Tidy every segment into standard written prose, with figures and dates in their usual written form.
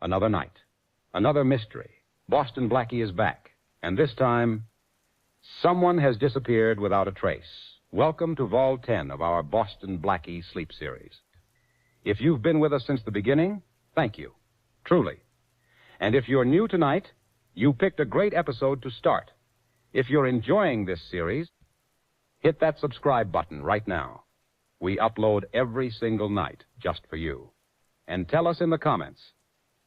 Another night. Another mystery. Boston Blackie is back. And this time, someone has disappeared without a trace. Welcome to Vol 10 of our Boston Blackie Sleep Series. If you've been with us since the beginning, thank you. Truly. And if you're new tonight, you picked a great episode to start. If you're enjoying this series, hit that subscribe button right now. We upload every single night just for you. And tell us in the comments,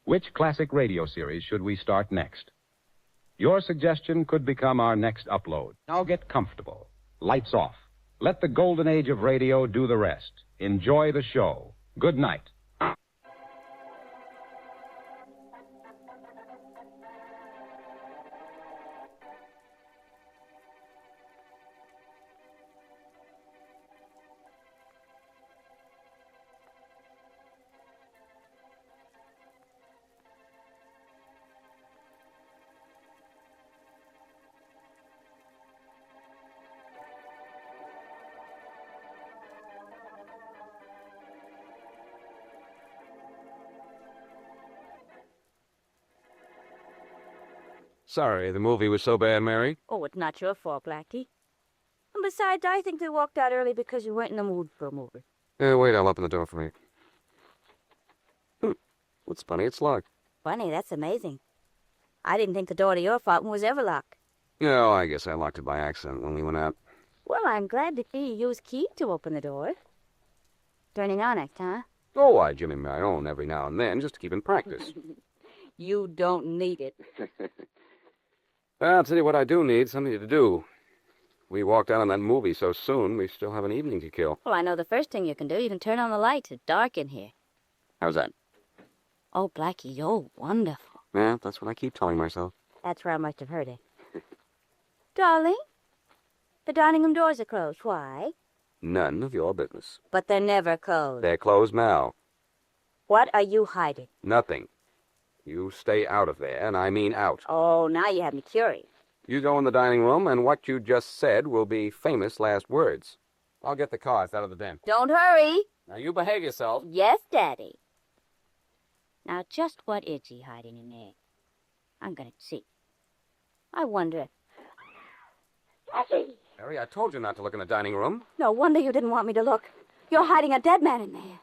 which classic radio series should we start next? Your suggestion could become our next upload. Now get comfortable. Lights off. Let the golden age of radio do the rest. Enjoy the show. Good night. Sorry the movie was so bad, Mary. Oh, it's not your fault, Blackie. And besides, I think they walked out early because you weren't in the mood for a movie. Wait, I'll open the door for you. What's funny? It's locked. Funny, that's amazing. I didn't think the door to your apartment was ever locked. Yeah, I guess I locked it by accident when we went out. Well, I'm glad to see you used key to open the door. Turning onyx, huh? Oh, I jimmy my own every now and then just to keep in practice. You don't need it. I'll tell you what I do need, something to do. We walked out on that movie so soon, we still have an evening to kill. Well, I know the first thing you can do. You can turn on the lights. It's dark in here. How's that? Oh, Blackie, you're wonderful. Yeah, that's what I keep telling myself. That's where I must have heard it. Darling, the dining room doors are closed. Why? None of your business. But they're never closed. They're closed now. What are you hiding? Nothing. You stay out of there, and I mean out. Oh, now you have me curious. You go in the dining room, and what you just said will be famous last words. I'll get the car. It's out of the den. Don't hurry. Now, you behave yourself. Yes, Daddy. Now, just what is he hiding in there? I'm going to see. I wonder. Mary, I told you not to look in the dining room. No wonder you didn't want me to look. You're hiding a dead man in there.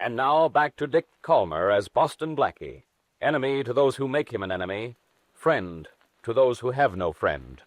And now back to Dick Calmer as Boston Blackie. Enemy to those who make him an enemy. Friend to those who have no friend.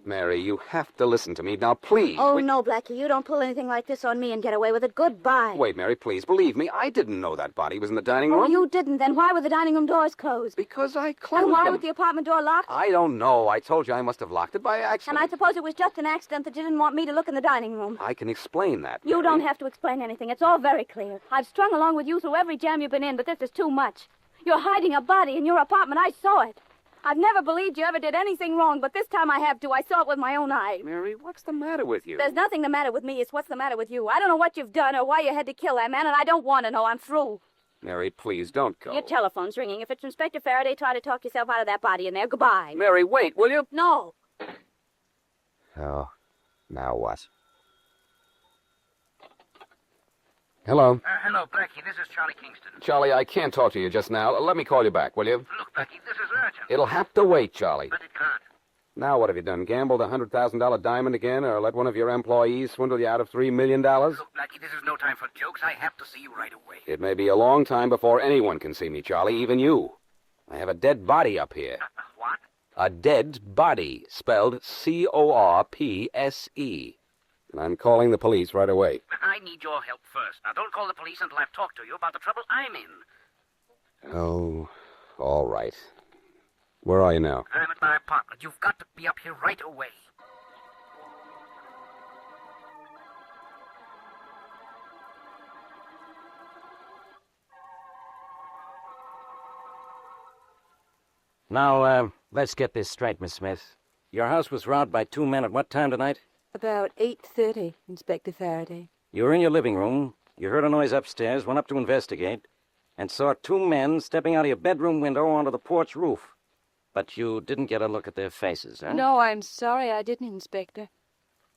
Mary, you have to listen to me. Now, please. Oh, no, Blackie, you don't pull anything like this on me and get away with it. Goodbye. Wait, Mary, please. Believe me, I didn't know that body was in the dining Oh, room. you didn't? Then why were the dining room doors closed? Because I closed And why them. was the apartment door locked? I don't know. I told you I must have locked it by accident. And I suppose it was just an accident that you didn't want me to look in the dining room. I can explain that, You Mary. don't have to explain anything. It's all very clear. I've strung along with you through every jam you've been in, but this is too much. You're hiding a body in your apartment. I saw it. I've never believed you ever did anything wrong, but this time I have to. I saw it with my own eyes. Mary, what's the matter with you? There's nothing the matter with me. It's what's the matter with you. I don't know what you've done or why you had to kill that man, and I don't want to know. I'm through. Mary, please, don't go. Your telephone's ringing. If it's Inspector Faraday, try to talk yourself out of that body in there. Goodbye. Mary, wait, will you? No. Oh, now what? Hello. Hello, Blackie. This is Charlie Kingston. Charlie, I can't talk to you just now. Let me call you back, will you? Look, Blackie, this is urgent. It'll have to wait, Charlie. But it can't. Now what have you done? Gambled a $100,000 diamond again, or let one of your employees swindle you out of $3 million? Look, Blackie, this is no time for jokes. I have to see you right away. It may be a long time before anyone can see me, Charlie, even you. I have a dead body up here. What? A dead body, spelled C-O-R-P-S-E. And I'm calling the police right away. I need your help first. Now, don't call the police until I've talked to you about the trouble I'm in. Oh, all right. Where are you now? I'm at my apartment. You've got to be up here right away. Now, let's get this straight, Miss Smith. Your house was robbed by two men at what time tonight? About 8:30, Inspector Faraday. You were in your living room. You heard a noise upstairs, went up to investigate, and saw two men stepping out of your bedroom window onto the porch roof. But you didn't get a look at their faces, huh? No, I'm sorry I didn't, Inspector.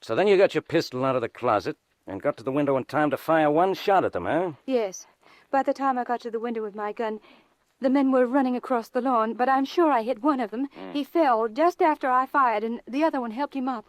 So then you got your pistol out of the closet and got to the window in time to fire one shot at them, huh? Yes. By the time I got to the window with my gun, the men were running across the lawn, but I'm sure I hit one of them. He fell just after I fired, and the other one helped him up.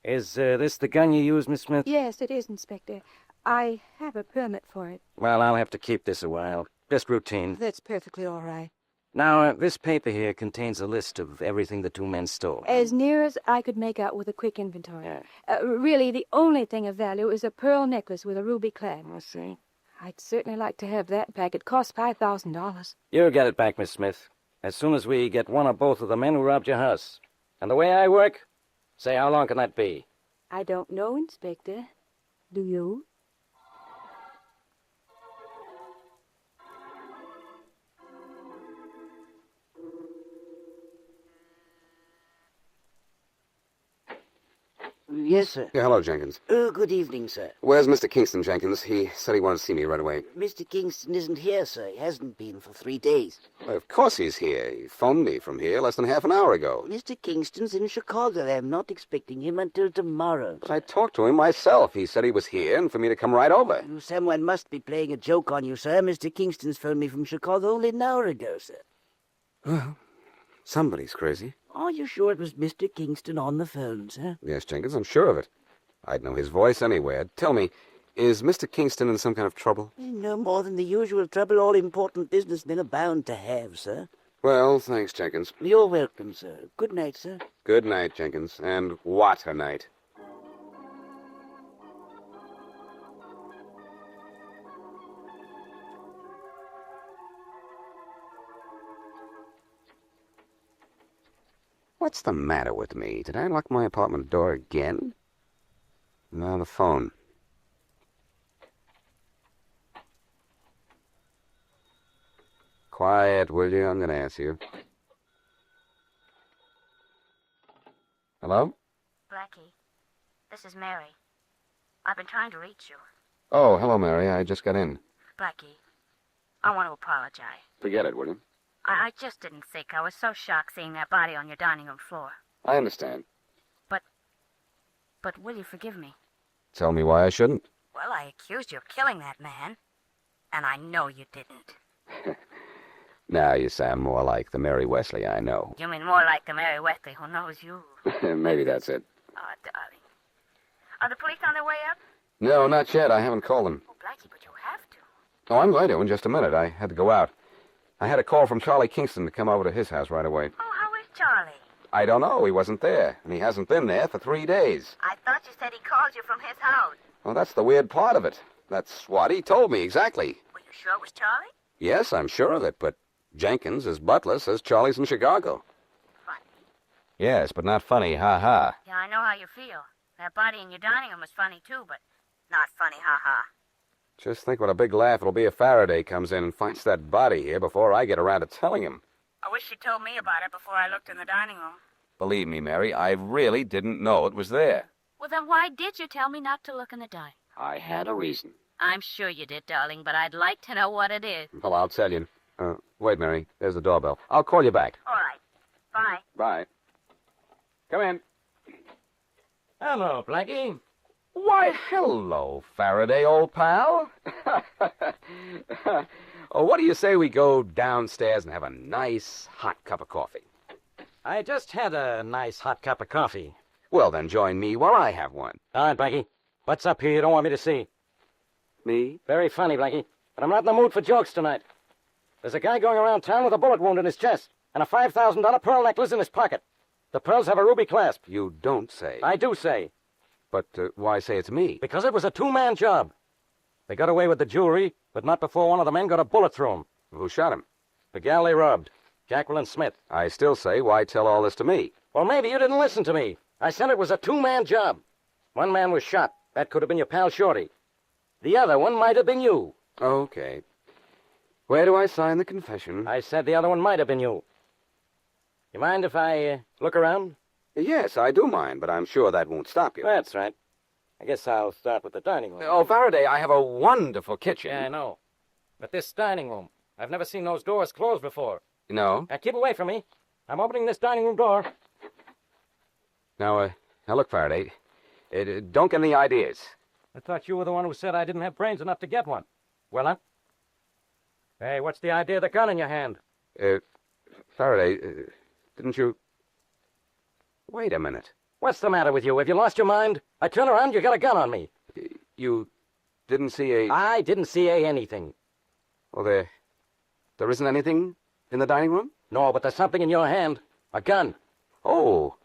Is this the gun you used, Miss Smith? Yes, it is, Inspector. I have a permit for it. Well, I'll have to keep this a while. Just routine. That's perfectly all right. Now, this paper here contains a list of everything the two men stole. As near as I could make out with a quick inventory. Yeah. Really, the only thing of value is a pearl necklace with a ruby clasp. I see. I'd certainly like to have that back. It cost $5,000. You'll get it back, Miss Smith, as soon as we get one or both of the men who robbed your house. And the way I work, say, how long can that be? I don't know, Inspector. Do you? Yes, sir. Yeah, hello, Jenkins. Good evening, sir. Where's Mr. Kingston, Jenkins? He said he wanted to see me right away. Mr. Kingston isn't here, sir. He hasn't been for 3 days. Well, of course he's here. He phoned me from here less than half an hour ago. Mr. Kingston's in Chicago. I'm not expecting him until tomorrow. But I talked to him myself. He said he was here and for me to come right over. Someone must be playing a joke on you, sir. Mr. Kingston's phoned me from Chicago only an hour ago, sir. Well, somebody's crazy. Are you sure it was Mr. Kingston on the phone, sir? Yes, Jenkins, I'm sure of it. I'd know his voice anywhere. Tell me, is Mr. Kingston in some kind of trouble? No more than the usual trouble all important businessmen are bound to have, sir. Well, thanks, Jenkins. You're welcome, sir. Good night, sir. Good night, Jenkins. And what a night. What's the matter with me? Did I lock my apartment door again? Now the phone. Quiet, will you? I'm going to answer you. Hello? Blackie, this is Mary. I've been trying to reach you. Oh, hello, Mary. I just got in. Blackie, I want to apologize. Forget it, will you? I just didn't think. I was so shocked seeing that body on your dining room floor. I understand. But will you forgive me? Tell me why I shouldn't. Well, I accused you of killing that man, and I know you didn't. Now you sound more like the Mary Wesley I know. You mean more like the Mary Wesley who knows you. Maybe that's it. Oh, darling. Are the police on their way up? No, not yet. I haven't called them. Oh, Blackie, but you have to. Oh, I'm going to in just a minute. I had to go out. I had a call from Charlie Kingston to come over to his house right away. Oh, how is Charlie? I don't know. He wasn't there, and he hasn't been there for 3 days. I thought you said he called you from his house. Well, that's the weird part of it. That's what he told me exactly. Were you sure it was Charlie? Yes, I'm sure of it, but Jenkins, his butler, says Charlie's in Chicago. Funny. Yes, but not funny, ha-ha. Yeah, I know how you feel. That body in your dining room was funny, too, but not funny, ha-ha. Just think what a big laugh it'll be if Faraday comes in and finds that body here before I get around to telling him. I wish you told me about it before I looked in the dining room. Believe me, Mary, I really didn't know it was there. Well, then why did you tell me not to look in the dining? I had a reason. I'm sure you did, darling, but I'd like to know what it is. Well, I'll tell you. Wait, Mary. There's the doorbell. I'll call you back. All right. Bye. Bye. Come in. Hello, Blackie. Why, hello, Faraday, old pal. Oh, what do you say we go downstairs and have a nice hot cup of coffee? I just had a nice hot cup of coffee. Well, then join me while I have one. All right, Blackie. What's up here you don't want me to see? Me? Very funny, Blackie. But I'm not in the mood for jokes tonight. There's a guy going around town with a bullet wound in his chest and a $5,000 pearl necklace in his pocket. The pearls have a ruby clasp. You don't say. I do say. But why say it's me? Because it was a two-man job. They got away with the jewelry, but not before one of the men got a bullet through him. Who shot him? The gal they robbed, Jacqueline Smith. I still say, why tell all this to me? Well, maybe you didn't listen to me. I said it was a two-man job. One man was shot. That could have been your pal Shorty. The other one might have been you. Okay. Where do I sign the confession? I said the other one might have been you. You mind if I look around? Yes, I do mind, but I'm sure that won't stop you. That's right. I guess I'll start with the dining room. Oh, Faraday, I have a wonderful kitchen. Yeah, I know. But this dining room, I've never seen those doors closed before. No? Now, keep away from me. I'm opening this dining room door. Now look, Faraday. Don't get any ideas. I thought you were the one who said I didn't have brains enough to get one. Well, huh? Hey, what's the idea of the gun in your hand? Faraday, didn't you... Wait a minute. What's the matter with you? Have you lost your mind? I turn around, you got a gun on me. You didn't see a... I didn't see anything. Well, there isn't anything in the dining room? No, but there's something in your hand. A gun. Oh,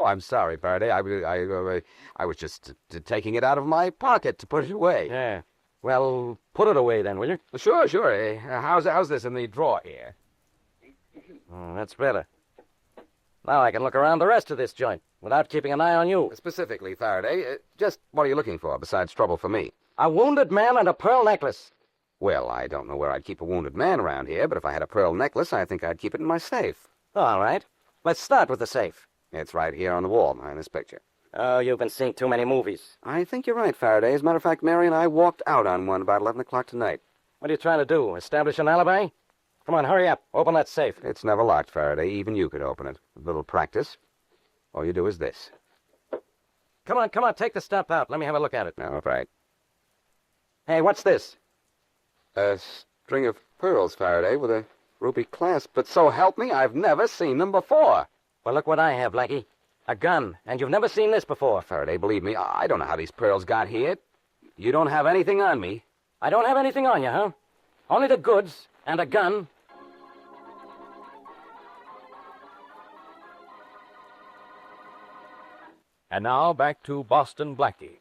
I'm sorry, Faraday. I was just taking it out of my pocket to put it away. Yeah. Well, put it away then, will you? Sure. How's this in the drawer here? Oh, that's better. Now I can look around the rest of this joint without keeping an eye on you. Specifically, Faraday, just what are you looking for besides trouble for me? A wounded man and a pearl necklace. Well, I don't know where I'd keep a wounded man around here, but if I had a pearl necklace, I think I'd keep it in my safe. All right. Let's start with the safe. It's right here on the wall behind this picture. Oh, you've been seeing too many movies. I think you're right, Faraday. As a matter of fact, Mary and I walked out on one about 11 o'clock tonight. What are you trying to do? Establish an alibi? Come on, hurry up. Open that safe. It's never locked, Faraday. Even you could open it. With a little practice. All you do is this. Come on, take the stuff out. Let me have a look at it. All right. Hey, what's this? A string of pearls, Faraday, with a ruby clasp. But so help me, I've never seen them before. Well, look what I have, Blackie. A gun, and you've never seen this before. Faraday, believe me, I don't know how these pearls got here. You don't have anything on me. I don't have anything on you, huh? Only the goods and a gun. And now back to Boston Blackie.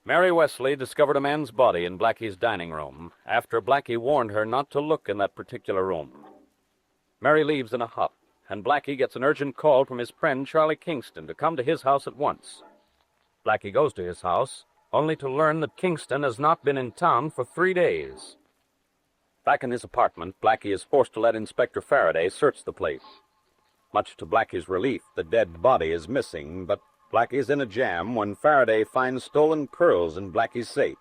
Mary Wesley discovered a man's body in Blackie's dining room after Blackie warned her not to look in that particular room. Mary leaves in a huff, and Blackie gets an urgent call from his friend Charlie Kingston to come to his house at once. Blackie goes to his house, only to learn that Kingston has not been in town for 3 days. Back in his apartment, Blackie is forced to let Inspector Faraday search the place. Much to Blackie's relief, the dead body is missing, but Blackie's in a jam when Faraday finds stolen pearls in Blackie's safe.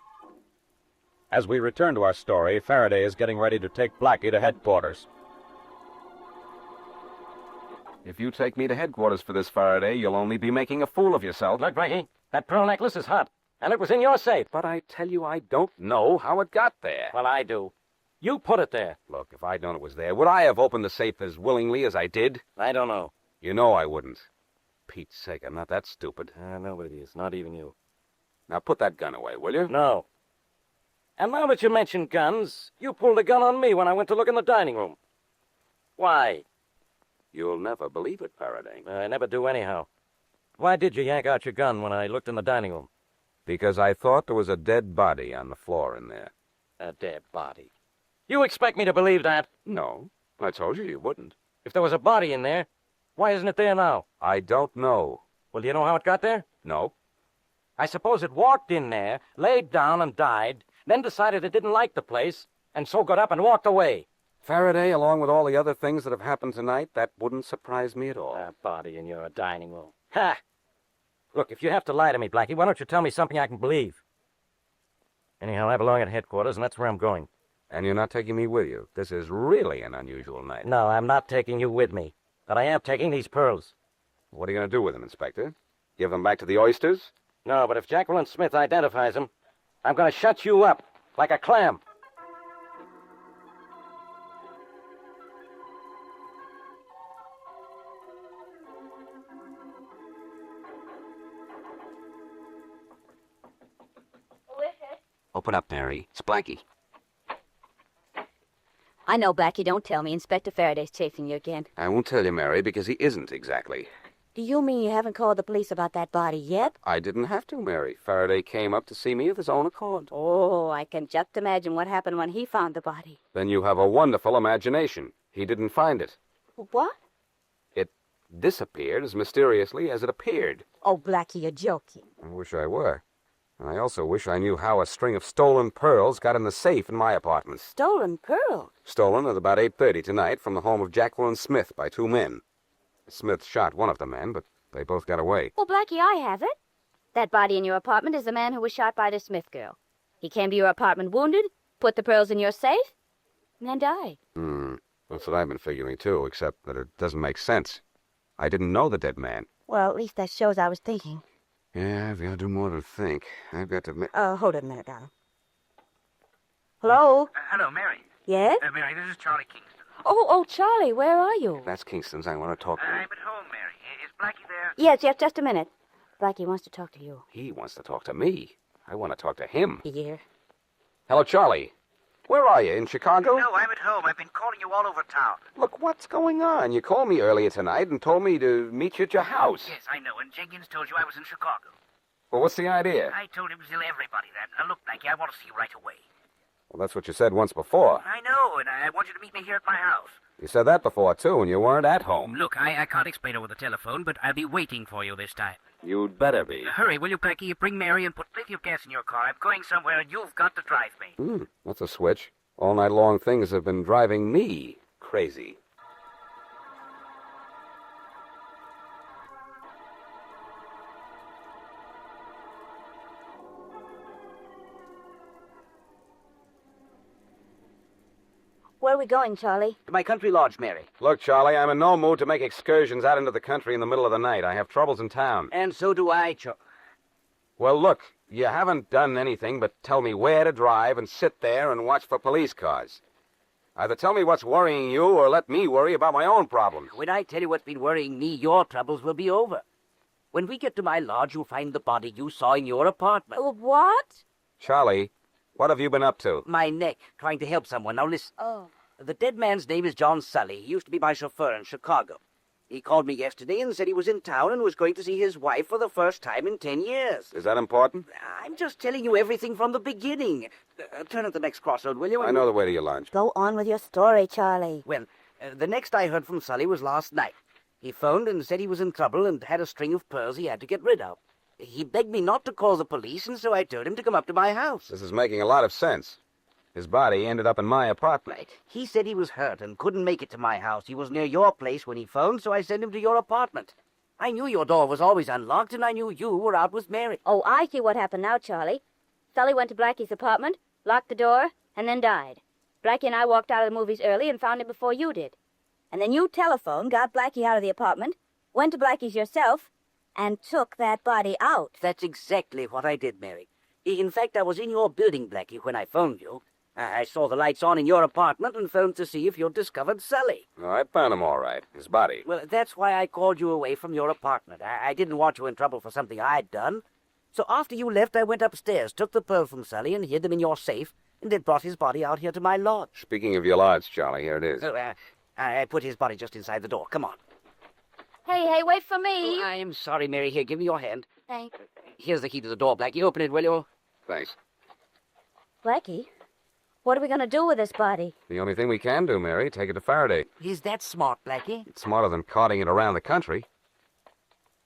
As we return to our story, Faraday is getting ready to take Blackie to headquarters. If you take me to headquarters for this, Faraday, you'll only be making a fool of yourself. Look, Blackie, that pearl necklace is hot, and it was in your safe. But I tell you, I don't know how it got there. Well, I do. You put it there. Look, if I'd known it was there, would I have opened the safe as willingly as I did? I don't know. You know I wouldn't. Pete's sake, I'm not that stupid. Nobody is, not even you. Now put that gun away, will you? No. And now that you mention guns, you pulled a gun on me when I went to look in the dining room. Why? You'll never believe it, Faraday. I never do anyhow. Why did you yank out your gun when I looked in the dining room? Because I thought there was a dead body on the floor in there. A dead body? You expect me to believe that? No, I told you you wouldn't. If there was a body in there, why isn't it there now? I don't know. Well, do you know how it got there? No. I suppose it walked in there, laid down and died, then decided it didn't like the place, and so got up and walked away. Faraday, along with all the other things that have happened tonight, that wouldn't surprise me at all. A body in your dining room. Ha! Look, if you have to lie to me, Blackie, why don't you tell me something I can believe? Anyhow, I belong at headquarters, and that's where I'm going. And you're not taking me with you. This is really an unusual night. No, I'm not taking you with me. But I am taking these pearls. What are you going to do with them, Inspector? Give them back to the oysters? No, but if Jacqueline Smith identifies them, I'm going to shut you up like a clam. Open up, Mary. It's Blackie. I know, Blackie. Don't tell me. Inspector Faraday's chasing you again. I won't tell you, Mary, because he isn't exactly. Do you mean you haven't called the police about that body yet? I didn't have to, Mary. Faraday came up to see me of his own accord. Oh, I can just imagine what happened when he found the body. Then you have a wonderful imagination. He didn't find it. What? It disappeared as mysteriously as it appeared. Oh, Blackie, you're joking. I wish I were. And I also wish I knew how a string of stolen pearls got in the safe in my apartment. Stolen pearls? Stolen at about 8:30 tonight from the home of Jacqueline Smith by 2 men. Smith shot one of the men, but they both got away. Well, Blackie, I have it. That body in your apartment is the man who was shot by the Smith girl. He came to your apartment wounded, put the pearls in your safe, and then die. That's what I've been figuring, too, except that it doesn't make sense. I didn't know the dead man. Well, at least that shows I was thinking. Yeah, I've got to do more than think. I've got to... Hold it a minute, darling. Hello? Hello, Mary. Yes? Mary, this is Charlie Kingston. Oh, Charlie, where are you? That's Kingston's. I want to talk to him. I'm at home, Mary. Is Blackie there? Yes, just a minute. Blackie wants to talk to you. He wants to talk to me. I want to talk to him. Here. Hello, Charlie. Where are you, in Chicago? No, I'm at home. I've been calling you all over town. Look, what's going on? You called me earlier tonight and told me to meet you at your house. Yes, I know, and Jenkins told you I was in Chicago. Well, what's the idea? I told him to tell everybody that. Now, look, Blackie, I want to see you right away. Well, that's what you said once before. I know, and I want you to meet me here at my house. You said that before, too, and you weren't at home. Look, I can't explain over the telephone, but I'll be waiting for you this time. You'd better be. Hurry, will you, Blackie? Bring Mary and put plenty of gas in your car. I'm going somewhere, and you've got to drive me. That's a switch. All night long, things have been driving me crazy. Where are we going, Charlie? To my country lodge, Mary. Look, Charlie, I'm in no mood to make excursions out into the country in the middle of the night. I have troubles in town. And so do I, Well, look, you haven't done anything but tell me where to drive and sit there and watch for police cars. Either tell me what's worrying you or let me worry about my own problems. When I tell you what's been worrying me, your troubles will be over. When we get to my lodge, you'll find the body you saw in your apartment. What? Charlie, what have you been up to? My neck, trying to help someone. Now listen. Oh. The dead man's name is John Sully. He used to be my chauffeur in Chicago. He called me yesterday and said he was in town and was going to see his wife for the first time in 10 years. Is that important? I'm just telling you everything from the beginning. Turn at the next crossroad, will you? I know the way to your lodge. Go on with your story, Charlie. Well, the next I heard from Sully was last night. He phoned and said he was in trouble and had a string of pearls he had to get rid of. He begged me not to call the police, and so I told him to come up to my house. This is making a lot of sense. His body ended up in my apartment. Right. He said he was hurt and couldn't make it to my house. He was near your place when he phoned, so I sent him to your apartment. I knew your door was always unlocked, and I knew you were out with Mary. Oh, I see what happened now, Charlie. Sully went to Blackie's apartment, locked the door, and then died. Blackie and I walked out of the movies early and found him before you did. And then you telephoned, got Blackie out of the apartment, went to Blackie's yourself, and took that body out. That's exactly what I did, Mary. In fact, I was in your building, Blackie, when I phoned you. I saw the lights on in your apartment and phoned to see if you'd discovered Sully. Oh, I found him all right. His body. Well, that's why I called you away from your apartment. I didn't want you in trouble for something I'd done. So after you left, I went upstairs, took the pearl from Sully and hid them in your safe, and then brought his body out here to my lodge. Speaking of your lodge, Charlie, here it is. I put his body just inside the door. Come on. Hey, wait for me. Oh, I am sorry, Mary. Here, give me your hand. Thanks. Here's the key to the door, Blackie. Open it, will you? Thanks. Blackie, what are we going to do with this body? The only thing we can do, Mary, take it to Faraday. Is that smart, Blackie? It's smarter than carting it around the country.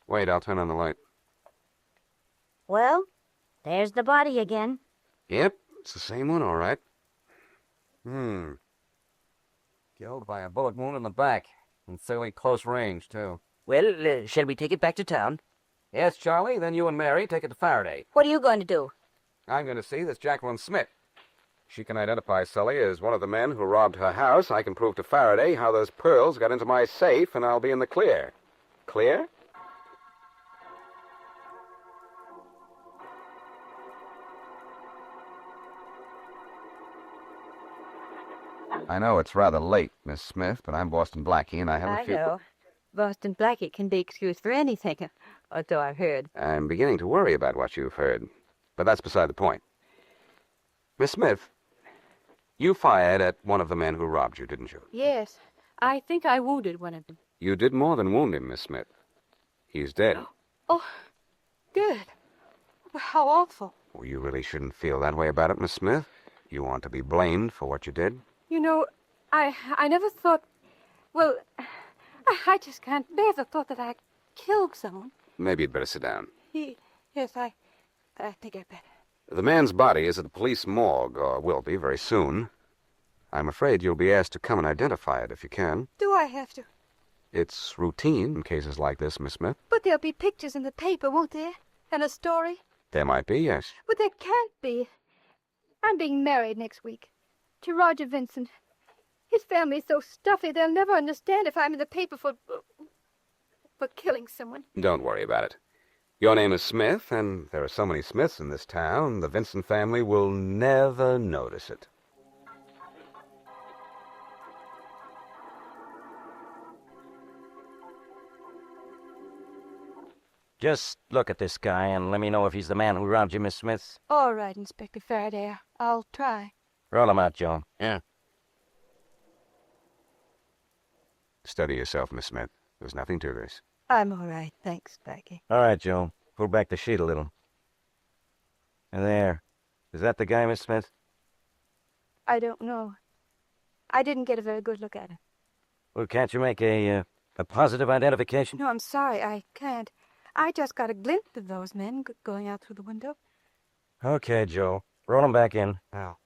Wait, I'll turn on the light. Well, there's the body again. Yep, it's the same one, all right. Killed by a bullet wound in the back. And fairly close range, too. Well, shall we take it back to town? Yes, Charlie, then you and Mary take it to Faraday. What are you going to do? I'm going to see this Jacqueline Smith. She can identify Sully as one of the men who robbed her house. I can prove to Faraday how those pearls got into my safe, and I'll be in the clear. Clear? I know it's rather late, Miss Smith, but I'm Boston Blackie, and I have a few... I know. Boston Blackie can be excused for anything, or so I've heard. I'm beginning to worry about what you've heard, but that's beside the point. Miss Smith, you fired at one of the men who robbed you, didn't you? Yes, I think I wounded one of them. You did more than wound him, Miss Smith. He's dead. Oh, good. How awful. Well, you really shouldn't feel that way about it, Miss Smith. You want to be blamed for what you did. You know, I never thought... Well, I just can't bear the thought that I killed someone. Maybe you'd better sit down. Yes, I think I better. The man's body is at the police morgue, or will be very soon. I'm afraid you'll be asked to come and identify it if you can. Do I have to? It's routine in cases like this, Miss Smith. But there'll be pictures in the paper, won't there? And a story? There might be, yes. But there can't be. I'm being married next week to Roger Vincent. His family's so stuffy they'll never understand if I'm in the paper for killing someone. Don't worry about it. Your name is Smith, and there are so many Smiths in this town, the Vincent family will never notice it. Just look at this guy and let me know if he's the man who robbed you, Miss Smith. All right, Inspector Faraday. I'll try. Roll him out, Joe. Yeah. Steady yourself, Miss Smith. There's nothing to this. I'm all right, thanks, Blackie. All right, Joe. Pull back the sheet a little. And there. Is that the guy, Miss Smith? I don't know. I didn't get a very good look at him. Well, can't you make a positive identification? No, I'm sorry, I can't. I just got a glimpse of those men going out through the window. Okay, Joe. Roll him back in. Now.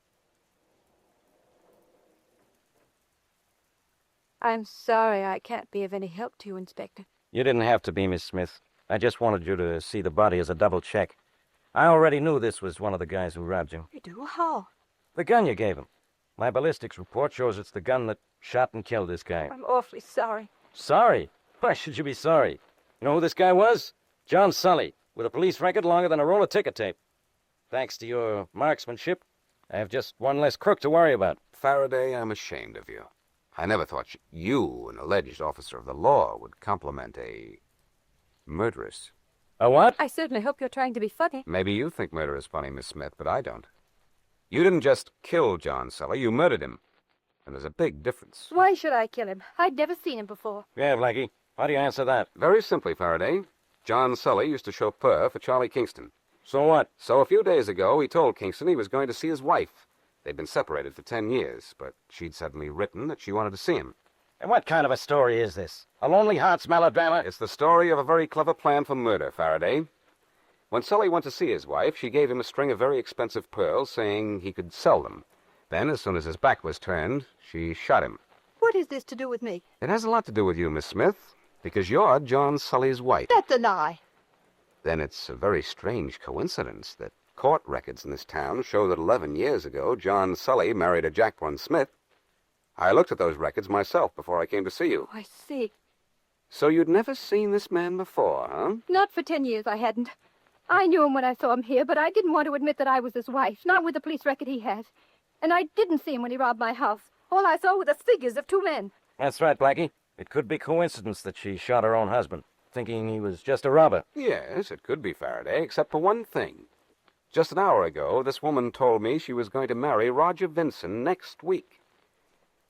I'm sorry I can't be of any help to you, Inspector. You didn't have to be, Miss Smith. I just wanted you to see the body as a double check. I already knew this was one of the guys who robbed you. You do? How? The gun you gave him. My ballistics report shows it's the gun that shot and killed this guy. I'm awfully sorry. Sorry? Why should you be sorry? You know who this guy was? John Sully, with a police record longer than a roll of ticket tape. Thanks to your marksmanship, I have just one less crook to worry about. Faraday, I'm ashamed of you. I never thought you, an alleged officer of the law, would compliment a murderess. A what? I certainly hope you're trying to be funny. Maybe you think murder is funny, Miss Smith, but I don't. You didn't just kill John Sully, you murdered him. And there's a big difference. Why should I kill him? I'd never seen him before. Yeah, Blackie. How do you answer that? Very simply, Faraday. John Sully used to chauffeur for Charlie Kingston. So what? So a few days ago, he told Kingston he was going to see his wife. They'd been separated for 10 years, but she'd suddenly written that she wanted to see him. And what kind of a story is this? A Lonely Hearts melodrama? It's the story of a very clever plan for murder, Faraday. When Sully went to see his wife, she gave him a string of very expensive pearls, saying he could sell them. Then, as soon as his back was turned, she shot him. What is this to do with me? It has a lot to do with you, Miss Smith, because you're John Sully's wife. That's a lie. Then it's a very strange coincidence that court records in this town show that 11 years ago, John Sully married a Jacqueline Smith. I looked at those records myself before I came to see you. Oh, I see. So you'd never seen this man before, huh? Not for 10 years, I hadn't. I knew him when I saw him here, but I didn't want to admit that I was his wife, not with the police record he has. And I didn't see him when he robbed my house. All I saw were the figures of two men. That's right, Blackie. It could be coincidence that she shot her own husband, thinking he was just a robber. Yes, it could be, Faraday, except for one thing. Just an hour ago, this woman told me she was going to marry Roger Vincent next week.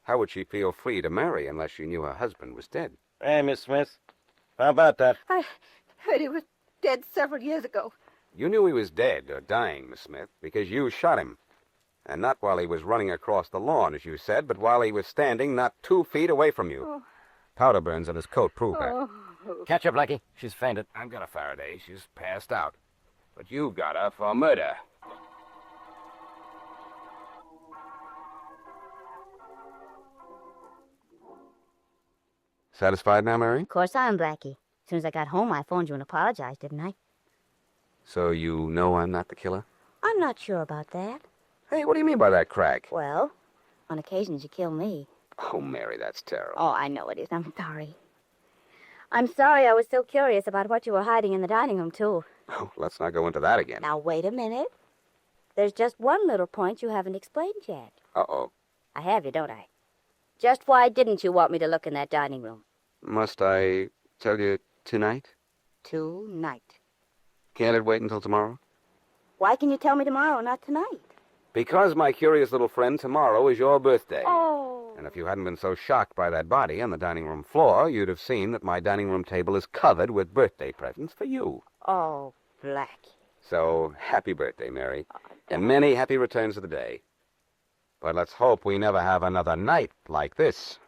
How would she feel free to marry unless she knew her husband was dead? Hey, Miss Smith. How about that? I heard he was dead several years ago. You knew he was dead or dying, Miss Smith, because you shot him. And not while he was running across the lawn, as you said, but while he was standing not 2 feet away from you. Oh. Powder burns on his coat prove that. Oh. Catch her, Blackie. She's fainted. I've got a Faraday. She's passed out. But you got her for murder. Satisfied now, Mary? Of course I am, Blackie. As soon as I got home, I phoned you and apologized, didn't I? So you know I'm not the killer? I'm not sure about that. Hey, what do you mean by that, Crack? Well, on occasions you kill me. Oh, Mary, that's terrible. Oh, I know it is. I'm sorry. I'm sorry I was so curious about what you were hiding in the dining room, too. Oh, let's not go into that again. Now, wait a minute. There's just one little point you haven't explained yet. Uh-oh. I have you, don't I? Just why didn't you want me to look in that dining room? Must I tell you tonight? Tonight. Can't it wait until tomorrow? Why can you tell me tomorrow, not tonight? Because, my curious little friend, tomorrow is your birthday. Oh. And if you hadn't been so shocked by that body on the dining room floor, you'd have seen that my dining room table is covered with birthday presents for you. Oh, Blackie. So, happy birthday, Mary. And many happy returns of the day. But let's hope we never have another night like this.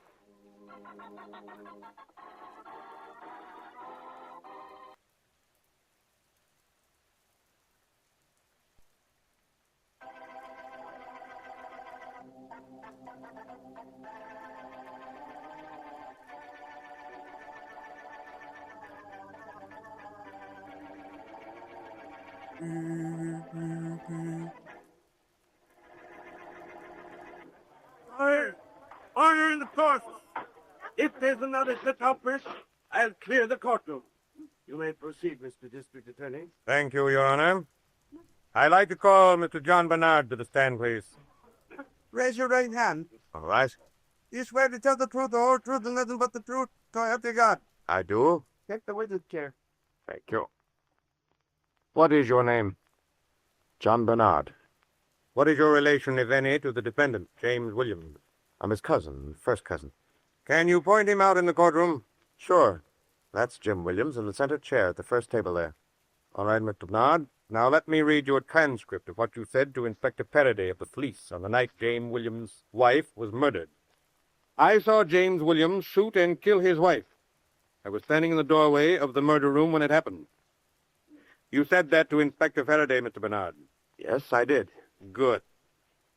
Order in the court. If there's another such outburst, I'll clear the courtroom. You may proceed, Mr. District Attorney. Thank you, Your Honor. I'd like to call Mr. John Bernard to the stand, please. Raise your right hand. All right. You swear to tell the truth, the whole truth, and nothing but the truth, so help you God. I do. Take the witness chair. Thank you. What is your name? John Bernard. What is your relation, if any, to the defendant, James Williams? I'm his cousin, first cousin. Can you point him out in the courtroom? Sure. That's Jim Williams in the center chair at the first table there. All right, Mr. Bernard. Now let me read you a transcript of what you said to Inspector Faraday of the police on the night James Williams' wife was murdered. I saw James Williams shoot and kill his wife. I was standing in the doorway of the murder room when it happened. You said that to Inspector Faraday, Mr. Bernard. Yes, I did. Good.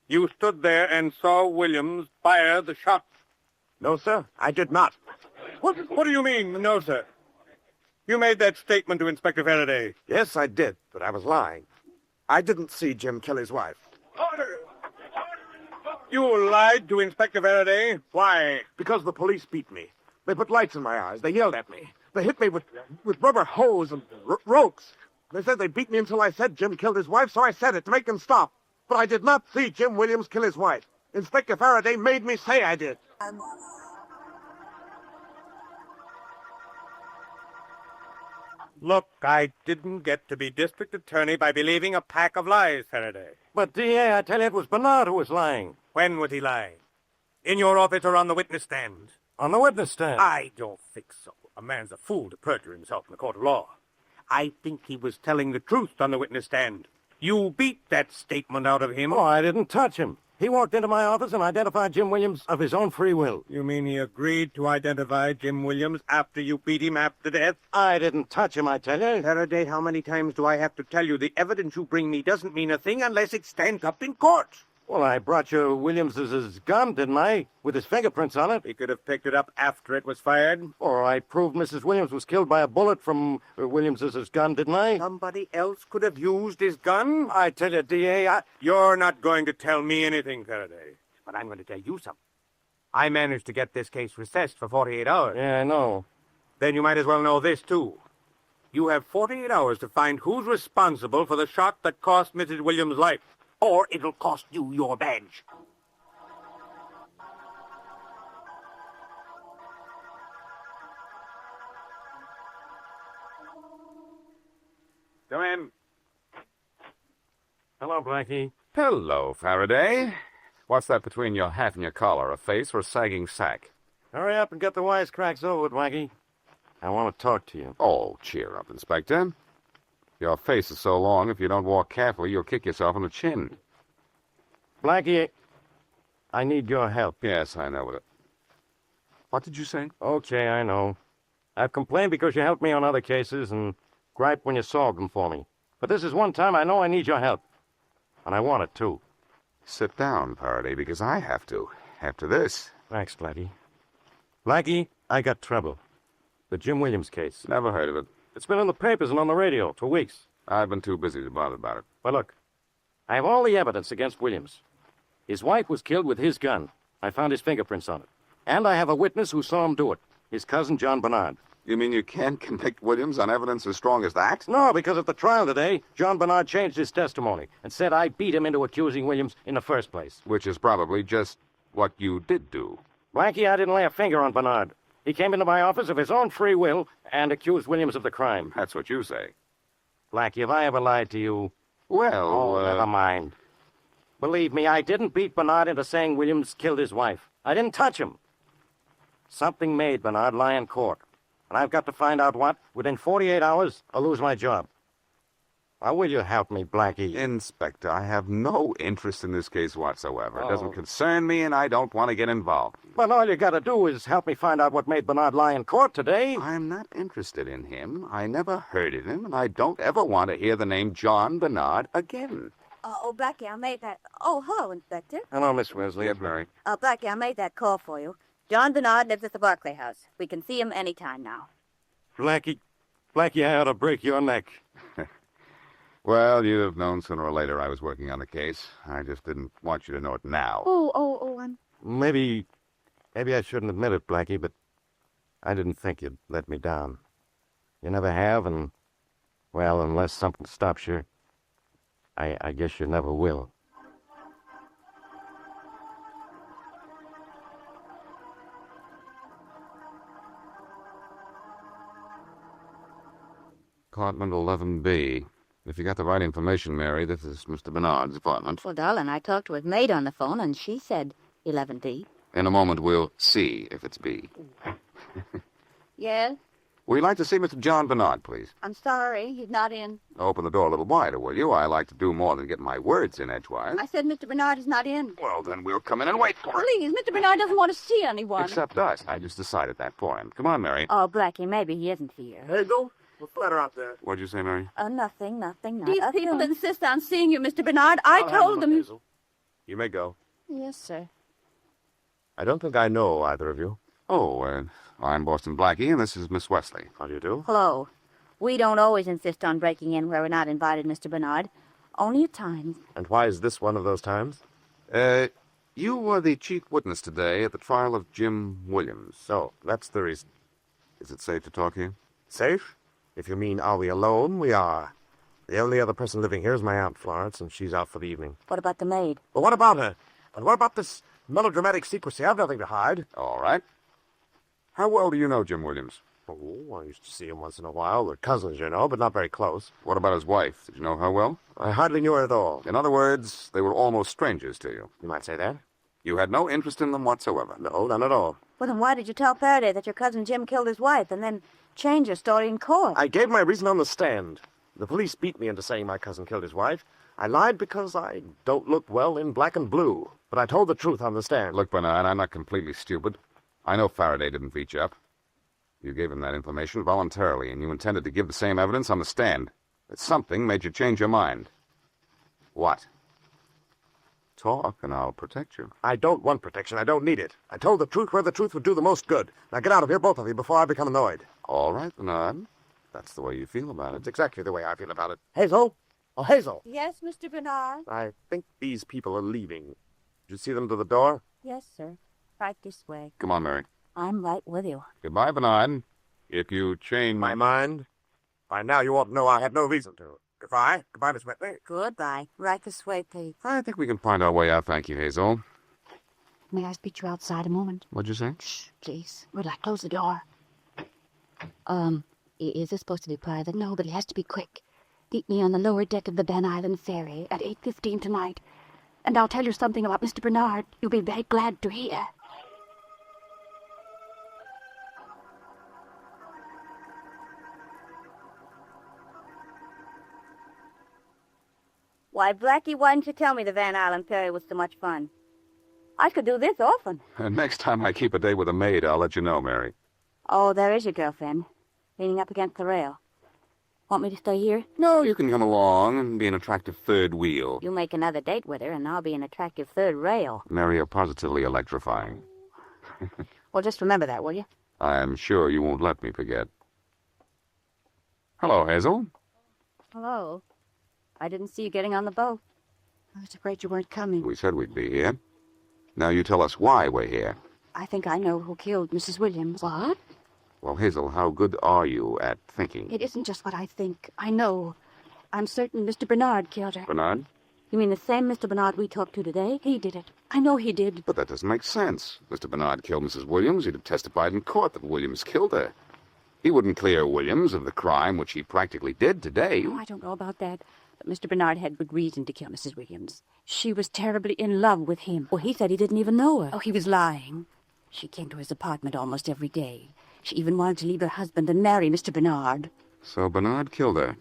You stood there and saw Williams fire the shot. No, sir, I did not. What do you mean, no, sir? You made that statement to Inspector Faraday. Yes, I did, but I was lying. I didn't see Jim kill his wife. Order! You lied to Inspector Faraday? Why? Because the police beat me. They put lights in my eyes. They yelled at me. They hit me with rubber hose and ropes. They said they beat me until I said Jim killed his wife, so I said it to make them stop. But I did not see Jim Williams kill his wife. Inspector Faraday made me say I did. Look, I didn't get to be district attorney by believing a pack of lies, Faraday. But, D.A., I tell you, it was Bernard who was lying. When was he lying? In your office or on the witness stand? On the witness stand. I don't think so. A man's a fool to perjure himself in a court of law. I think he was telling the truth on the witness stand. You beat that statement out of him. Oh, I didn't touch him. He walked into my office and identified Jim Williams of his own free will. You mean he agreed to identify Jim Williams after you beat him after death? I didn't touch him, I tell you. Faraday, how many times do I have to tell you the evidence you bring me doesn't mean a thing unless it stands up in court? Well, I brought you Williams's gun, didn't I? With his fingerprints on it. He could have picked it up after it was fired. Or I proved Mrs. Williams was killed by a bullet from Williams's gun, didn't I? Somebody else could have used his gun? I tell you, D.A., You're not going to tell me anything, Faraday. But I'm going to tell you something. I managed to get this case recessed for 48 hours. Yeah, I know. Then you might as well know this, too. You have 48 hours to find who's responsible for the shot that cost Mrs. Williams' life. Or it'll cost you your badge. Come in. Hello, Blackie. Hello, Faraday. What's that between your hat and your collar, a face or a sagging sack? Hurry up and get the wisecracks over with, Blackie. I want to talk to you. Oh, cheer up, Inspector. Your face is so long, if you don't walk carefully, you'll kick yourself on the chin. Blackie, I need your help. Yes, I know it. What did you say? Okay, I know. I've complained because you helped me on other cases and griped when you solved them for me. But this is one time I know I need your help. And I want it, too. Sit down, Faraday, because I have to. After this. Thanks, Blackie. Blackie, I got trouble. The Jim Williams case. Never heard of it. It's been in the papers and on the radio for weeks. I've been too busy to bother about it. But look, I have all the evidence against Williams. His wife was killed with his gun. I found his fingerprints on it. And I have a witness who saw him do it. His cousin, John Bernard. You mean you can't convict Williams on evidence as strong as that? No, because at the trial today, John Bernard changed his testimony and said I beat him into accusing Williams in the first place. Which is probably just what you did do. Blackie, I didn't lay a finger on Bernard. He came into my office of his own free will and accused Williams of the crime. That's what you say. Blackie, have I ever lied to you? Well, never mind. Believe me, I didn't beat Bernard into saying Williams killed his wife. I didn't touch him. Something made Bernard lie in court. And I've got to find out what within 48 hours or lose my job. Now, will you help me, Blackie? Inspector, I have no interest in this case whatsoever. It doesn't concern me, and I don't want to get involved. Well, all you got to do is help me find out what made Bernard lie in court today. I'm not interested in him. I never heard of him, and I don't ever want to hear the name John Bernard again. Blackie, I made that... Oh, hello, Inspector. Hello, Miss Wesley. Yes, Mary. Blackie, I made that call for you. John Bernard lives at the Barclay House. We can see him any time now. Blackie, I ought to break your neck. Well, you'd have known sooner or later I was working on the case. I just didn't want you to know it now. I'm... Maybe Maybe I shouldn't admit it, Blackie, but I didn't think you'd let me down. You never have, and, well, unless something stops you, I guess you never will. Apartment 11B. If you got the right information, Mary, this is Mr. Bernard's apartment. Well, darling, I talked to his maid on the phone, and she said 11D. In a moment, we'll see if it's B. Yes? We'd like to see Mr. John Bernard, please. I'm sorry, he's not in. Open the door a little wider, will you? I like to do more than get my words in edgewise. I said Mr. Bernard is not in. Well, then we'll come in and wait for him. Please, Mr. Bernard doesn't want to see anyone. Except us. I just decided that for him. Come on, Mary. Oh, Blackie, maybe he isn't here. Hazel, what's the matter out there? What'd you say, Mary? Nothing. These people insist on seeing you, Mr. Bernard. I told them. Hazel. You may go. Yes, sir. I don't think I know either of you. Oh, I'm Boston Blackie, and this is Miss Wesley. How do you do? Hello. We don't always insist on breaking in where we're not invited, Mr. Bernard. Only at times. And why is this one of those times? You were the chief witness today at the trial of Jim Williams. So, that's the reason. Is it safe to talk here? Safe? If you mean, are we alone? We are. The only other person living here is my Aunt Florence, and she's out for the evening. What about the maid? Well, what about her? And what about this melodramatic secrecy? I've nothing to hide. All right. How well do you know Jim Williams? Oh, I used to see him once in a while. We're cousins, you know, but not very close. What about his wife? Did you know her well? I hardly knew her at all. In other words, they were almost strangers to you. You might say that. You had no interest in them whatsoever. No, none at all. Well, then why did you tell Faraday that your cousin Jim killed his wife and then change your story in court? I gave my reason on the stand. The police beat me into saying my cousin killed his wife. I lied because I don't look well in black and blue. But I told the truth on the stand. Look, Bernard, I'm not completely stupid. I know Faraday didn't beat you up. You gave him that information voluntarily, and you intended to give the same evidence on the stand. That something made you change your mind. What? Talk, and I'll protect you. I don't want protection. I don't need it. I told the truth where the truth would do the most good. Now get out of here, both of you, before I become annoyed. All right, Bernard. That's the way you feel about it. It's exactly the way I feel about it. Hazel? Oh, Hazel. Yes, Mr. Bernard? I think these people are leaving. Did you see them to the door? Yes, sir. Right this way. Come on, Mary. I'm right with you. Goodbye, Bernard. If you change my mind, by now you ought to know I had no reason to. Goodbye. Goodbye, Miss Whitley. Goodbye. Right this way, please. I think we can find our way out, thank you, Hazel. May I speak to you outside a moment? What'd you say? Shh, please. Would I close the door? Is this supposed to be private? No, but it has to be quick. Meet me on the lower deck of the Ben Island ferry at 8:15 tonight. And I'll tell you something about Mr. Bernard you'll be very glad to hear. Why, Blackie, why didn't you tell me the Van Island ferry was so much fun? I could do this often. And next time I keep a day with a maid, I'll let you know, Mary. Oh, there is your girlfriend, leaning up against the rail. Want me to stay here? No, you can come along and be an attractive third wheel. You make another date with her, and I'll be an attractive third rail. Mary, you're positively electrifying. Well, just remember that, will you? I'm sure you won't let me forget. Hello, Hazel. Hello. I didn't see you getting on the boat. I was afraid you weren't coming. We said we'd be here. Now you tell us why we're here. I think I know who killed Mrs. Williams. What? Well, Hazel, how good are you at thinking? It isn't just what I think. I know. I'm certain Mr. Bernard killed her. Bernard? You mean the same Mr. Bernard we talked to today? He did it. I know he did. But that doesn't make sense. Mr. Bernard killed Mrs. Williams. He'd have testified in court that Williams killed her. He wouldn't clear Williams of the crime which he practically did today. Oh, I don't know about that. But Mr. Bernard had good reason to kill Mrs. Williams. She was terribly in love with him. Well, he said he didn't even know her. Oh, he was lying. She came to his apartment almost every day. She even wanted to leave her husband and marry Mr. Bernard. So Bernard killed her.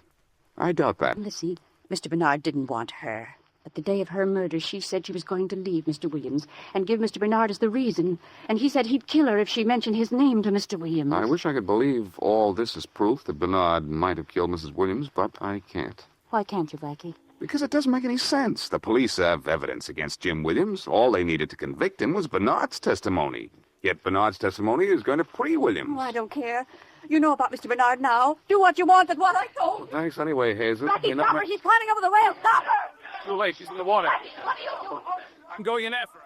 I doubt that. Listen, Mr. Bernard didn't want her. But the day of her murder, she said she was going to leave Mr. Williams and give Mr. Bernard as the reason. And he said he'd kill her if she mentioned his name to Mr. Williams. I wish I could believe all this is proof that Bernard might have killed Mrs. Williams, but I can't. Why can't you, Blackie? Because it doesn't make any sense. The police have evidence against Jim Williams. All they needed to convict him was Bernard's testimony. Yet Bernard's testimony is going to free Williams. Oh, I don't care. You know about Mr. Bernard now. Do what you want, but what I told. Thanks anyway, Hazel. Blackie, stop her. She's climbing over the rail. Stop her. Too late. She's in the water. Blackie, what are you doing? I'm going in after her.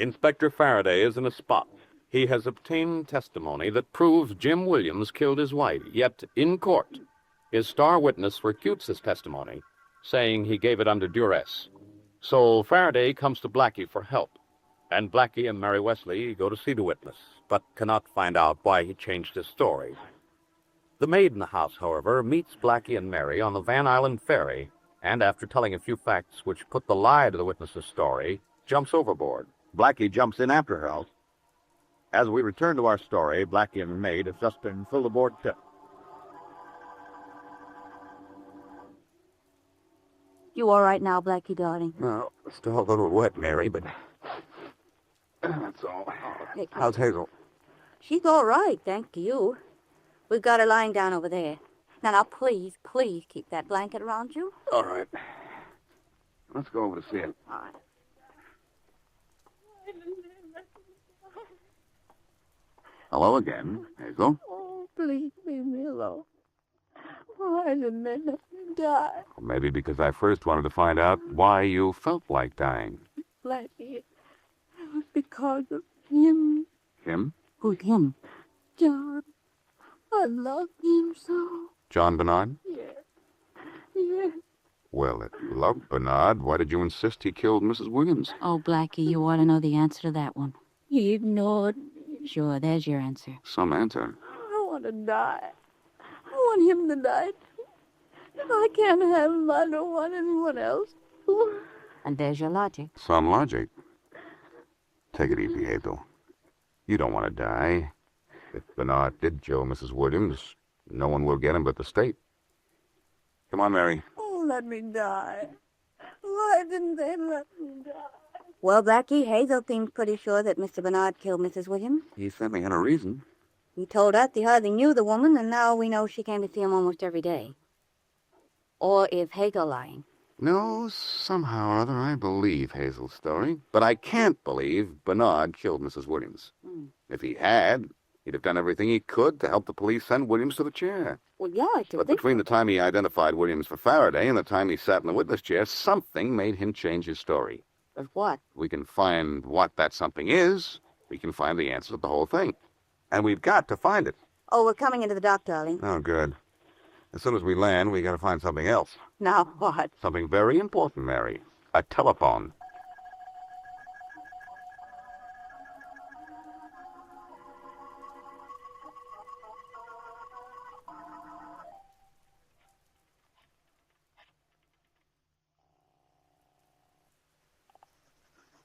Inspector Faraday is in a spot. He has obtained testimony that proves Jim Williams killed his wife, yet in court, his star witness refutes his testimony, saying he gave it under duress. So Faraday comes to Blackie for help, and Blackie and Mary Wesley go to see the witness, but cannot find out why he changed his story. The maid in the house, however, meets Blackie and Mary on the Van Island ferry, and after telling a few facts which put the lie to the witness's story, jumps overboard. Blackie jumps in after her. As we return to our story, Blackie and the maid have just been filled aboard tip. You all right now, Blackie, darling? No, still a little wet, Mary, but that's all. How's Hazel? She's all right, thank you. We've got her lying down over there. Now, please, please keep that blanket around you. All right. Let's go over to see it. All right. Hello again, Hazel. Oh, please leave me alone. Why did men let me die? Maybe because I first wanted to find out why you felt like dying. Blackie, it was because of him. Him? Who's him? John. I love him so. John Bernard? Yeah. Well, if you loved Bernard, why did you insist he killed Mrs. Williams? Oh, Blackie, you ought to know the answer to that one. He ignored me. Sure, there's your answer. Some answer. I want to die. I want him to die. If I can't have him, I don't want anyone else. And there's your logic. Some logic. Take it easy, Hazel. You don't want to die. If Bernard did kill Mrs. Williams, no one will get him but the state. Come on, Mary. Oh, let me die. Why didn't they let me die? Well, Blackie, Hazel seems pretty sure that Mr. Bernard killed Mrs. Williams. He certainly had a reason. He told us he hardly knew the woman, and now we know she came to see him almost every day. Or is Hazel lying? No, somehow or other I believe Hazel's story. But I can't believe Bernard killed Mrs. Williams. If he had, he'd have done everything he could to help the police send Williams to the chair. Well, yeah, I should But think between the time he identified Williams for Faraday and the time he sat in the witness chair, something made him change his story. Of what? We can find what that something is. We can find the answer to the whole thing. And we've got to find it. Oh, we're coming into the dock, darling. Oh, good. As soon as we land, we got to find something else. Now what? Something very important, Mary. A telephone.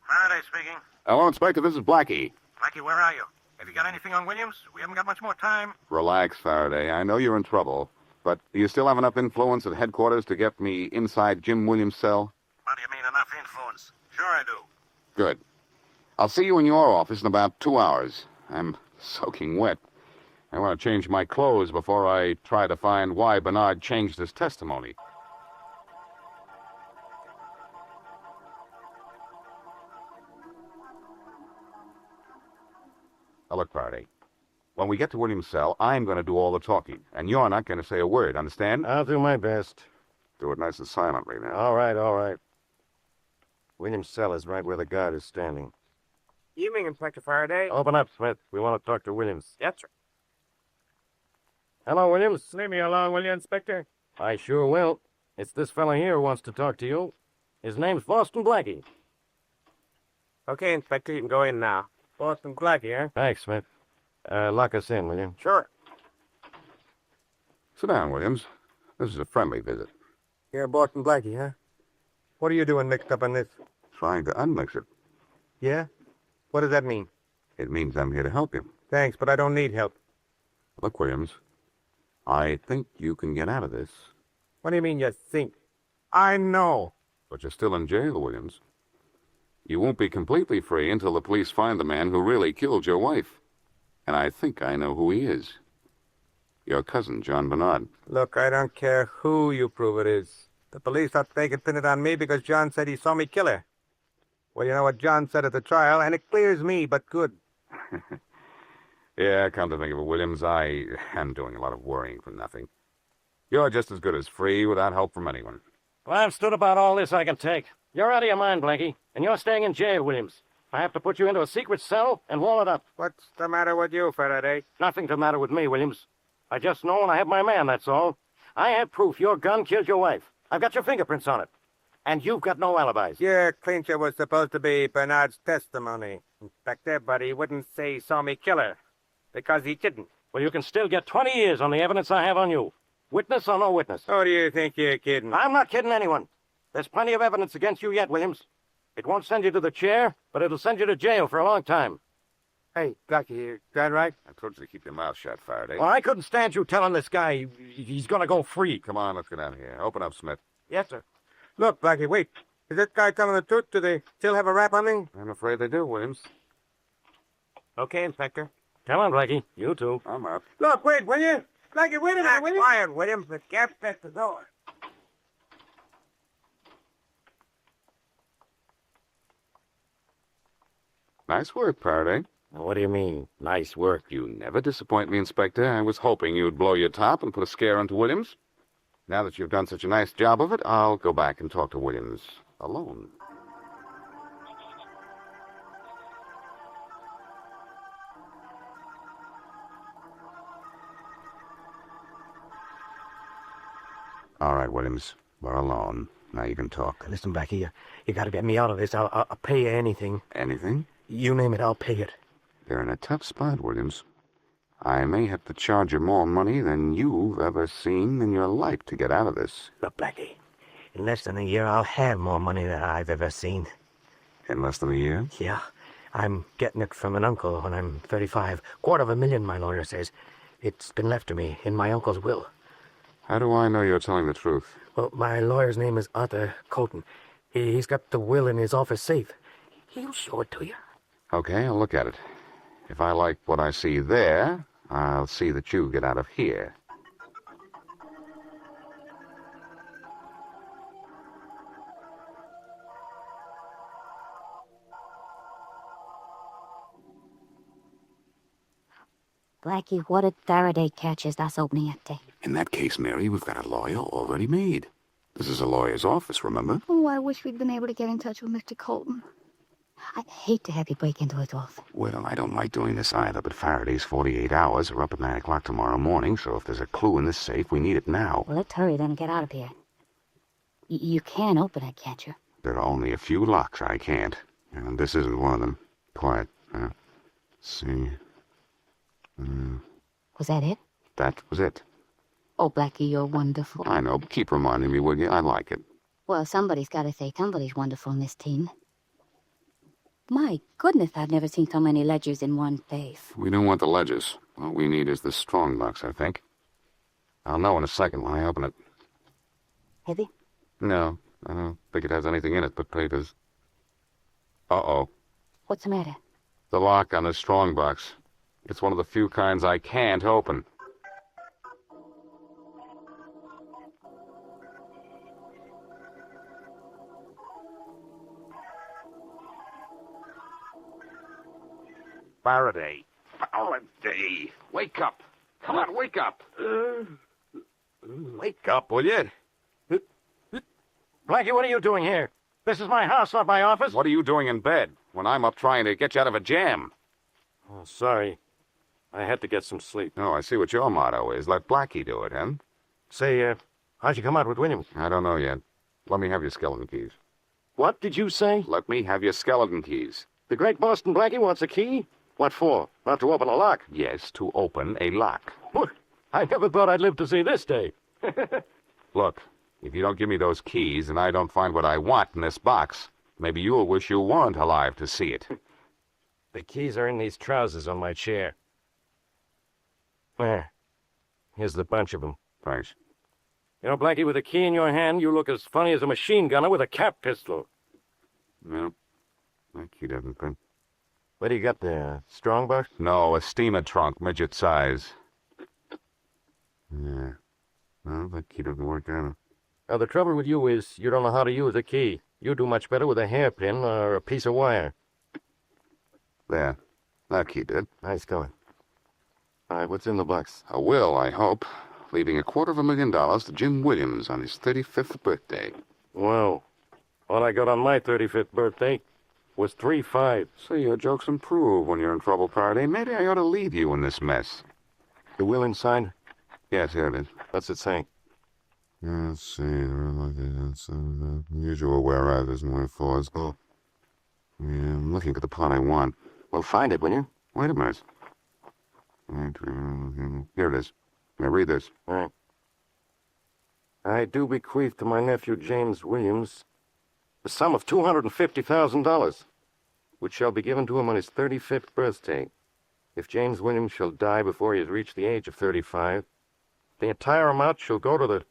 Faraday speaking. Hello, Inspector. This is Blackie. Blackie, where are you? Have you got anything on Williams? We haven't got much more time. Relax, Faraday. I know you're in trouble. But do you still have enough influence at headquarters to get me inside Jim Williams' cell? What do you mean, enough influence? Sure I do. Good. I'll see you in your office in about 2 hours. I'm soaking wet. I want to change my clothes before I try to find why Bernard changed his testimony. Now, look, Faraday. When we get to Williams' cell, I'm going to do all the talking, and you're not going to say a word, understand? I'll do my best. Do it nice and silently now. All right. Williams' cell is right where the guard is standing. Evening, Inspector Faraday. Open up, Smith. We want to talk to Williams. Yes, sir. Hello, Williams. Leave me alone, will you, Inspector? I sure will. It's this fella here who wants to talk to you. His name's Boston Blackie. Okay, Inspector, you can go in now. Boston Blackie, huh? Thanks, Smith. Lock us in, will you? Sure. Sit down, Williams. This is a friendly visit. You're Boston Blackie, huh? What are you doing mixed up in this? Trying to unmix it. Yeah? What does that mean? It means I'm here to help you. Thanks, but I don't need help. Look, Williams, I think you can get out of this. What do you mean you think? I know. But you're still in jail, Williams. You won't be completely free until the police find the man who really killed your wife. And I think I know who he is. Your cousin, John Bernard. Look, I don't care who you prove it is. The police thought they could pin it on me because John said he saw me kill her. Well, you know what John said at the trial, and it clears me, but good. Yeah, come to think of it, Williams, I am doing a lot of worrying for nothing. You're just as good as free without help from anyone. Well, I've stood about all this I can take. You're out of your mind, Blackie, and you're staying in jail, Williams. I have to put you into a secret cell and wall it up. What's the matter with you, Faraday? Nothing's the matter with me, Williams. I just know and I have my man, that's all. I have proof your gun killed your wife. I've got your fingerprints on it. And you've got no alibis. Your clincher was supposed to be Bernard's testimony, Inspector, but he wouldn't say he saw me kill her. Because he didn't. Well, you can still get 20 years on the evidence I have on you. Witness or no witness. Who do you think you're kidding? I'm not kidding anyone. There's plenty of evidence against you yet, Williams. It won't send you to the chair, but it'll send you to jail for a long time. Hey, Blackie, is that right? I told you to keep your mouth shut, Faraday. Well, I couldn't stand you telling this guy he's going to go free. Come on, let's get out of here. Open up, Smith. Yes, sir. Look, Blackie, wait. Is that guy telling the truth? Do they still have a rap on him? I'm afraid they do, Williams. Okay, Inspector. Come on, Blackie. You too. I'm out. Look, wait, will you? Blackie, wait a minute, will you? Quiet, Williams. The cat's at the door. Nice work, Faraday. What do you mean, nice work? You never disappoint me, Inspector. I was hoping you'd blow your top and put a scare into Williams. Now that you've done such a nice job of it, I'll go back and talk to Williams alone. All right, Williams. We're alone. Now you can talk. Listen, Blackie, you got to get me out of this. I'll pay you anything. Anything? You name it, I'll pay it. You're in a tough spot, Williams. I may have to charge you more money than you've ever seen in your life to get out of this. Look, Blackie, in less than a year, I'll have more money than I've ever seen. In less than a year? Yeah. I'm getting it from an uncle when I'm 35. $250,000, my lawyer says. It's been left to me in my uncle's will. How do I know you're telling the truth? Well, my lawyer's name is Arthur Conden. He's got the will in his office safe. He'll show it to you. Okay, I'll look at it. If I like what I see there, I'll see that you get out of here. Blackie, what did Faraday catch as that's opening at day? In that case, Mary, we've got a lawyer already made. This is a lawyer's office, remember? Oh, I wish we'd been able to get in touch with Mr. Colton. I'd hate to have you break into his office. Well, I don't like doing this either, but Faraday's 48 hours are up at 9 o'clock tomorrow morning, so if there's a clue in this safe, we need it now. Well, let's hurry then and get out of here. You can open it, can't you? There are only a few locks I can't, and this isn't one of them. Quiet. See. Was that it? That was it. Oh, Blackie, you're wonderful. I know, but keep reminding me, will you? I like it. Well, somebody's got to say somebody's wonderful in this team. My goodness, I've never seen so many ledgers in one place. We don't want the ledgers. What we need is the strong box, I think. I'll know in a second when I open it. Heavy? No, I don't think it has anything in it but papers. Uh-oh. What's the matter? The lock on the strong box. It's one of the few kinds I can't open. Faraday. Faraday! Wake up! Come on, wake up! Wake up, will you? Blackie, what are you doing here? This is my house, not my office. What are you doing in bed when I'm up trying to get you out of a jam? Oh, sorry. I had to get some sleep. Oh, I see what your motto is. Let Blackie do it, huh? Say, how'd you come out with Williams? I don't know yet. Let me have your skeleton keys. What did you say? Let me have your skeleton keys. The great Boston Blackie wants a key? What for? Not to open a lock? Yes, to open a lock. I never thought I'd live to see this day. Look, if you don't give me those keys and I don't find what I want in this box, maybe you'll wish you weren't alive to see it. The keys are in these trousers on my chair. There. Here's the bunch of them. Thanks. You know, Blackie, with a key in your hand, you look as funny as a machine gunner with a cap pistol. No, that key doesn't fit. What do you got there? Strong box? No, a steamer trunk, midget size. Yeah. Well, that key doesn't work either. Now, the trouble with you is you don't know how to use a key. You do much better with a hairpin or a piece of wire. There. That key did. Nice going. All right, what's in the box? A will, I hope, leaving $250,000 to Jim Williams on his 35th birthday. Well, all I got on my 35th birthday. was 3-5. So your jokes improve when you're in trouble, Faraday. Maybe I ought to leave you in this mess. The will inside? Yes, here it is. What's it saying? Let's see. Usual whereas and wherefores. Oh. Yeah, I'm looking for the part I want. Well, find it, will you? Wait a minute. Here it is. Now read this. All right. I do bequeath to my nephew James Williams the sum of $250,000, which shall be given to him on his 35th birthday. If James Williams shall die before he has reached the age of 35, the entire amount shall go to the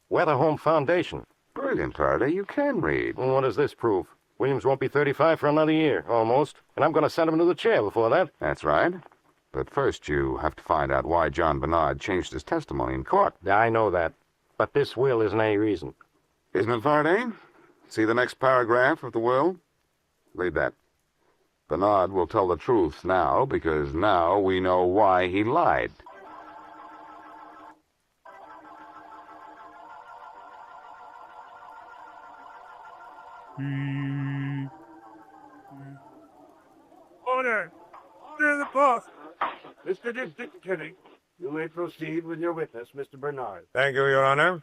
Weather Home Foundation. Brilliant, Faraday. You can read. Well, what does this prove? Williams won't be 35 for another year, almost, and I'm going to send him to the chair before that. That's right. But first you have to find out why John Bernard changed his testimony in court. Yeah, I know that. But this will isn't any reason. Isn't it, Faraday? See the next paragraph of the will? Read that. Bernard will tell the truth now, because now we know why he lied. Order! Order the boss! Mr. District Attorney, you may proceed with your witness, Mr. Bernard. Thank you, Your Honor.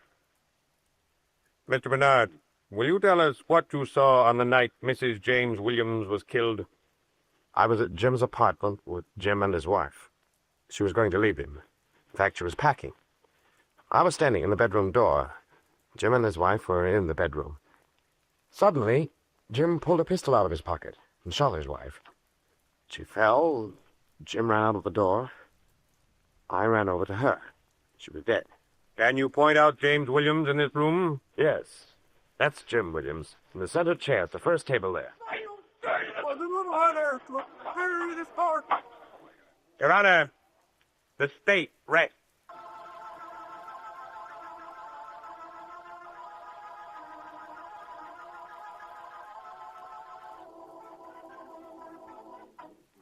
Mr. Bernard, will you tell us what you saw on the night Mrs. James Williams was killed? I was at Jim's apartment with Jim and his wife. She was going to leave him. In fact, she was packing. I was standing in the bedroom door. Jim and his wife were in the bedroom. Suddenly, Jim pulled a pistol out of his pocket and shot his wife. She fell. Jim ran out of the door. I ran over to her. She was dead. Can you point out James Williams in this room? Yes. That's Jim Williams. In the center chair at the first table there. Your Honor, the state rests.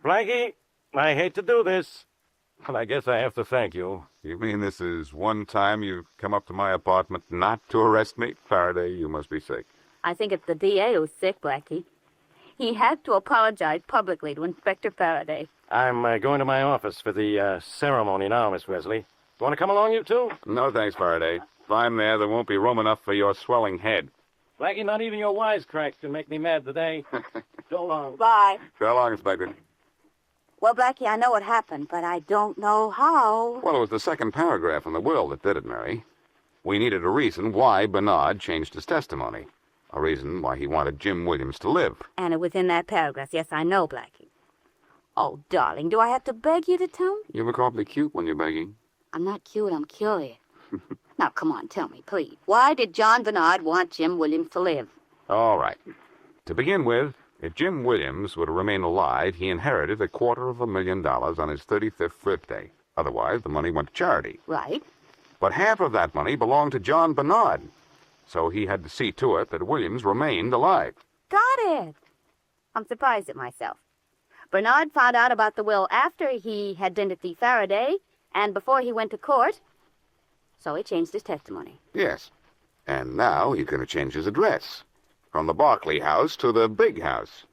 Blackie, I hate to do this, but I guess I have to thank you. You mean this is one time you've come up to my apartment not to arrest me? Faraday, you must be sick. I think it's the DA who's sick, Blackie. He had to apologize publicly to Inspector Faraday. I'm going to my office for the ceremony now, Miss Wesley. You want to come along, you two? No, thanks, Faraday. If I'm there won't be room enough for your swelling head. Blackie, not even your wisecracks can make me mad today. So long. Bye. So long, Inspector. Well, Blackie, I know what happened, but I don't know how. Well, it was the second paragraph in the will that did it, Mary. We needed a reason why Bernard changed his testimony. A reason why he wanted Jim Williams to live. And it was in that paragraph. Yes, I know, Blackie. Oh, darling, do I have to beg you to tell me? You look awfully cute when you're begging. I'm not cute, I'm curious. Now, come on, tell me, please. Why did John Bernard want Jim Williams to live? All right. To begin with, if Jim Williams were to remain alive, he inherited $250,000 on his 35th birthday. Otherwise, the money went to charity. Right. But half of that money belonged to John Bernard. So he had to see to it that Williams remained alive. Got it. I'm surprised at myself. Bernard found out about the will after he had dined at the Faraday and before he went to court. So he changed his testimony. Yes. And now he's going to change his address. From the Barclay house to the big house.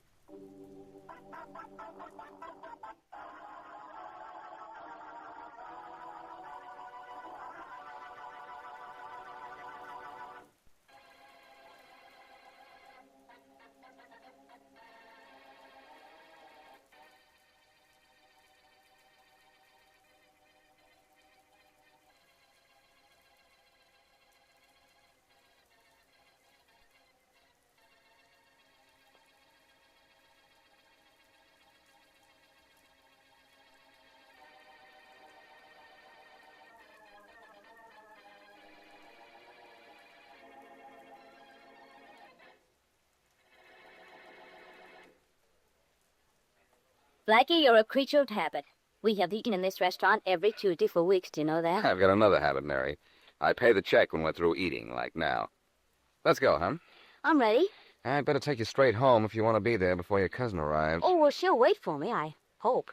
Blackie, you're a creature of habit. We have eaten in this restaurant every Tuesday for weeks. Do you know that? I've got another habit, Mary. I pay the check when we're through eating, like now. Let's go, huh? I'm ready. I'd better take you straight home if you want to be there before your cousin arrives. Oh, well, she'll wait for me, I hope.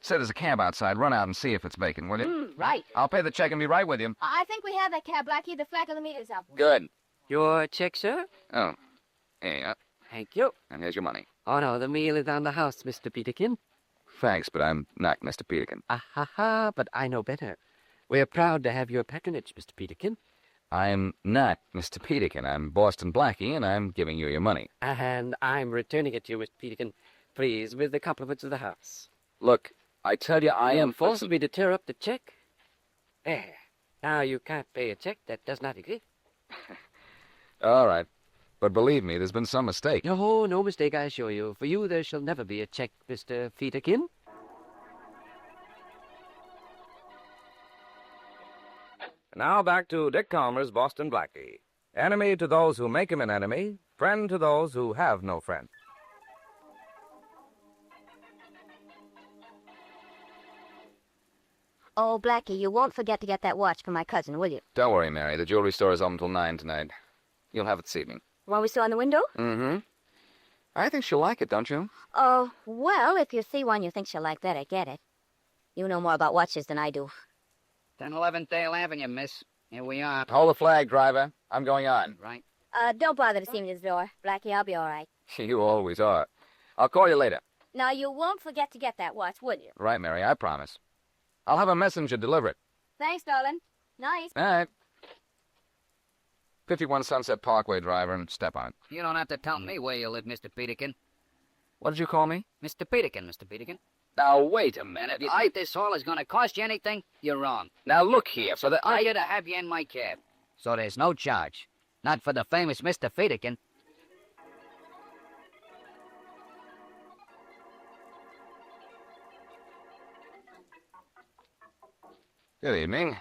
Say there's a cab outside. Run out and see if it's vacant, will you? Right. I'll pay the check and be right with you. I think we have that cab, Blackie. The flag of the meter's up. Good. Your check, sir? Oh. Here you are. Thank you. And here's your money. Oh, no, the meal is on the house, Mr. Peterkin. Thanks, but I'm not Mr. Peterkin. Ah, ha, ha, but I know better. We're proud to have your patronage, Mr. Peterkin. I'm not Mr. Peterkin. I'm Boston Blackie, and I'm giving you your money. And I'm returning it to you, Mr. Peterkin, please, with the compliments of the house. Look, I tell you, I am forcing me to tear up the check. There. Now you can't pay a check that does not exist. All right. But believe me, there's been some mistake. No, no mistake, I assure you. For you, there shall never be a check, Mr. Peterkin. Now back to Dick Calmer's Boston Blackie. Enemy to those who make him an enemy, friend to those who have no friend. Oh, Blackie, you won't forget to get that watch for my cousin, will you? Don't worry, Mary. The jewelry store is open till 9 tonight. You'll have it this evening. While we saw in the window? Mm-hmm. I think she'll like it, don't you? Oh, well, if you see one you think she'll like that, I get it. You know more about watches than I do. 1011 Dale Avenue, miss. Here we are. Hold the flag, driver. I'm going on. Right. Don't bother to see me to the door. Blackie, I'll be all right. You always are. I'll call you later. Now, you won't forget to get that watch, will you? Right, Mary, I promise. I'll have a messenger deliver it. Thanks, darling. Nice. All right. 51 Sunset Parkway, driver, and step on. You don't have to tell me where you live, Mr. Peterkin. What did you call me? Mr. Peterkin, Mr. Peterkin. Now, wait a minute. You think this haul is going to cost you anything? You're wrong. Now, look here, for the... I here to have you in my cab. So there's no charge. Not for the famous Mr. Peterkin. Good evening.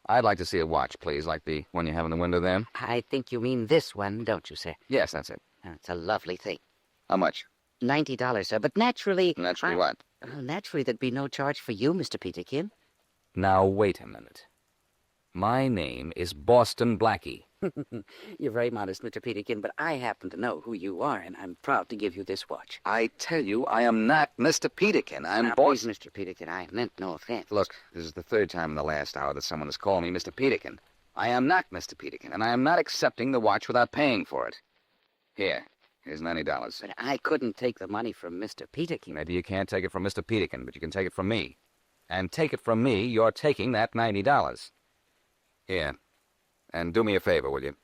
I'd like to see a watch, please, like the one you have in the window there. I think you mean this one, don't you, sir? Yes, that's it. It's a lovely thing. How much? $90, sir, but naturally... Naturally what? Naturally, there'd be no charge for you, Mr. Peterkin. Now, wait a minute. My name is Boston Blackie. You're very modest, Mr. Peterkin, but I happen to know who you are, and I'm proud to give you this watch. I tell you, I am not Mr. Peterkin. I'm Please, Mr. Peterkin, I meant no offense. Look, this is the third time in the last hour that someone has called me Mr. Peterkin. I am not Mr. Peterkin, and I am not accepting the watch without paying for it. Here's $90. But I couldn't take the money from Mr. Peterkin. Maybe you can't take it from Mr. Peterkin, but you can take it from me. And take it from me, you're taking that $90. Here. And do me a favor, will you?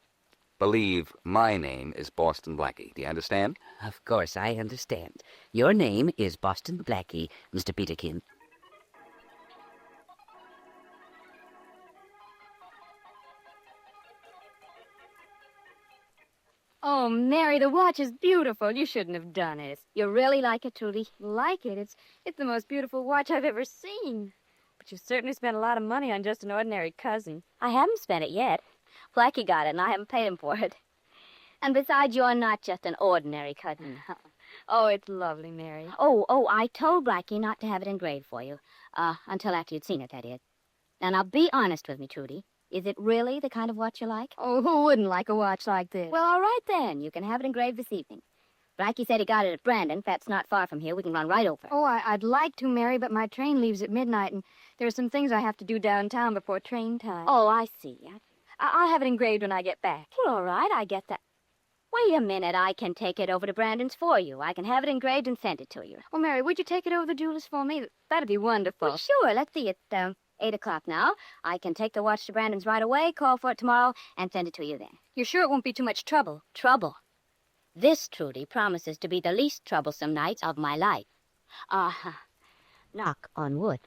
Believe my name is Boston Blackie. Do you understand? Of course, I understand. Your name is Boston Blackie, Mr. Peterkin. Oh, Mary, the watch is beautiful. You shouldn't have done it. You really like it, Trudy? Like it? It's the most beautiful watch I've ever seen. But you certainly spent a lot of money on just an ordinary cousin. I haven't spent it yet. Blackie got it, and I haven't paid him for it. And besides, you're not just an ordinary cousin. Oh, it's lovely, Mary. Oh, I told Blackie not to have it engraved for you. Until after you'd seen it, that is. Now, be honest with me, Trudy. Is it really the kind of watch you like? Oh, who wouldn't like a watch like this? Well, all right then. You can have it engraved this evening. Blackie said he got it at Brandon. That's not far from here. We can run right over. Oh, I'd like to, Mary, but my train leaves at midnight, and there are some things I have to do downtown before train time. Oh, I see. I'll have it engraved when I get back. Well, all right. I get that. Wait a minute. I can take it over to Brandon's for you. I can have it engraved and send it to you. Well, Mary, would you take it over to the jeweler's for me? That'd be wonderful. Well, sure. Let's see. It's 8 o'clock now. I can take the watch to Brandon's right away, call for it tomorrow, and send it to you then. You're sure it won't be too much trouble? Trouble? This, Trudy, promises to be the least troublesome night of my life. Knock on wood.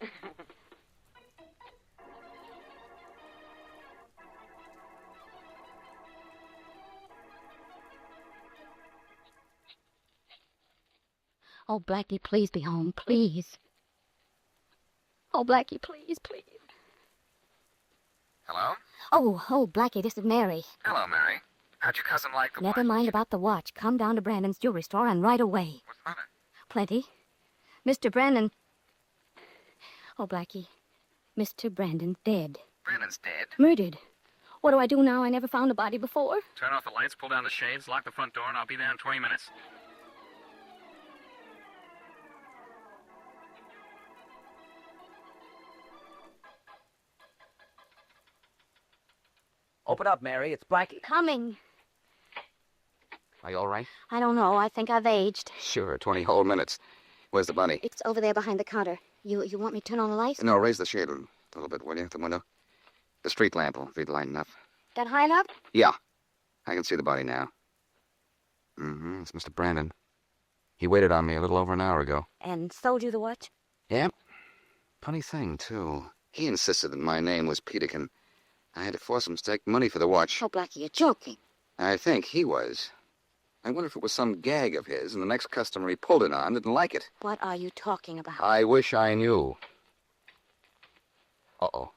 Oh, Blackie, please be home, please. Oh, Blackie, please, please. Hello? Oh, Blackie, this is Mary. Hello, Mary. How'd your cousin like the Never mind about the watch. Come down to Brandon's jewelry store and right away. What's the matter? Plenty. Mr. Brandon... Oh, Blackie, Mr. Brandon's dead. Brandon's dead? Murdered. What do I do now? I never found a body before. Turn off the lights, pull down the shades, lock the front door, and I'll be there in 20 minutes. Open up, Mary. It's Blackie. Coming. Are you all right? I don't know. I think I've aged. Sure, 20 whole minutes. Where's the body? It's over there behind the counter. You want me to turn on the lights? No, raise the shade a little bit, will you, at the window? The street lamp will be light enough. That high enough? Yeah, I can see the body now. Mm-hmm, it's Mr. Brandon. He waited on me a little over an hour ago. And sold you the watch? Yeah. Funny thing, too. He insisted that my name was Peterkin. I had to force him to take money for the watch. Oh, Blackie, you're joking. I think he was. I wonder if it was some gag of his, and the next customer he pulled it on didn't like it. What are you talking about? I wish I knew. Uh-oh.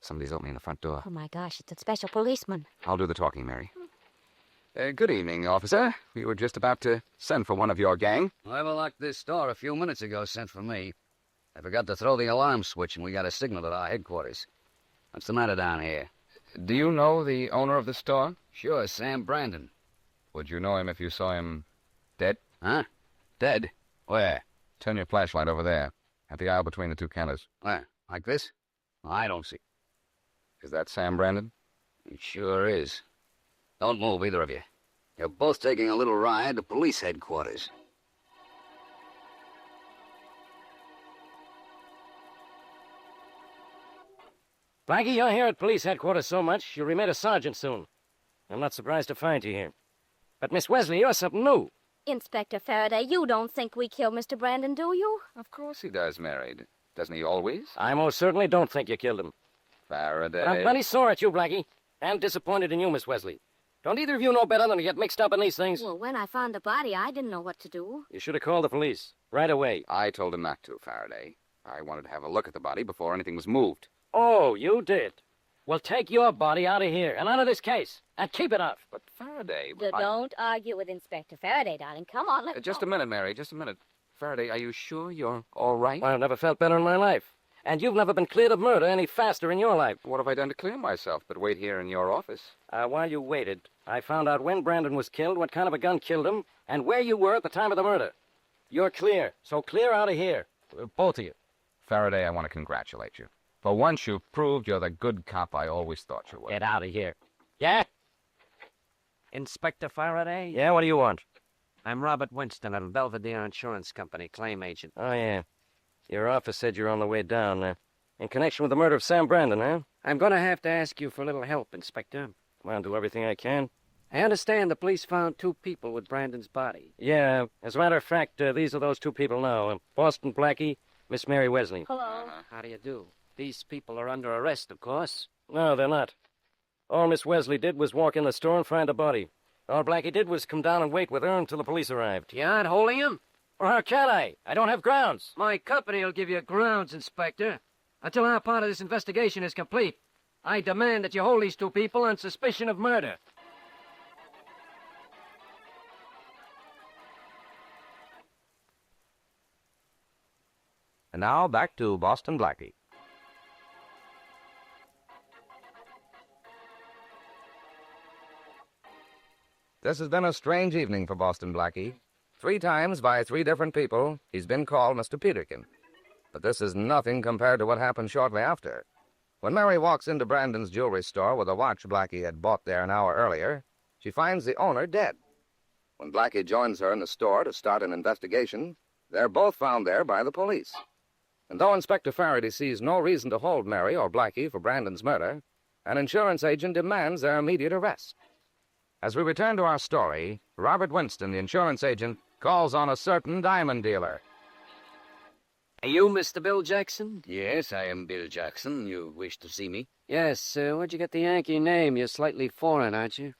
Somebody's opening the front door. Oh, my gosh, it's a special policeman. I'll do the talking, Mary. Good evening, officer. We were just about to send for one of your gang. Whoever locked this door a few minutes ago sent for me. I forgot to throw the alarm switch, and we got a signal at our headquarters. What's the matter down here? Do you know the owner of the store? Sure, Sam Brandon. Would you know him if you saw him dead? Huh? Dead? Where? Turn your flashlight over there, at the aisle between the two counters. Where? Like this? I don't see. Is that Sam Brandon? It sure is. Don't move, either of you. You're both taking a little ride to police headquarters. Blackie, you're here at police headquarters so much, you'll be made a sergeant soon. I'm not surprised to find you here. But, Miss Wesley, you're something new. Inspector Faraday, you don't think we killed Mr. Brandon, do you? Of course he does, Mary. Doesn't he always? I most certainly don't think you killed him. Faraday. But I'm plenty sore at you, Blackie, and disappointed in you, Miss Wesley. Don't either of you know better than to get mixed up in these things? Well, when I found the body, I didn't know what to do. You should have called the police right away. I told him not to, Faraday. I wanted to have a look at the body before anything was moved. Oh, you did? Well, take your body out of here and out of this case, and keep it off. But Faraday... Don't argue with Inspector Faraday, darling. Come on, let's Just go. a minute, Mary, just a minute. Faraday, are you sure you're all right? Well, I've never felt better in my life. And you've never been cleared of murder any faster in your life. What have I done to clear myself but wait here in your office? While you waited, I found out when Brandon was killed, what kind of a gun killed him, and where you were at the time of the murder. You're clear, so clear out of here. Both of you. Faraday, I want to congratulate you. For once, you've proved you're the good cop I always thought you were. Get out of here. Yeah? Inspector Faraday? Yeah, what do you want? I'm Robert Winston at Belvedere Insurance Company, claim agent. Oh, yeah. Your office said you're on the way down. In connection with the murder of Sam Brandon, huh? I'm going to have to ask you for a little help, Inspector. Well, I'll do everything I can. I understand the police found 2 people with Brandon's body. Yeah, as a matter of fact, these are those 2 people now. Boston Blackie, Miss Mary Wesley. Hello. How do you do? These people are under arrest, of course. No, they're not. All Miss Wesley did was walk in the store and find a body. All Blackie did was come down and wait with her until the police arrived. You aren't holding him? Or how can I? I don't have grounds. My company will give you grounds, Inspector. Until our part of this investigation is complete, I demand that you hold these 2 people on suspicion of murder. And now back to Boston Blackie. This has been a strange evening for Boston Blackie. 3 times by 3 different people, he's been called Mr. Peterkin. But this is nothing compared to what happened shortly after. When Mary walks into Brandon's jewelry store with a watch Blackie had bought there an hour earlier, she finds the owner dead. When Blackie joins her in the store to start an investigation, they're both found there by the police. And though Inspector Faraday sees no reason to hold Mary or Blackie for Brandon's murder, an insurance agent demands their immediate arrest. As we return to our story, Robert Winston, the insurance agent, calls on a certain diamond dealer. Are you Mr. Bill Jackson? Yes, I am Bill Jackson. You wish to see me? Yes, where'd you get the Yankee name? You're slightly foreign, aren't you?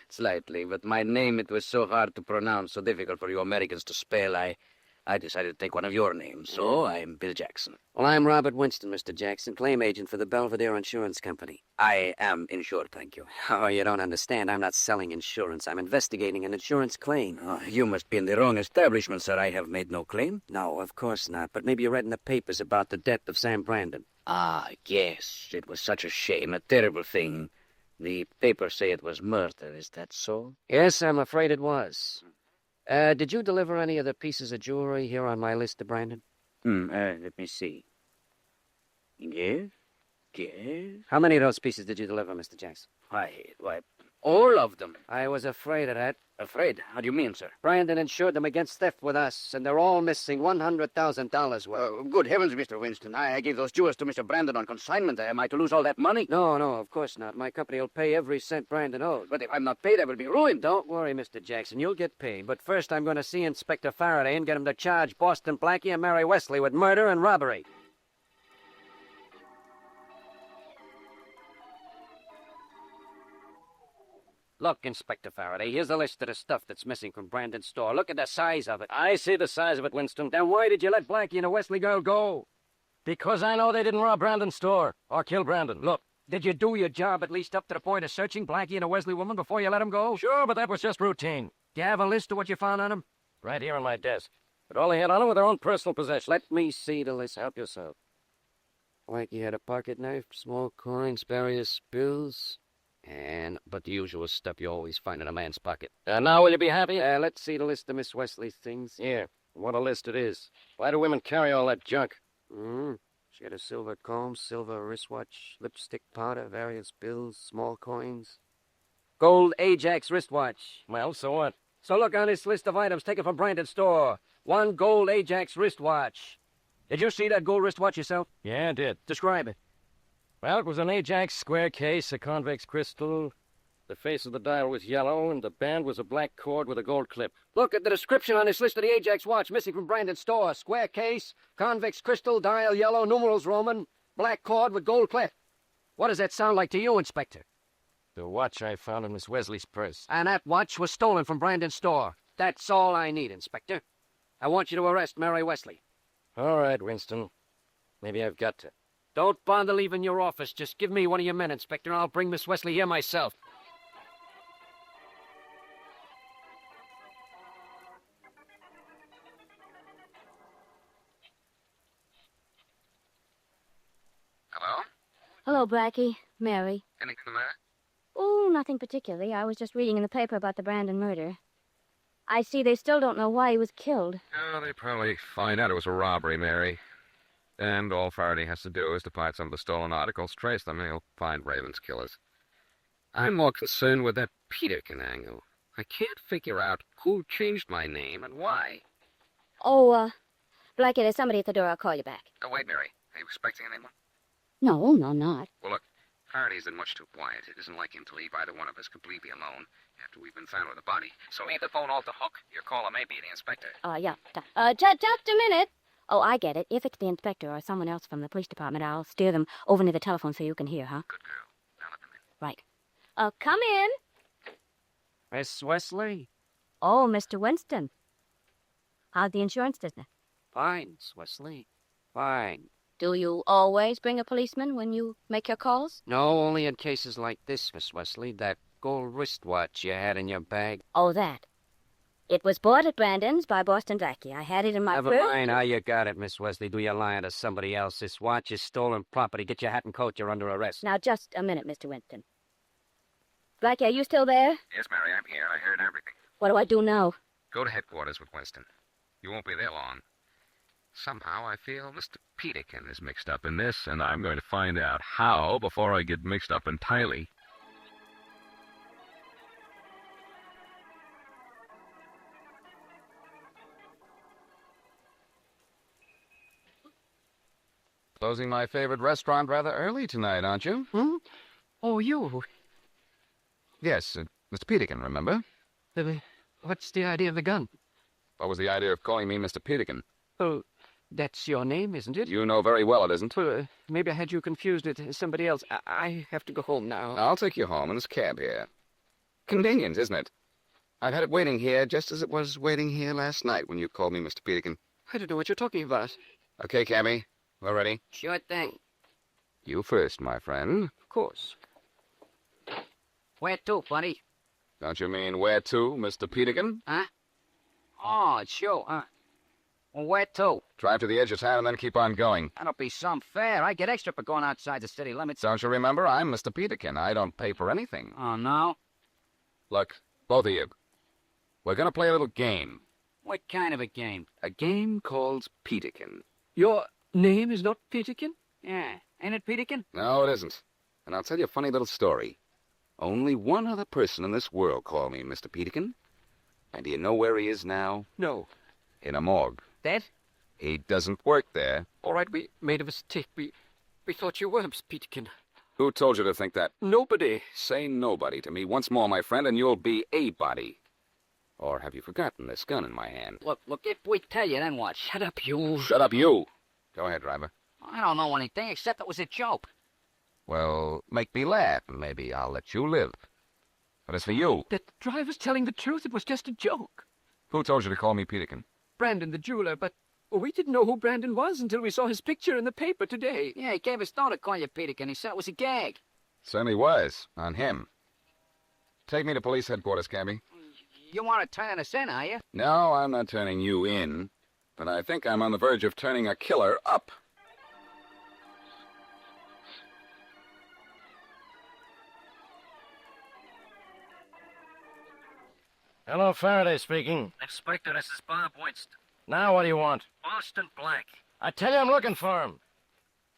Slightly, but my name, it was so hard to pronounce, so difficult for you Americans to spell, I decided to take one of your names, so I'm Bill Jackson. Well, I'm Robert Winston, Mr. Jackson, claim agent for the Belvedere Insurance Company. I am insured, thank you. Oh, you don't understand. I'm not selling insurance. I'm investigating an insurance claim. Oh, you must be in the wrong establishment, sir. I have made no claim. No, of course not. But maybe you read in the papers about the death of Sam Brandon. Ah, yes. It was such a shame, a terrible thing. The papers say it was murder. Is that so? Yes, I'm afraid it was. Did you deliver any of the pieces of jewelry here on my list to Brandon? Let me see. Yes. How many of those pieces did you deliver, Mr. Jackson? Why, All of them. I was afraid of that. Afraid? How do you mean, sir? Brandon insured them against theft with us, and they're all missing $100,000 worth. Good heavens, Mr. Winston. I gave those jewels to Mr. Brandon on consignment. Am I to lose all that money? No, of course not. My company will pay every cent Brandon owed. But if I'm not paid, I will be ruined. Don't worry, Mr. Jackson. You'll get paid. But first I'm going to see Inspector Faraday and get him to charge Boston Blackie and Mary Wesley with murder and robbery. Look, Inspector Faraday, here's a list of the stuff that's missing from Brandon's store. Look at the size of it. I see the size of it, Winston. Then why did you let Blackie and the Wesley girl go? Because I know they didn't rob Brandon's store or kill Brandon. Look, did you do your job at least up to the point of searching Blackie and the Wesley woman before you let them go? Sure, but that was just routine. Do you have a list of what you found on them? Right here on my desk. But all they had on them were their own personal possessions. Let me see the list. Help yourself. Blackie had a pocket knife, small coins, various bills, but the usual stuff you always find in a man's pocket. Now will you be happy? Let's see the list of Miss Wesley's things. Here. What a list it is. Why do women carry all that junk? She had a silver comb, silver wristwatch, lipstick powder, various bills, small coins. Gold Ajax wristwatch. Well, so what? So look on this list of items taken from Brandon's store. One gold Ajax wristwatch. Did you see that gold wristwatch yourself? Yeah, I did. Describe it. Well, it was an Ajax square case, a convex crystal. The face of the dial was yellow, and the band was a black cord with a gold clip. Look at the description on this list of the Ajax watch missing from Brandon's store. Square case, convex crystal, dial yellow, numerals Roman, black cord with gold clip. What does that sound like to you, Inspector? The watch I found in Miss Wesley's purse. And that watch was stolen from Brandon's store. That's all I need, Inspector. I want you to arrest Mary Wesley. All right, Winston. Maybe I've got to. Don't bother leaving your office. Just give me one of your men, Inspector, and I'll bring Miss Wesley here myself. Hello? Hello, Blackie. Mary. Anything the matter? Oh, nothing particularly. I was just reading in the paper about the Brandon murder. I see they still don't know why he was killed. Oh, they probably find out it was a robbery, Mary. And all Faraday has to do is to find some of the stolen articles, trace them, and he'll find Raven's killers. I'm more concerned with that Peterkin angle. I can't figure out who changed my name and why. Oh, Blackie, there's somebody at the door. I'll call you back. Oh, wait, Mary. Are you expecting anyone? No, not. Well, look, Faraday's been much too quiet. It isn't like him to leave either one of us completely alone after we've been found with a body. So leave the phone off the hook. Your caller may be the inspector. Yeah. Just a minute. Oh, I get it. If it's the inspector or someone else from the police department, I'll steer them over near the telephone so you can hear, huh? Good girl. Now let them in. Right. Come in. Miss Wesley? Oh, Mr. Winston. How's the insurance business? Fine, Miss Wesley. Fine. Do you always bring a policeman when you make your calls? No, only in cases like this, Miss Wesley. That gold wristwatch you had in your bag. Oh, that. It was bought at Brandon's by Boston Blackie. I had it in my Never purse. mind how you got it, Miss Wesley. Do you lying to somebody else? This watch is stolen property. Get your hat and coat. You're under arrest. Now, just a minute, Mr. Winston. Blackie, are you still there? Yes, Mary, I'm here. I heard everything. What do I do now? Go to headquarters with Winston. You won't be there long. Somehow I feel Mr. Peterkin is mixed up in this, and I'm going to find out how before I get mixed up entirely. Closing my favorite restaurant rather early tonight, aren't you? Oh, you? Yes, Mr. Peterkin, remember? What's the idea of the gun? What was the idea of calling me Mr. Peterkin? Oh, that's your name, isn't it? You know very well it isn't. Well, maybe I had you confused with somebody else. I have to go home now. I'll take you home in this cab here. Convenient, isn't it? I've had it waiting here just as it was waiting here last night when you called me Mr. Peterkin. I don't know what you're talking about. Okay, cabby. We're ready. Sure thing. You first, my friend. Of course. Where to, buddy? Don't you mean where to, Mr. Peterkin? Huh? Oh, sure, huh? Well, where to? Drive to the edge of town and then keep on going. That'll be some fair. I get extra for going outside the city limits. Don't you remember? I'm Mr. Peterkin. I don't pay for anything. Oh, no? Look, both of you. We're going to play a little game. What kind of a game? A game called Peterkin. Your name is not Peterkin? Yeah. Ain't it Peterkin? No, it isn't. And I'll tell you a funny little story. Only one other person in this world called me Mr. Peterkin. And do you know where he is now? No. In a morgue. That? He doesn't work there. All right, we made a mistake. We thought you were Miss Peterkin. Who told you to think that? Nobody. Say nobody to me once more, my friend, and you'll be a body. Or have you forgotten this gun in my hand? Look, if we tell you, then what? Shut up, you. Shut up, you. Go ahead, driver. I don't know anything except it was a joke. Well, make me laugh, and maybe I'll let you live. But as for you... That driver's telling the truth. It was just a joke. Who told you to call me Peterkin? Brandon, the jeweler, but we didn't know who Brandon was until we saw his picture in the paper today. Yeah, he gave us no to call you Peterkin. He said it was a gag. Certainly was, on him. Take me to police headquarters, cabby. You want to turn us in, are you? No, I'm not turning you in, but I think I'm on the verge of turning a killer up. Hello, Faraday speaking. Inspector, this is Bob Winston. Now what do you want? Boston Blackie. I tell you I'm looking for him.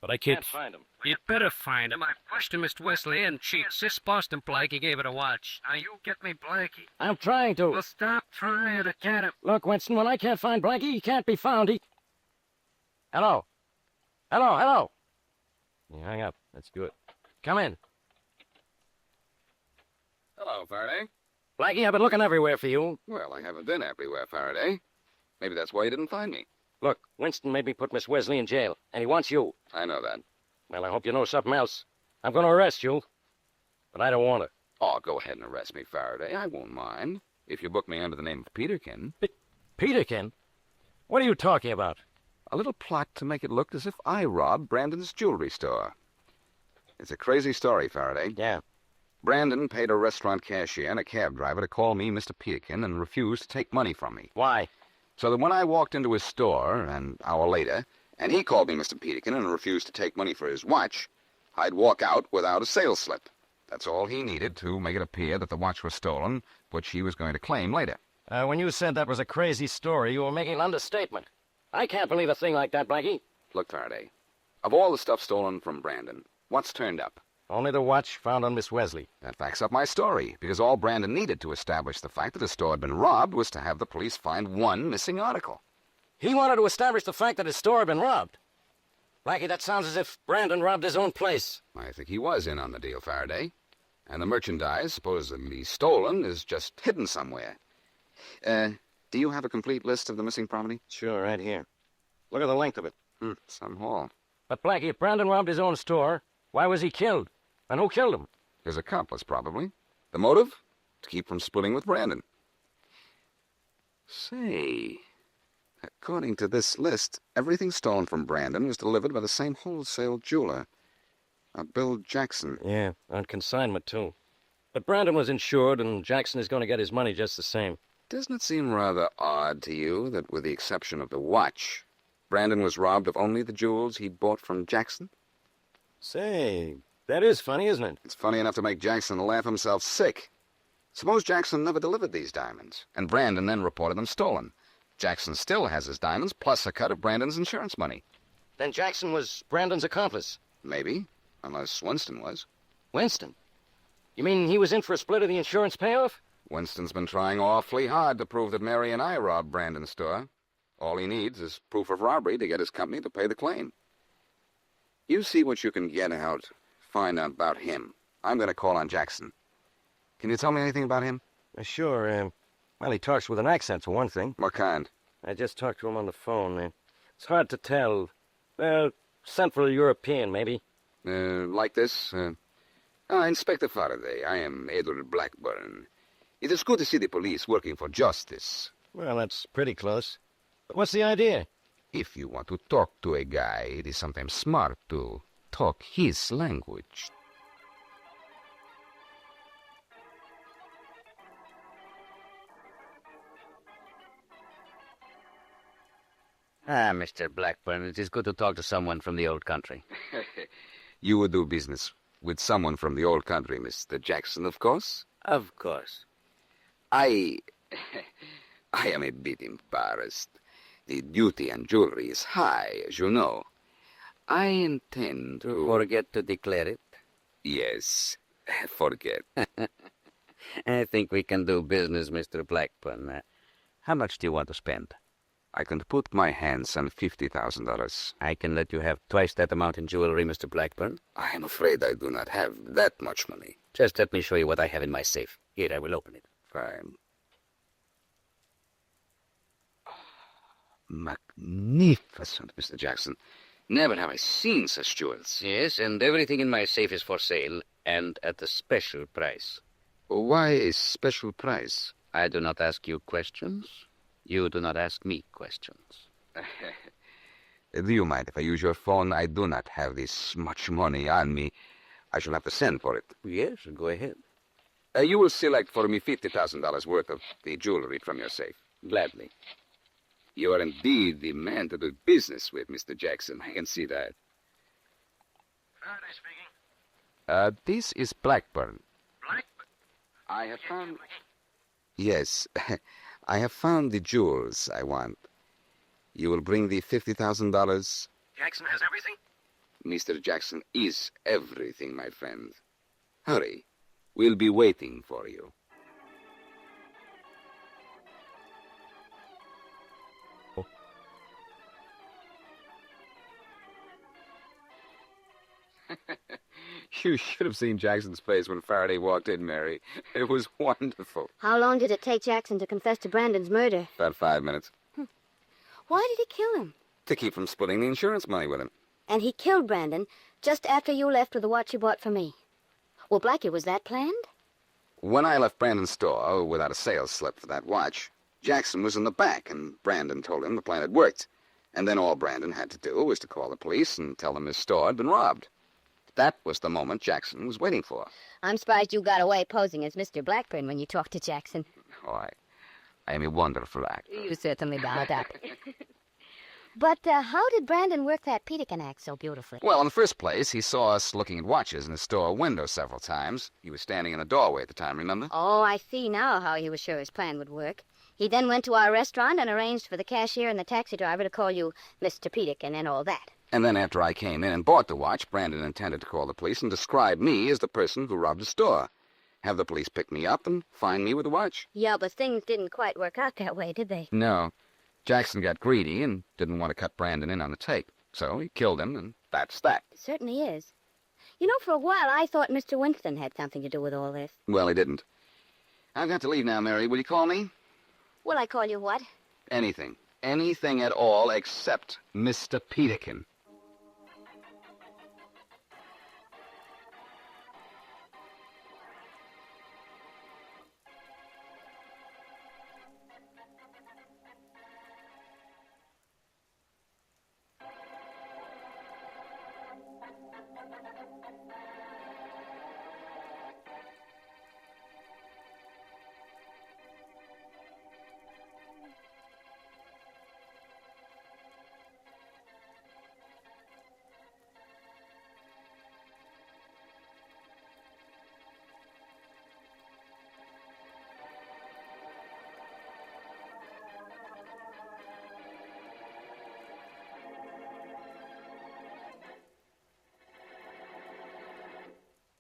But I can't find him. You'd better find him. I questioned Miss Wesley, and she insists Boston Blackie gave it a watch. Now, you get me Blackie. I'm trying to. Well, stop trying to get him. Look, Winston, when I can't find Blackie, he can't be found. Hello? Hello? You hang up. That's good. Come in. Hello, Faraday. Blackie, I've been looking everywhere for you. Well, I haven't been everywhere, Faraday. Maybe that's why you didn't find me. Look, Winston made me put Miss Wesley in jail, and he wants you. I know that. Well, I hope you know something else. I'm going to arrest you, but I don't want to. Oh, go ahead and arrest me, Faraday. I won't mind. If you book me under the name of Peterkin. Peterkin? What are you talking about? A little plot to make it look as if I robbed Brandon's jewelry store. It's a crazy story, Faraday. Yeah. Brandon paid a restaurant cashier and a cab driver to call me Mr. Peterkin and refused to take money from me. Why? So that when I walked into his store, an hour later, and he called me Mr. Peterkin and refused to take money for his watch, I'd walk out without a sales slip. That's all he needed to make it appear that the watch was stolen, which he was going to claim later. When you said that was a crazy story, you were making an understatement. I can't believe a thing like that, Blackie. Look, Faraday, of all the stuff stolen from Brandon, what's turned up? Only the watch found on Miss Wesley. That backs up my story, because all Brandon needed to establish the fact that the store had been robbed was to have the police find one missing article. He wanted to establish the fact that his store had been robbed. Blackie, that sounds as if Brandon robbed his own place. I think he was in on the deal, Faraday. And the merchandise, supposedly stolen, is just hidden somewhere. Do you have a complete list of the missing property? Sure, right here. Look at the length of it. Some haul. But, Blackie, if Brandon robbed his own store, why was he killed? And who killed him? His accomplice, probably. The motive? To keep from splitting with Brandon. Say, according to this list, everything stolen from Brandon was delivered by the same wholesale jeweler, Bill Jackson. Yeah, on consignment, too. But Brandon was insured, and Jackson is going to get his money just the same. Doesn't it seem rather odd to you that, with the exception of the watch, Brandon was robbed of only the jewels he bought from Jackson? Say, that is funny, isn't it? It's funny enough to make Jackson laugh himself sick. Suppose Jackson never delivered these diamonds, and Brandon then reported them stolen. Jackson still has his diamonds, plus a cut of Brandon's insurance money. Then Jackson was Brandon's accomplice? Maybe, unless Winston was. Winston? You mean he was in for a split of the insurance payoff? Winston's been trying awfully hard to prove that Mary and I robbed Brandon's store. All he needs is proof of robbery to get his company to pay the claim. You see what you can get out, find out about him. I'm going to call on Jackson. Can you tell me anything about him? Sure. Well, he talks with an accent, for one thing. What kind? I just talked to him on the phone. It's hard to tell. Central European, maybe. Like this? Inspector Faraday, I am Edward Blackburn. It is good to see the police working for justice. Well, that's pretty close. But what's the idea? If you want to talk to a guy, it is sometimes smart to talk his language. Ah, Mr. Blackburn, it is good to talk to someone from the old country. You would do business with someone from the old country, Mr. Jackson, of course? Of course. I am a bit embarrassed. The duty on jewelry is high, as you know. I intend to... Forget to declare it? Yes. Forget. I think we can do business, Mr. Blackburn. How much do you want to spend? I can put my hands on $50,000. I can let you have twice that amount in jewelry, Mr. Blackburn. I am afraid I do not have that much money. Just let me show you what I have in my safe. Here, I will open it. Fine. Magnificent, Mr. Jackson. Never have I seen such jewels. Yes, and everything in my safe is for sale, and at a special price. Why a special price? I do not ask you questions. You do not ask me questions. Do you mind if I use your phone? I do not have this much money on me. I shall have to send for it. Yes, go ahead. You will select for me $50,000 worth of the jewelry from your safe. Gladly. You are indeed the man to do business with, Mr. Jackson. I can see that. Faraday speaking. This is Blackburn. Blackburn? I have found... Yes, I have found the jewels I want. You will bring the $50,000? Jackson has everything? Mr. Jackson is everything, my friend. Hurry. We'll be waiting for you. You should have seen Jackson's face when Faraday walked in, Mary. It was wonderful. How long did it take Jackson to confess to Brandon's murder? About 5 minutes. Why did he kill him? To keep from splitting the insurance money with him. And he killed Brandon just after you left with the watch you bought for me. Well, Blackie, was that planned? When I left Brandon's store without a sales slip for that watch, Jackson was in the back, and Brandon told him the plan had worked. And then all Brandon had to do was to call the police and tell them his store had been robbed. That was the moment Jackson was waiting for. I'm surprised you got away posing as Mr. Blackburn when you talked to Jackson. Oh, I am a wonderful actor. You certainly dialed up. But how did Brandon work that Peterkin act so beautifully? Well, in the first place, he saw us looking at watches in the store window several times. He was standing in the doorway at the time, remember? Oh, I see now how he was sure his plan would work. He then went to our restaurant and arranged for the cashier and the taxi driver to call you Mr. Peterkin and all that. And then after I came in and bought the watch, Brandon intended to call the police and describe me as the person who robbed the store. Have the police pick me up and find me with the watch. Yeah, but things didn't quite work out that way, did they? No. Jackson got greedy and didn't want to cut Brandon in on the tape. So he killed him, and that's that. It certainly is. You know, for a while I thought Mr. Winston had something to do with all this. Well, he didn't. I've got to leave now, Mary. Will you call me? Will I call you what? Anything. Anything at all except Mr. Peterkin.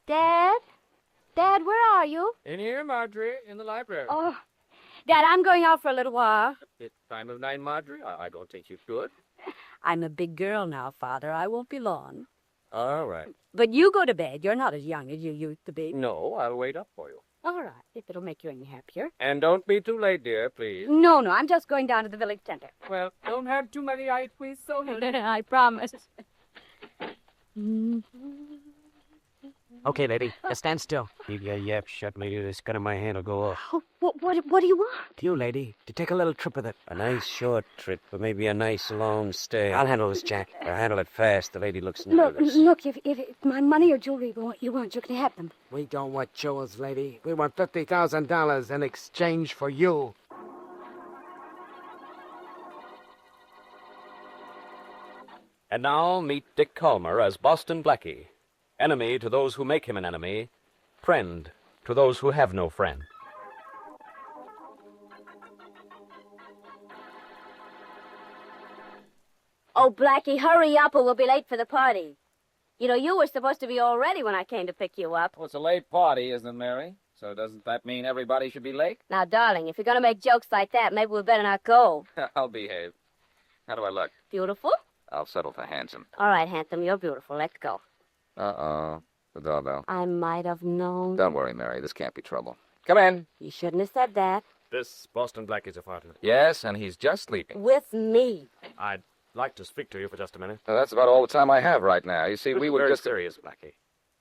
Dad? Dad, where are you? In here, Marjorie, in the library. Oh, Dad, I'm going out for a little while. It's time of night, Marjorie. I don't think you should. I'm a big girl now, Father. I won't be long. All right. But you go to bed. You're not as young as you used to be. No, I'll wait up for you. All right, if it'll make you any happier. And don't be too late, dear, please. No, I'm just going down to the village center. Well, don't have too many ice creams, so I promise. Okay, lady, just stand still. Keep your yap shut, lady. This gun in my hand will go off. Oh, what do you want? You, lady, to take a little trip with it. A nice short trip, or maybe a nice long stay. I'll handle this, Jack. I'll handle it fast. The lady looks nervous. Look, if it's my money or jewelry you want, you can have them. We don't want jewels, lady. We want $50,000 in exchange for you. And now meet Dick Calmer as Boston Blackie. Enemy to those who make him an enemy. Friend to those who have no friend. Oh, Blackie, hurry up or we'll be late for the party. You know, you were supposed to be all ready when I came to pick you up. Well, it's a late party, isn't it, Mary? So doesn't that mean everybody should be late? Now, darling, if you're going to make jokes like that, maybe we better not go. I'll behave. How do I look? Beautiful? I'll settle for handsome. All right, handsome, you're beautiful. Let's go. Uh-oh. The doorbell. I might have known. Don't worry, Mary. This can't be trouble. Come in. You shouldn't have said that. This Boston Blackie's apartment. Yes, and he's just sleeping. With me. I'd like to speak to you for just a minute. Well, that's about all the time I have right now. You see, we were very just... serious, Blackie.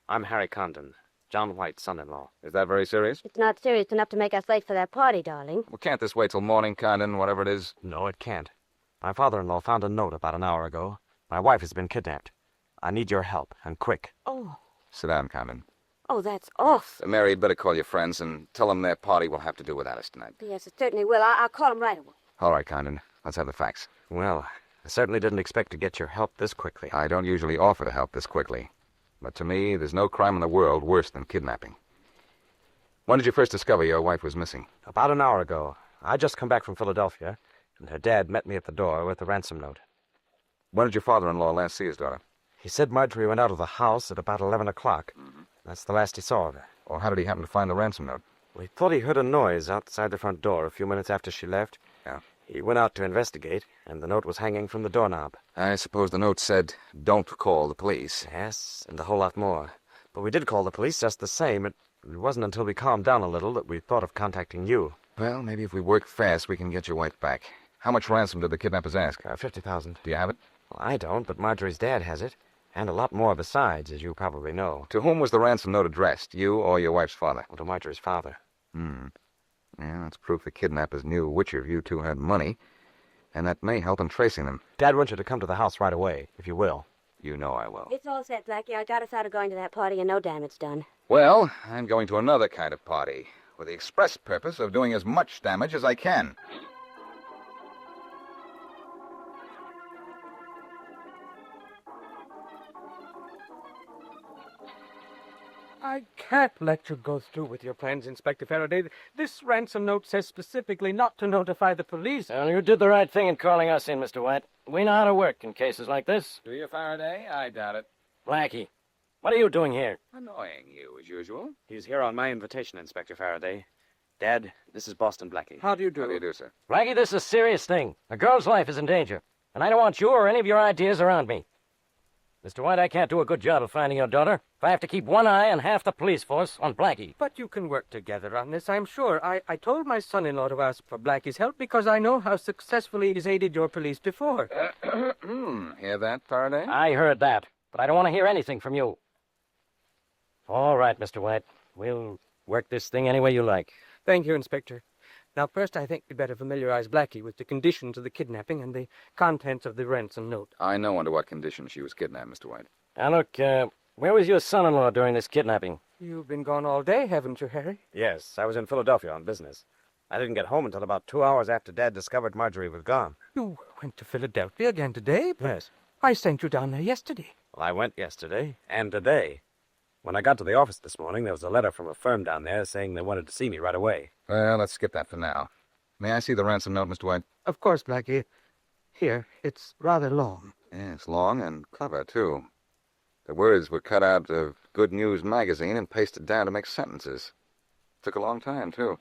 I'm Harry Conden, John White's son-in-law. Is that very serious? It's not serious enough to make us late for that party, darling. Well, can't this wait till morning, Conden, whatever it is? No, it can't. My father-in-law found a note about an hour ago. My wife has been kidnapped. I need your help, and quick. Oh. Sit down, Conden. Oh, that's awful. Mary, you'd better call your friends and tell them their party will have to do without us tonight. Yes, it certainly will. I'll call him right away. All right, Conden. Let's have the facts. Well, I certainly didn't expect to get your help this quickly. I don't usually offer to help this quickly. But to me, there's no crime in the world worse than kidnapping. When did you first discover your wife was missing? About an hour ago. I'd just come back from Philadelphia, and her dad met me at the door with the ransom note. When did your father-in-law last see his daughter? He said Marjorie went out of the house at about 11 o'clock. That's the last he saw of her. Well, how did he happen to find the ransom note? We thought he heard a noise outside the front door a few minutes after she left. Yeah. He went out to investigate, and the note was hanging from the doorknob. I suppose the note said, don't call the police. Yes, and a whole lot more. But we did call the police just the same. It wasn't until we calmed down a little that we thought of contacting you. Well, maybe if we work fast, we can get your wife back. How much ransom did the kidnappers ask? $50,000. Do you have it? Well, I don't, but Marjorie's dad has it. And a lot more besides, as you probably know. To whom was the ransom note addressed, you or your wife's father? Well, to Marjorie's father. Yeah, that's proof the kidnappers knew which of you two had money, and that may help in tracing them. Dad wants you to come to the house right away, if you will. You know I will. It's all set, Blackie. I got us out of going to that party and no damage done. Well, I'm going to another kind of party, with the express purpose of doing as much damage as I can. I can't let you go through with your plans, Inspector Faraday. This ransom note says specifically not to notify the police. Well, you did the right thing in calling us in, Mr. White. We know how to work in cases like this. Do you, Faraday? I doubt it. Blackie, what are you doing here? Annoying you, as usual. He's here on my invitation, Inspector Faraday. Dad, this is Boston Blackie. How do you do? How do you do, sir? Blackie, this is a serious thing. A girl's life is in danger, and I don't want you or any of your ideas around me. Mr. White, I can't do a good job of finding your daughter if I have to keep one eye and half the police force on Blackie. But you can work together on this, I'm sure. I told my son-in-law to ask for Blackie's help because I know how successfully he's aided your police before. Hear that, Faraday? I heard that, but I don't want to hear anything from you. All right, Mr. White. We'll work this thing any way you like. Thank you, Inspector. Now, first, I think we'd better familiarize Blackie with the conditions of the kidnapping and the contents of the ransom note. I know under what conditions she was kidnapped, Mr. White. Now, look, where was your son-in-law during this kidnapping? You've been gone all day, haven't you, Harry? Yes, I was in Philadelphia on business. I didn't get home until about 2 hours after Dad discovered Marjorie was gone. You went to Philadelphia again today? Yes. I sent you down there yesterday. Well, I went yesterday and today. When I got to the office this morning, there was a letter from a firm down there saying they wanted to see me right away. Well, let's skip that for now. May I see the ransom note, Mr. White? Of course, Blackie. Here, it's rather long. Yes, long and clever, too. The words were cut out of Good News magazine and pasted down to make sentences. Took a long time, too.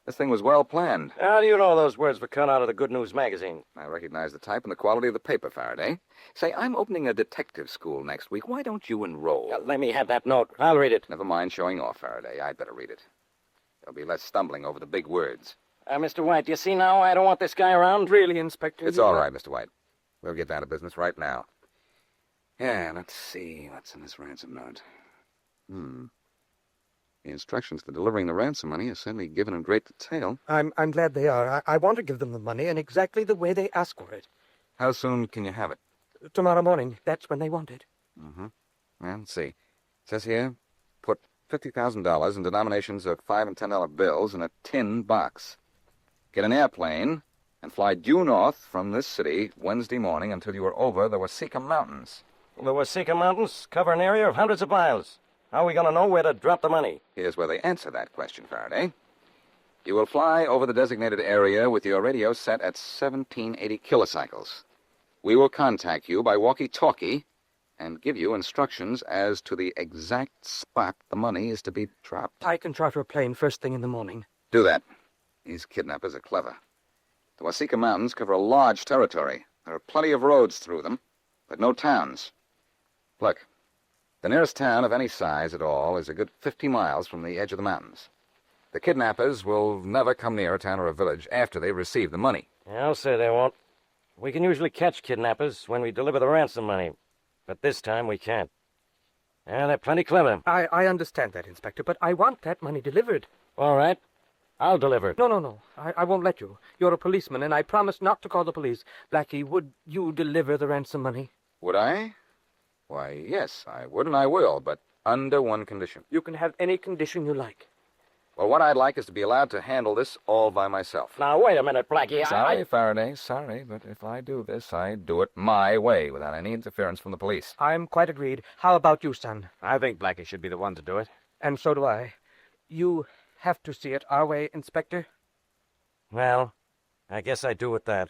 This thing was well planned. How do you know those words were cut out of the Good News magazine? I recognize the type and the quality of the paper, Faraday. Say, I'm opening a detective school next week. Why don't you enroll? Let me have that note. I'll read it. Never mind showing off, Faraday. I'd better read it. There'll be less stumbling over the big words. Mr. White, you see now I don't want this guy around? Really, Inspector? It's all right, Mr. White. We'll get down to business right now. Yeah, let's see what's in this ransom note. The instructions for delivering the ransom money are certainly given in great detail. I'm glad they are. I want to give them the money in exactly the way they ask for it. How soon can you have it? Tomorrow morning. That's when they want it. Well, let's see. It says here, put $50,000 in denominations of $5 and $10 bills in a tin box. Get an airplane and fly due north from this city Wednesday morning until you are over the Wasika Mountains. The Wasika Mountains cover an area of hundreds of miles. How are we going to know where to drop the money? Here's where they answer that question, Faraday. You will fly over the designated area with your radio set at 1780 kilocycles. We will contact you by walkie-talkie and give you instructions as to the exact spot the money is to be dropped. I can charter a plane first thing in the morning. Do that. These kidnappers are clever. The Wasika Mountains cover a large territory. There are plenty of roads through them, but no towns. Look, the nearest town of any size at all is a good 50 miles from the edge of the mountains. The kidnappers will never come near a town or a village after they receive the money. No, sir, they won't. We can usually catch kidnappers when we deliver the ransom money, but this time we can't. Yeah, they're plenty clever. I understand that, Inspector, but I want that money delivered. All right. I'll deliver it. No. I won't let you. You're a policeman, and I promise not to call the police. Blackie, would you deliver the ransom money? Would I? Why, yes, I would and I will, but under one condition. You can have any condition you like. Well, what I'd like is to be allowed to handle this all by myself. Now, wait a minute, Blackie. Sorry, Faraday, sorry, but if I do this, I do it my way, without any interference from the police. I'm quite agreed. How about you, son? I think Blackie should be the one to do it. And so do I. You have to see it our way, Inspector. Well, I guess I do with that.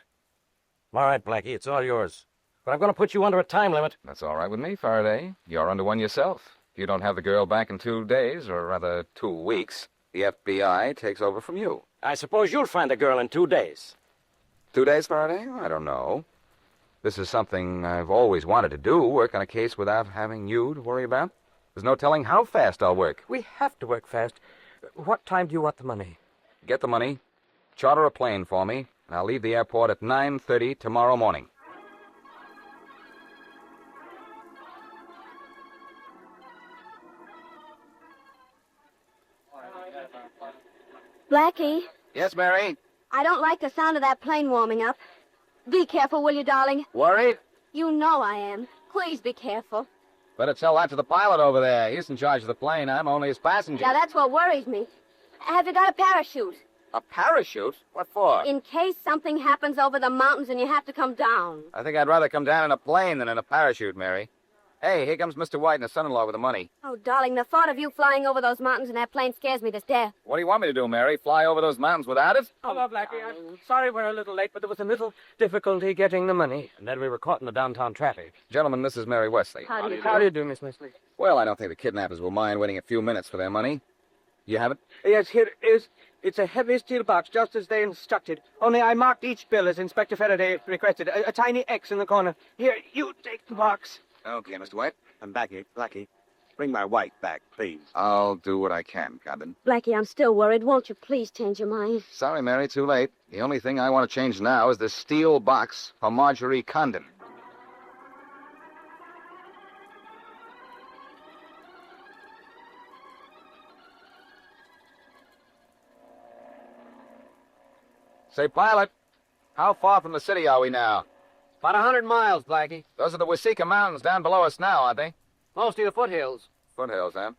All right, Blackie, it's all yours. But I'm going to put you under a time limit. That's all right with me, Faraday. You're under one yourself. If you don't have the girl back in 2 days, or rather 2 weeks, the FBI takes over from you. I suppose you'll find the girl in 2 days. 2 days, Faraday? I don't know. This is something I've always wanted to do, work on a case without having you to worry about. There's no telling how fast I'll work. We have to work fast. What time do you want the money? Get the money, charter a plane for me, and I'll leave the airport at 9:30 tomorrow morning. Blackie, Yes, Mary? I don't like the sound of that plane warming up. Be careful, will you, darling? Worried? You know I am. Please be careful. Better tell that to the pilot over there. He's in charge of the plane. I'm only his passenger. Now, that's what worries me. Have you got a parachute? A parachute? What for? In case something happens over the mountains and you have to come down. I think I'd rather come down in a plane than in a parachute, Mary. Hey, here comes Mr. White and his son-in-law with the money. Oh, darling, the thought of you flying over those mountains in that plane scares me to death. What do you want me to do, Mary? Fly over those mountains without it? Hello, Blackie. I'm sorry we're a little late, but there was a little difficulty getting the money. And then we were caught in the downtown traffic. Gentlemen, this is Mary Wesley. How do you do, Miss Wesley? Well, I don't think the kidnappers will mind waiting a few minutes for their money. You have it? Yes, here it is. It's a heavy steel box, just as they instructed. Only I marked each bill as Inspector Faraday requested. A tiny X in the corner. Here, you take the box. Okay, Mr. White. And Blackie, bring my wife back, please. I'll do what I can, Conden. Blackie, I'm still worried. Won't you please change your mind? Sorry, Mary, too late. The only thing I want to change now is this steel box for Marjorie Conden. Say, pilot, how far from the city are we now? About 100 miles, Blackie. Those are the Wasika Mountains down below us now, aren't they? Mostly the foothills. Foothills, huh?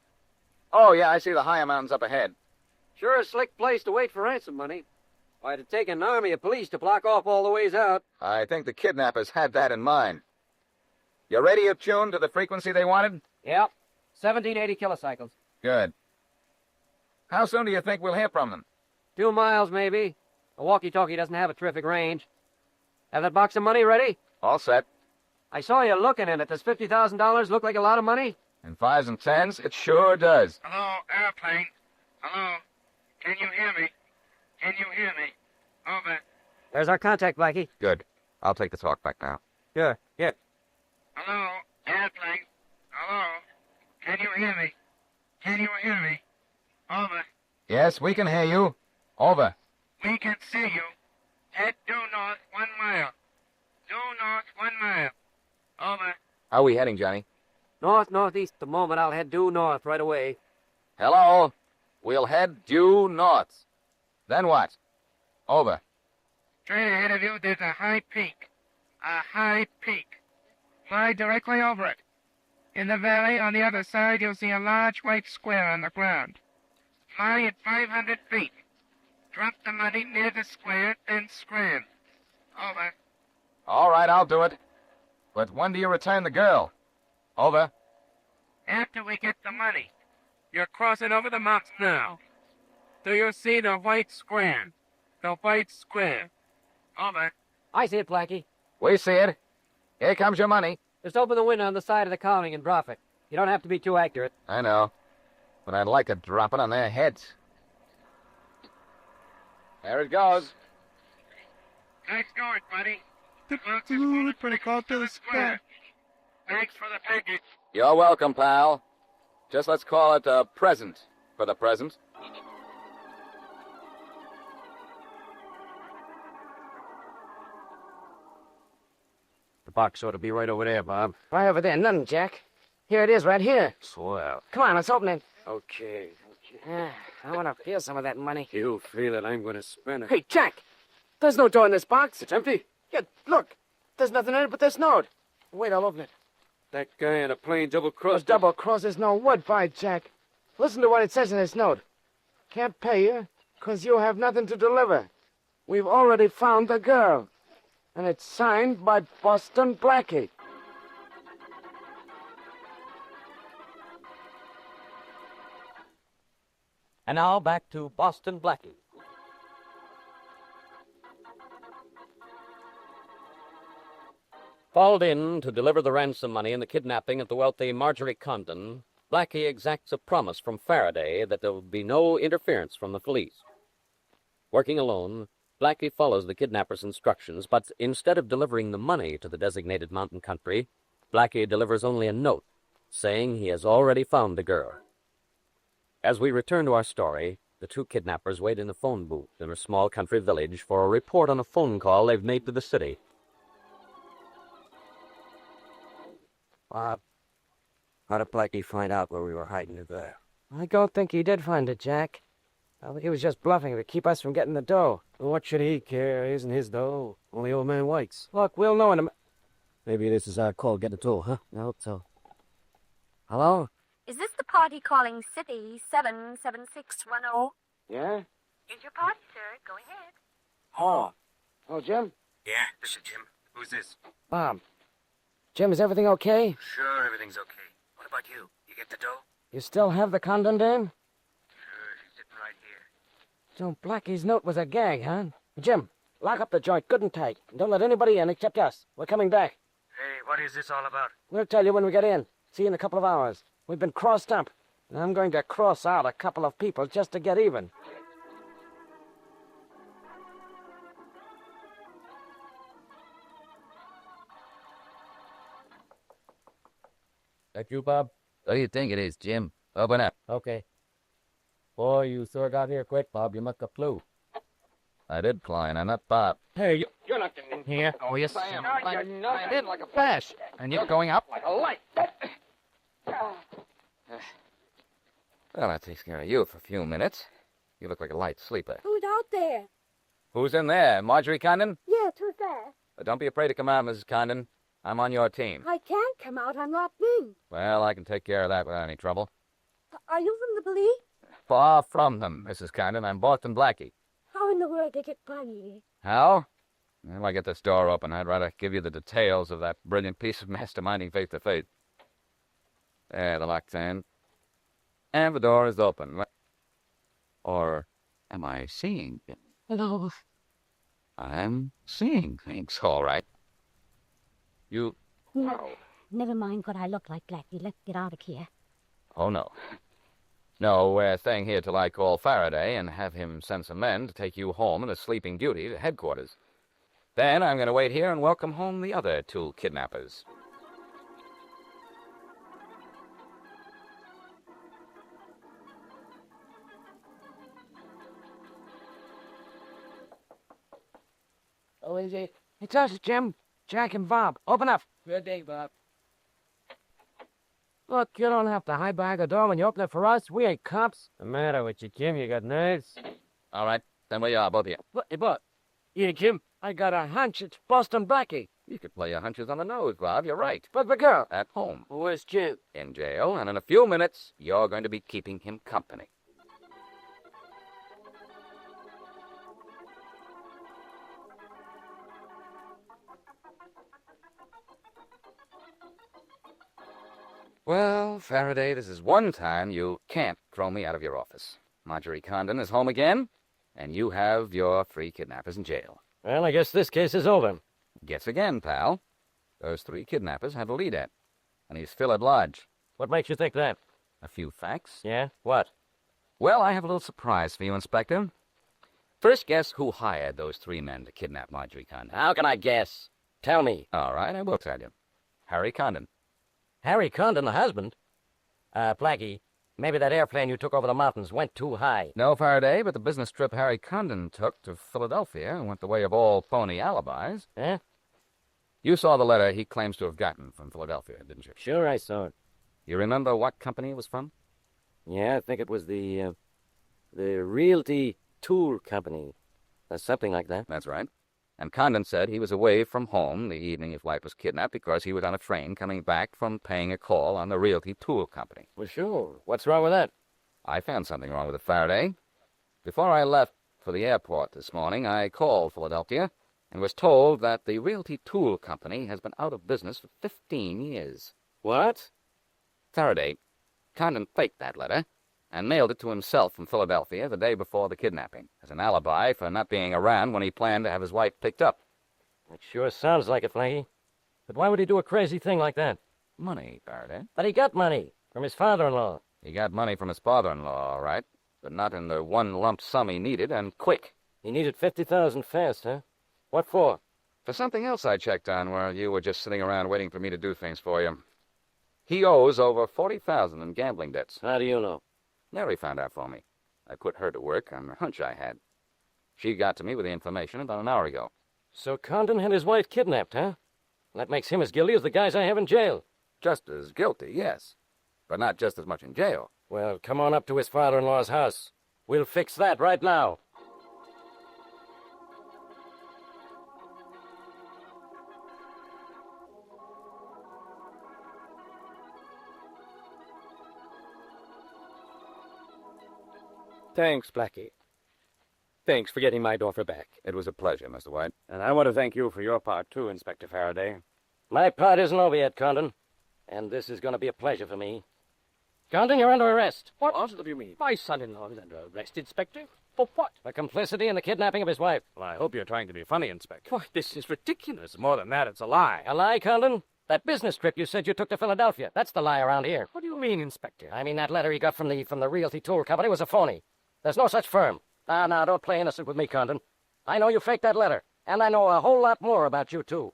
Oh, yeah, I see the higher mountains up ahead. Sure a slick place to wait for ransom money. Why, it'd take an army of police to block off all the ways out. I think the kidnappers had that in mind. Your radio tuned to the frequency they wanted? Yep. 1780 kilocycles. Good. How soon do you think we'll hear from them? 2 miles, maybe. A walkie-talkie doesn't have a terrific range. Have that box of money ready? All set. I saw you looking in it. Does $50,000 look like a lot of money? In 5s and 10s, it sure does. Hello, airplane. Hello. Can you hear me? Can you hear me? Over. There's our contact, Blackie. Good. I'll take the talk back now. Yeah. Hello, airplane. Hello. Can you hear me? Can you hear me? Over. Yes, we can hear you. Over. We can see you. Head due north 1 mile. Due north 1 mile. Over. How are we heading, Johnny? North-northeast. The moment I'll head due north right away. Hello. We'll head due north. Then what? Over. Straight ahead of you, there's a high peak. A high peak. Fly directly over it. In the valley on the other side, you'll see a large white square on the ground. Fly at 500 feet. Drop the money near the square, then scram. Over. All right, I'll do it. But when do you return the girl? Over. After we get the money. You're crossing over the mountains now. Do you see the white square? The white square. Over. I see it, Blackie. We see it. Here comes your money. Just open the window on the side of the counting and drop it. You don't have to be too accurate. I know, but I'd like to drop it on their heads. There it goes. Nice going, buddy. The box is moving pretty close to the square. Thanks for the piggy. You're welcome, pal. Just let's call it a present for the present. The box ought to be right over there, Bob. Right over there. Nothing, Jack. Here it is, right here. Swell. Come on, let's open it. Okay. I want to feel some of that money. You feel it, I'm going to spend it. Hey, Jack! There's no door in this box. It's empty. Yeah, look. There's nothing in it but this note. Wait, I'll open it. That guy in a plane double-crossed. Double cross, there's no wood by it, Jack. Listen to what it says in this note. Can't pay you, 'cause you have nothing to deliver. We've already found the girl. And it's signed by Boston Blackie. And now back to Boston Blackie. Called in to deliver the ransom money in the kidnapping of the wealthy Marjorie Conden, Blackie exacts a promise from Faraday that there will be no interference from the police. Working alone, Blackie follows the kidnapper's instructions, but instead of delivering the money to the designated mountain country, Blackie delivers only a note saying he has already found the girl. As we return to our story, the two kidnappers wait in a phone booth in a small country village for a report on a phone call they've made to the city. Bob, how did Blackie find out where we were hiding it there? I don't think he did find it, Jack. He was just bluffing to keep us from getting the dough. What should he care? It isn't his dough. Only old man White's. Look, we'll know in a... Maybe this is our call. Get the toll, huh? I hope so. Hello? Is this the party calling City 77610? Yeah? Is your party, sir. Go ahead. Oh, Jim? Yeah, this is Jim. Who's this? Bob. Jim, is everything okay? Sure, everything's okay. What about you? You get the dough? You still have the Conden dame? Sure, she's sitting right here. So Blackie's note was a gag, huh? Jim, lock up the joint good and tight. And don't let anybody in except us. We're coming back. Hey, what is this all about? We'll tell you when we get in. See you in a couple of hours. We've been crossed up. And I'm going to cross out a couple of people just to get even. That you, Bob? What do you think it is, Jim? Open up. Okay. Boy, you sure got here quick, Bob. You must have flew. I did, Klein. I'm not Bob. Hey, you're not getting in here. Oh, yes, I am. No, you're not. I did like a flash. And you're going up? Like a light. Well, that takes care of you for a few minutes. You look like a light sleeper. Who's out there? Who's in there? Marjorie Conden? Yes, who's that? Don't be afraid to come out, Mrs. Conden. I'm on your team. I can't come out. I'm locked in. Well, I can take care of that without any trouble. Are you from the police? Far from them, Mrs. Conden. I'm Boston Blackie. How in the world did you get by me? How? Well, I get this door open. I'd rather give you the details of that brilliant piece of masterminding face-to-face. There, the lock's in. And the door is open. Or am I seeing? Hello. I'm seeing things, all right. You... No, never mind what I look like, Blackie. Let's get out of here. Oh, no. No, we're staying here till I call Faraday and have him send some men to take you home on a sleeping duty to headquarters. Then I'm going to wait here and welcome home the other two kidnappers. Oh, is it? It's us, Jim. Jack and Bob. Open up. Good day, Bob. Look, you don't have to hide behind the door when you open it for us. We ain't cops. The matter with you, Jim? You got nerves? All right, then where you are, both of you. But, yeah, Jim, I got a hunch it's Boston Blackie. You could play your hunches on the nose, Bob. You're right. But the girl? At home. Where's Jim? In jail, and in a few minutes, you're going to be keeping him company. Well, Faraday, this is one time you can't throw me out of your office. Marjorie Conden is home again, and you have your three kidnappers in jail. Well, I guess this case is over. Guess again, pal. those 3 kidnappers had a lead at, and he's still at large. What makes you think that? A few facts. Yeah? What? Well, I have a little surprise for you, Inspector. First, guess who hired those 3 men to kidnap Marjorie Conden? How can I guess? Tell me. All right, I will tell you. Harry Conden. Harry Conden, the husband? Blackie, maybe that airplane you took over the mountains went too high. No, Faraday, but the business trip Harry Conden took to Philadelphia went the way of all phony alibis. Eh? You saw the letter he claims to have gotten from Philadelphia, didn't you? Sure, I saw it. You remember what company it was from? Yeah, I think it was the Realty Tool Company. Or something like that. That's right. And Conden said he was away from home the evening his wife was kidnapped because he was on a train coming back from paying a call on the Realty Tool Company. Well, sure. What's wrong with that? I found something wrong with it, Faraday. Before I left for the airport this morning, I called Philadelphia and was told that the Realty Tool Company has been out of business for 15 years. What? Faraday, Conden faked that letter and mailed it to himself from Philadelphia the day before the kidnapping as an alibi for not being around when he planned to have his wife picked up. It sure sounds like it, Blackie. But why would he do a crazy thing like that? Money, Faraday. But he got money from his father-in-law. He got money from his father-in-law, all right, but not in the one lump sum he needed, and quick. He needed $50,000 fast, huh? What for? For something else I checked on while you were just sitting around waiting for me to do things for you. He owes over $40,000 in gambling debts. How do you know? Mary found out for me. I put her to work on a hunch I had. She got to me with the information about an hour ago. So Conden had his wife kidnapped, huh? That makes him as guilty as the guys I have in jail. Just as guilty, yes. But not just as much in jail. Well, come on up to his father-in-law's house. We'll fix that right now. Thanks, Blackie. Thanks for getting my daughter back. It was a pleasure, Mr. White. And I want to thank you for your part, too, Inspector Faraday. My part isn't over yet, Conden. And this is going to be a pleasure for me. Conden, you're under arrest. What do you mean? My son-in-law is under arrest, Inspector. For what? For complicity in the kidnapping of his wife. Well, I hope you're trying to be funny, Inspector. Why, this is ridiculous. More than that, it's a lie. A lie, Conden? That business trip you said you took to Philadelphia. That's the lie around here. What do you mean, Inspector? I mean that letter he got from the Realty Tool Company was a phony. There's no such firm. Now, don't play innocent with me, Conden. I know you faked that letter, and I know a whole lot more about you, too.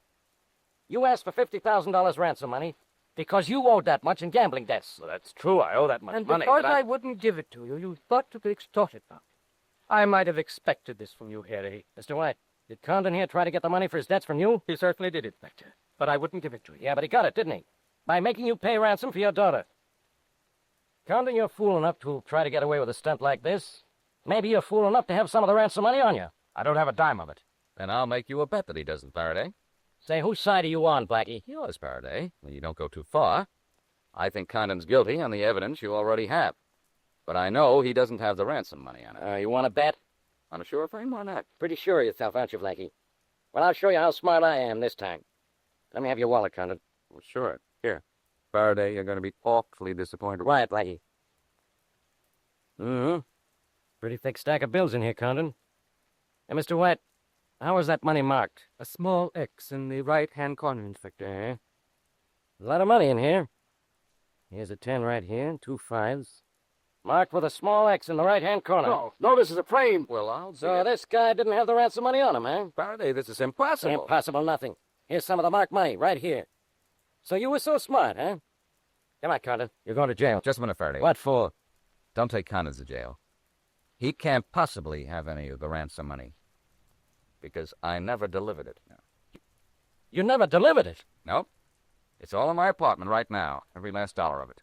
You asked for $50,000 ransom money because you owed that much in gambling debts. Well, that's true. I owe that much and money. And because I wouldn't give it to you, you thought to extort it from me. I might have expected this from you, Harry. Mr. White, did Conden here try to get the money for his debts from you? He certainly did, Inspector. But I wouldn't give it to you. Yeah, but he got it, didn't he? By making you pay ransom for your daughter. Conden, you're fool enough to try to get away with a stunt like this. Maybe you're fool enough to have some of the ransom money on you. I don't have a dime of it. Then I'll make you a bet that he doesn't, Faraday. Say, whose side are you on, Blackie? Yours, Faraday. You don't go too far. I think Conden's guilty on the evidence you already have. But I know he doesn't have the ransom money on it. You want to bet? On a sure thing? Why not? Pretty sure of yourself, aren't you, Blackie? Well, I'll show you how smart I am this time. Let me have your wallet, Conden. Well, sure. Here. Faraday, you're going to be awfully disappointed. Quiet, Blackie. Mm-hmm. Pretty thick stack of bills in here, Conden. Hey, Mr. White, how was that money marked? A small X in the right-hand corner, Inspector. A lot of money in here. Here's a 10 right here, and 2 5s. Marked with a small X in the right-hand corner. No, this is a frame. Well, I'll So this guy didn't have the ransom money on him, eh? Faraday, this is impossible. Impossible nothing. Here's some of the marked money, right here. So you were so smart, huh? Come on, Conden. You're going to jail. Just a minute, Faraday. What for? Don't take Conden to jail. He can't possibly have any of the ransom money. Because I never delivered it. No. You never delivered it? Nope. It's all in my apartment right now. Every last dollar of it.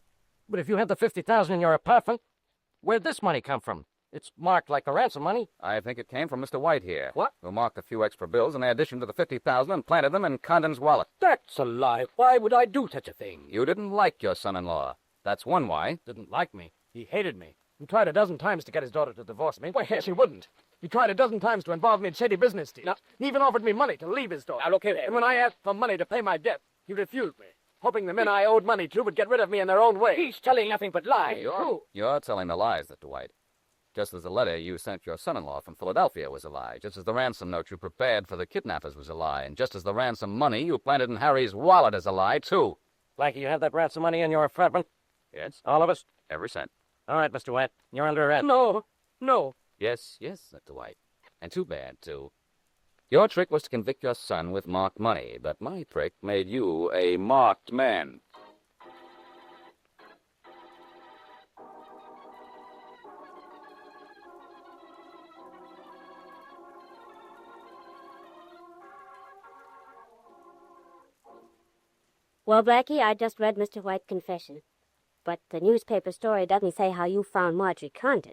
But if you have the $50,000 in your apartment, where'd this money come from? It's marked like the ransom money. I think it came from Mr. White here. What? Who marked a few extra bills in addition to the $50,000 and planted them in Conden's wallet. That's a lie. Why would I do such a thing? You didn't like your son-in-law. That's one why. Didn't like me. He hated me. He tried a dozen times to get his daughter to divorce me. Why, yes, he wouldn't. He tried a dozen times to involve me in shady business deals. He even offered me money to leave his daughter. Now, look here. And when I asked for money to pay my debt, he refused me, hoping the men I owed money to would get rid of me in their own way. He's telling nothing but lies. You're telling the lies, Mr. White. Just as the letter you sent your son-in-law from Philadelphia was a lie, just as the ransom note you prepared for the kidnappers was a lie, and just as the ransom money you planted in Harry's wallet is a lie, too. Blackie, you have that ransom money in your apartment? Yes? All of us? Every cent. All right, Mr. White. You're under arrest. No, no. Yes, Mr. White. And too bad, too. Your trick was to convict your son with marked money, but my trick made you a marked man. Well, Blackie, I just read Mr. White's confession. But the newspaper story doesn't say how you found Marjorie Conden.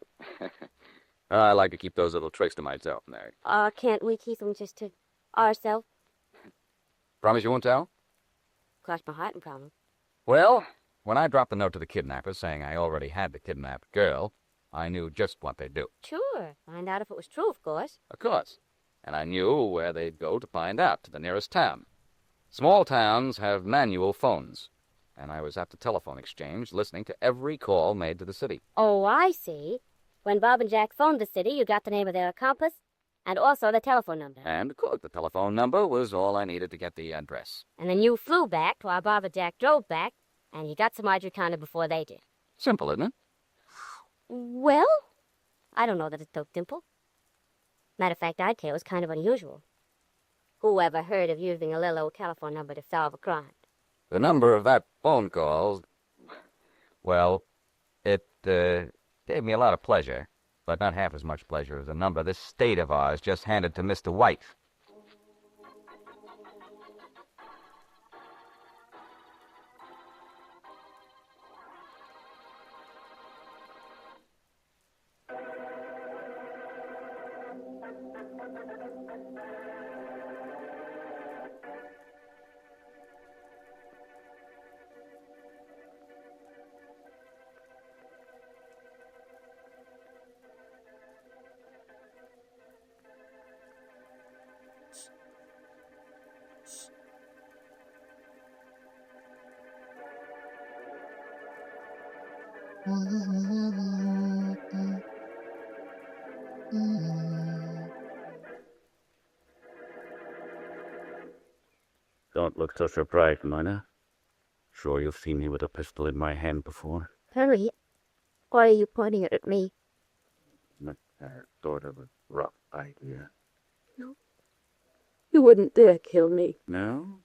I like to keep those little tricks to myself, Mary. Can't we keep them just to ourselves? Promise you won't tell? Cross my heart and promise. Well, when I dropped the note to the kidnappers saying I already had the kidnapped girl, I knew just what they'd do. Sure. Find out if it was true, of course. Of course. And I knew where they'd go to find out, to the nearest town. Small towns have manual phones, and I was at the telephone exchange listening to every call made to the city. Oh, I see. When Bob and Jack phoned the city, you got the name of their accomplice and also the telephone number. And, of course, the telephone number was all I needed to get the address. And then you flew back while Bob and Jack drove back, and you got to Marjorie Conden before they did. Simple, isn't it? Well, I don't know that it's so simple. Matter of fact, I'd say it was kind of unusual. Who ever heard of using a little old telephone number to solve a crime? The number of that phone call, well, it gave me a lot of pleasure, but not half as much pleasure as the number this state of ours just handed to Mr. White. Don't look so surprised, Miner. Sure you've seen me with a pistol in my hand before? Harry, why are you pointing it at me? Not sort of a rough idea. You wouldn't dare kill me. No?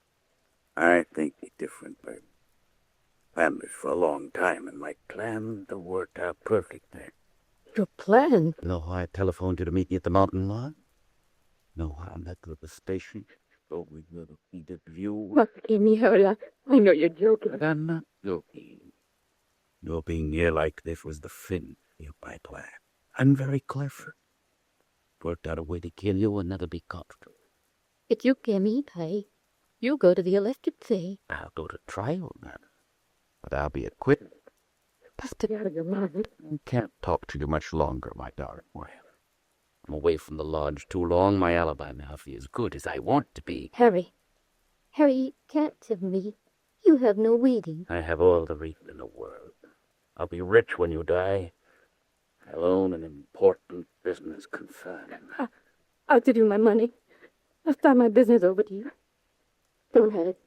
I think it's different, babe. Planned this for a long time, and my plan to work out perfectly. Your plan? Know how I telephoned you to meet me at the mountain lodge? Know how I met you at the station? So we got a heated view. Forgive me, Harry. I know you're joking. But I'm not joking. Your being here like this was the fin of my plan. I'm very clever. Worked out a way to kill you and never be caught. If you give me pay, you go to the electric sea. I'll go to trial then. But I'll be acquitted. Busted out of your mind. I can't talk to you much longer, my darling wife. I'm away from the lodge too long. My alibi may not be as good as I want to be. Harry, you can't tell me. You have no reading. I have all the reason in the world. I'll be rich when you die. I'll own an important business concern. I'll give you my money. I'll start my business over to you. Don't have it.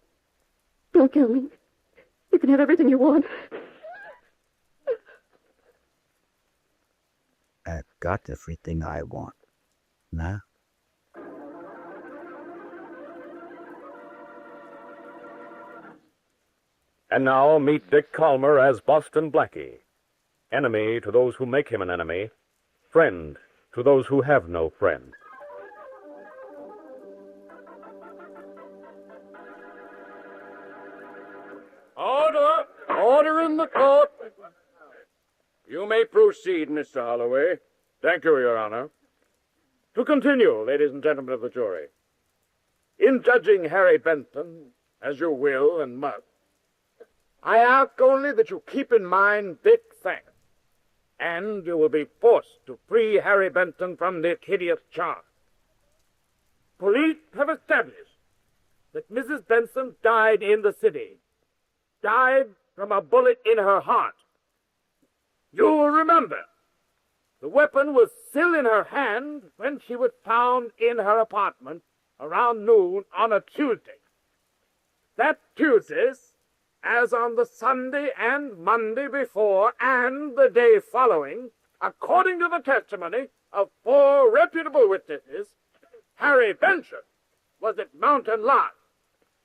Don't kill me. You can have everything you want. I've got everything I want. Now? And now meet Dick Calmer as Boston Blackie. Enemy to those who make him an enemy. Friend to those who have no friend. Order! Order in the court! You may proceed, Mr. Holloway. Thank you, Your Honor. To continue, ladies and gentlemen of the jury. In judging Harry Benton, as you will and must, I ask only that you keep in mind this fact, and you will be forced to free Harry Benton from this hideous charge. Police have established that Mrs. Benson died in the city. Died from a bullet in her heart. You will remember The weapon was still in her hand when she was found in her apartment around noon on a Tuesday. That Tuesdays, as on the Sunday and Monday before and the day following, according to the testimony of 4 reputable witnesses, Harry Benson was at Mountain Lodge,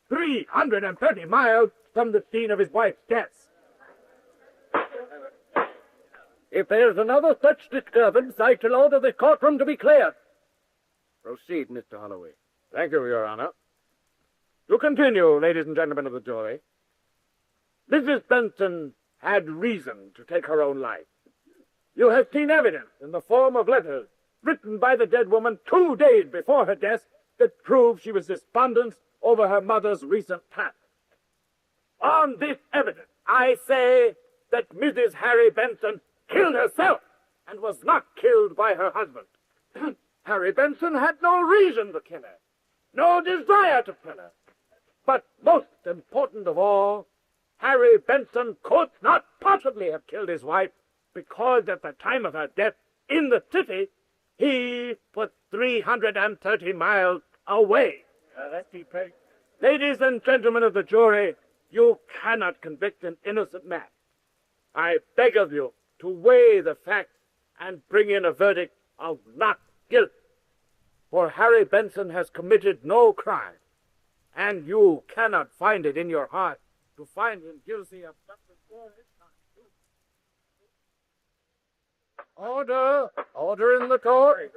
330 miles from the scene of his wife's death. If there's another such disturbance, I shall order the courtroom to be cleared. Proceed, Mr. Holloway. Thank you, Your Honor. To continue, ladies and gentlemen of the jury, Mrs. Benson had reason to take her own life. You have seen evidence in the form of letters written by the dead woman 2 days before her death that prove she was despondent over her mother's recent passing. On this evidence, I say that Mrs. Harry Benson killed herself and was not killed by her husband. Harry Benson had no reason to kill her, no desire to kill her. But most important of all, Harry Benson could not possibly have killed his wife because at the time of her death in the city, he was 330 miles away. That's deep, right? Ladies and gentlemen of the jury, you cannot convict an innocent man. I beg of you to weigh the facts and bring in a verdict of not guilty. For Harry Benson has committed no crime, and you cannot find it in your heart to find him guilty of something for his time. Order! Order in the court.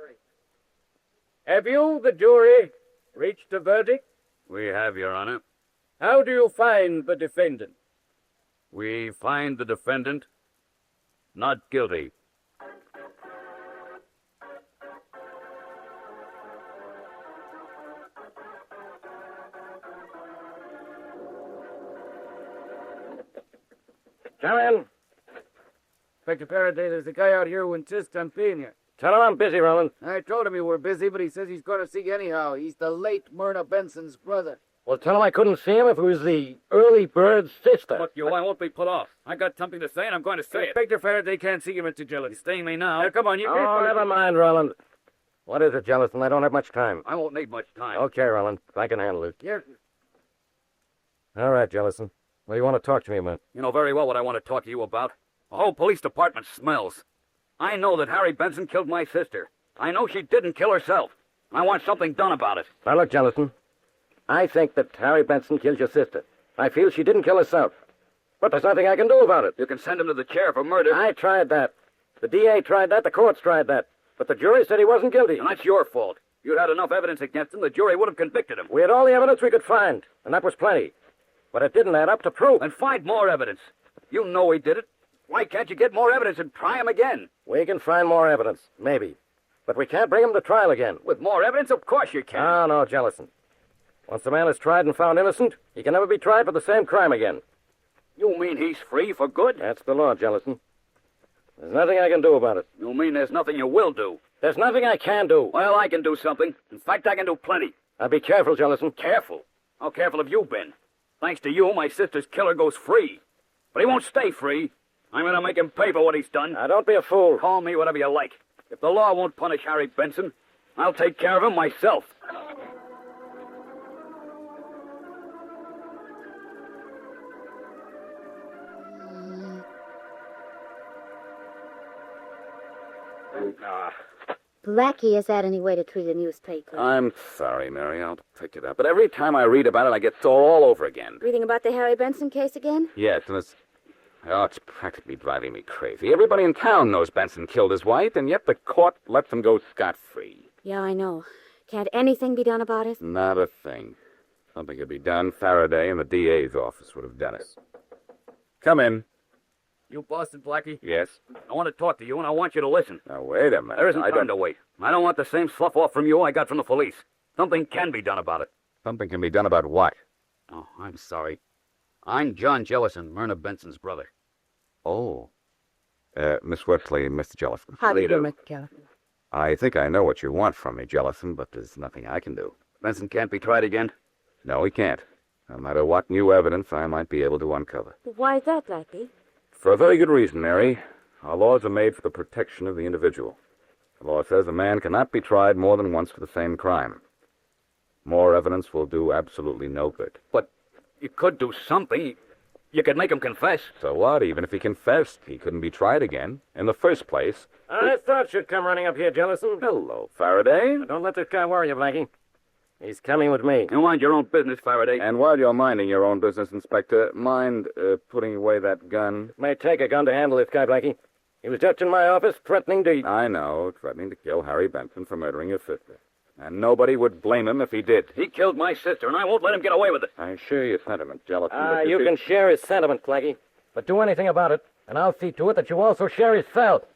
Have you, the jury, reached a verdict? We have, Your Honor. How do you find the defendant? We find the defendant not guilty. Come in. Inspector Faraday, there's a guy out here who insists on seeing you. Tell him I'm busy, Roland. I told him you were busy, but he says he's going to see you anyhow. He's the late Myrna Benson's brother. Well, tell him I couldn't see him if it was the early bird's sister. Look, you, I won't be put off. I got something to say, and I'm going to say it. Inspector Faraday can't see you, Mr. Gillett. He's staying me now. Now, come on, you Oh, never mind, Roland. What is it, Jellison? I don't have much time. I won't need much time. Okay, Roland. I can handle it. Yes. All right, Jellison. What do you want to talk to me about? You know very well what I want to talk to you about. The whole police department smells. I know that Harry Benson killed my sister. I know she didn't kill herself. I want something done about it. Now, look, Jellison. I think that Harry Benson killed your sister. I feel she didn't kill herself. But there's nothing I can do about it. You can send him to the chair for murder. I tried that. The DA tried that. The courts tried that. But the jury said he wasn't guilty. And that's your fault. If you'd had enough evidence against him, the jury would have convicted him. We had all the evidence we could find, and that was plenty. But it didn't add up to proof. Then find more evidence. You know he did it. Why can't you get more evidence and try him again? We can find more evidence, maybe. But we can't bring him to trial again. With more evidence, of course you can. Oh, no, Jellison. Once the man is tried and found innocent, he can never be tried for the same crime again. You mean he's free for good? That's the law, Jellison. There's nothing I can do about it. You mean there's nothing you will do? There's nothing I can do. Well, I can do something. In fact, I can do plenty. Now, be careful, Jellison. Careful? How careful have you been? Thanks to you, my sister's killer goes free. But he won't stay free. I'm going to make him pay for what he's done. Now, don't be a fool. Call me whatever you like. If the law won't punish Harry Benson, I'll take care of him myself. Blackie has had any way to treat a newspaper. I'm sorry, Mary. I'll pick it up. But every time I read about it, I get told all over again. Reading about the Harry Benson case again? Yes, and it's practically driving me crazy. Everybody in town knows Benson killed his wife, and yet the court lets him go scot-free. Yeah, I know. Can't anything be done about it? Not a thing. Something could be done. Faraday and the DA's office would have done it. Come in. You Boston Blackie? Yes? I want to talk to you, and I want you to listen. Now, wait a minute. There isn't time to wait. I don't want the same slough off from you I got from the police. Something can be done about it. Something can be done about what? Oh, I'm sorry. I'm John Jellison, Myrna Benson's brother. Oh. Miss Whitley, Mr. Jellison. How do you do, Mr. Jellison? I think I know what you want from me, Jellison, but there's nothing I can do. Benson can't be tried again? No, he can't. No matter what new evidence I might be able to uncover. Why is that, Blackie? For a very good reason, Mary. Our laws are made for the protection of the individual. The law says a man cannot be tried more than once for the same crime. More evidence will do absolutely no good. But you could do something. You could make him confess. So what? Even if he confessed, he couldn't be tried again. In the first place... I thought you'd come running up here, Jellison. Hello, Faraday. Don't let this guy worry you, Blackie. He's coming with me. You mind your own business, Faraday. And while you're minding your own business, Inspector, mind putting away that gun? It may take a gun to handle this guy, Blackie. He was just in my office threatening to... I know, threatening to kill Harry Benson for murdering your sister. And nobody would blame him if he did. He killed my sister, and I won't let him get away with it. I share your sentiment, Jellison. You can share his sentiment, Blackie. But do anything about it, and I'll see to it that you also share his felt.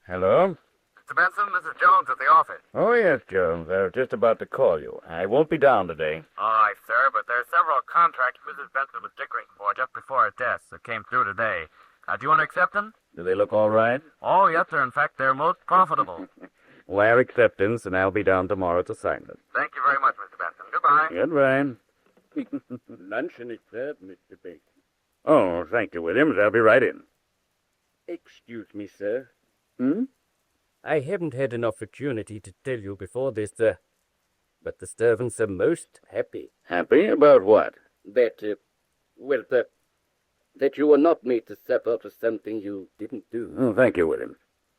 Hello? Mr. Benson, this is Jones at the office. Oh, yes, Jones. I was just about to call you. I won't be down today. All right, sir, but there are several contracts Mrs. Benson was dickering for just before her death that came through today. Do you want to accept them? Do they look all right? Oh, yes, sir. In fact, they're most profitable. Well, acceptance, and I'll be down tomorrow to sign them. Thank you very much, Mr. Benson. Goodbye. Goodbye. Luncheon is served, Mr. Baker. Oh, thank you, Williams. I'll be right in. Excuse me, sir. Hmm? I haven't had an opportunity to tell you before this, but the servants are most happy. Happy about what? That you were not made to suffer for something you didn't do. Oh, thank you, Williams.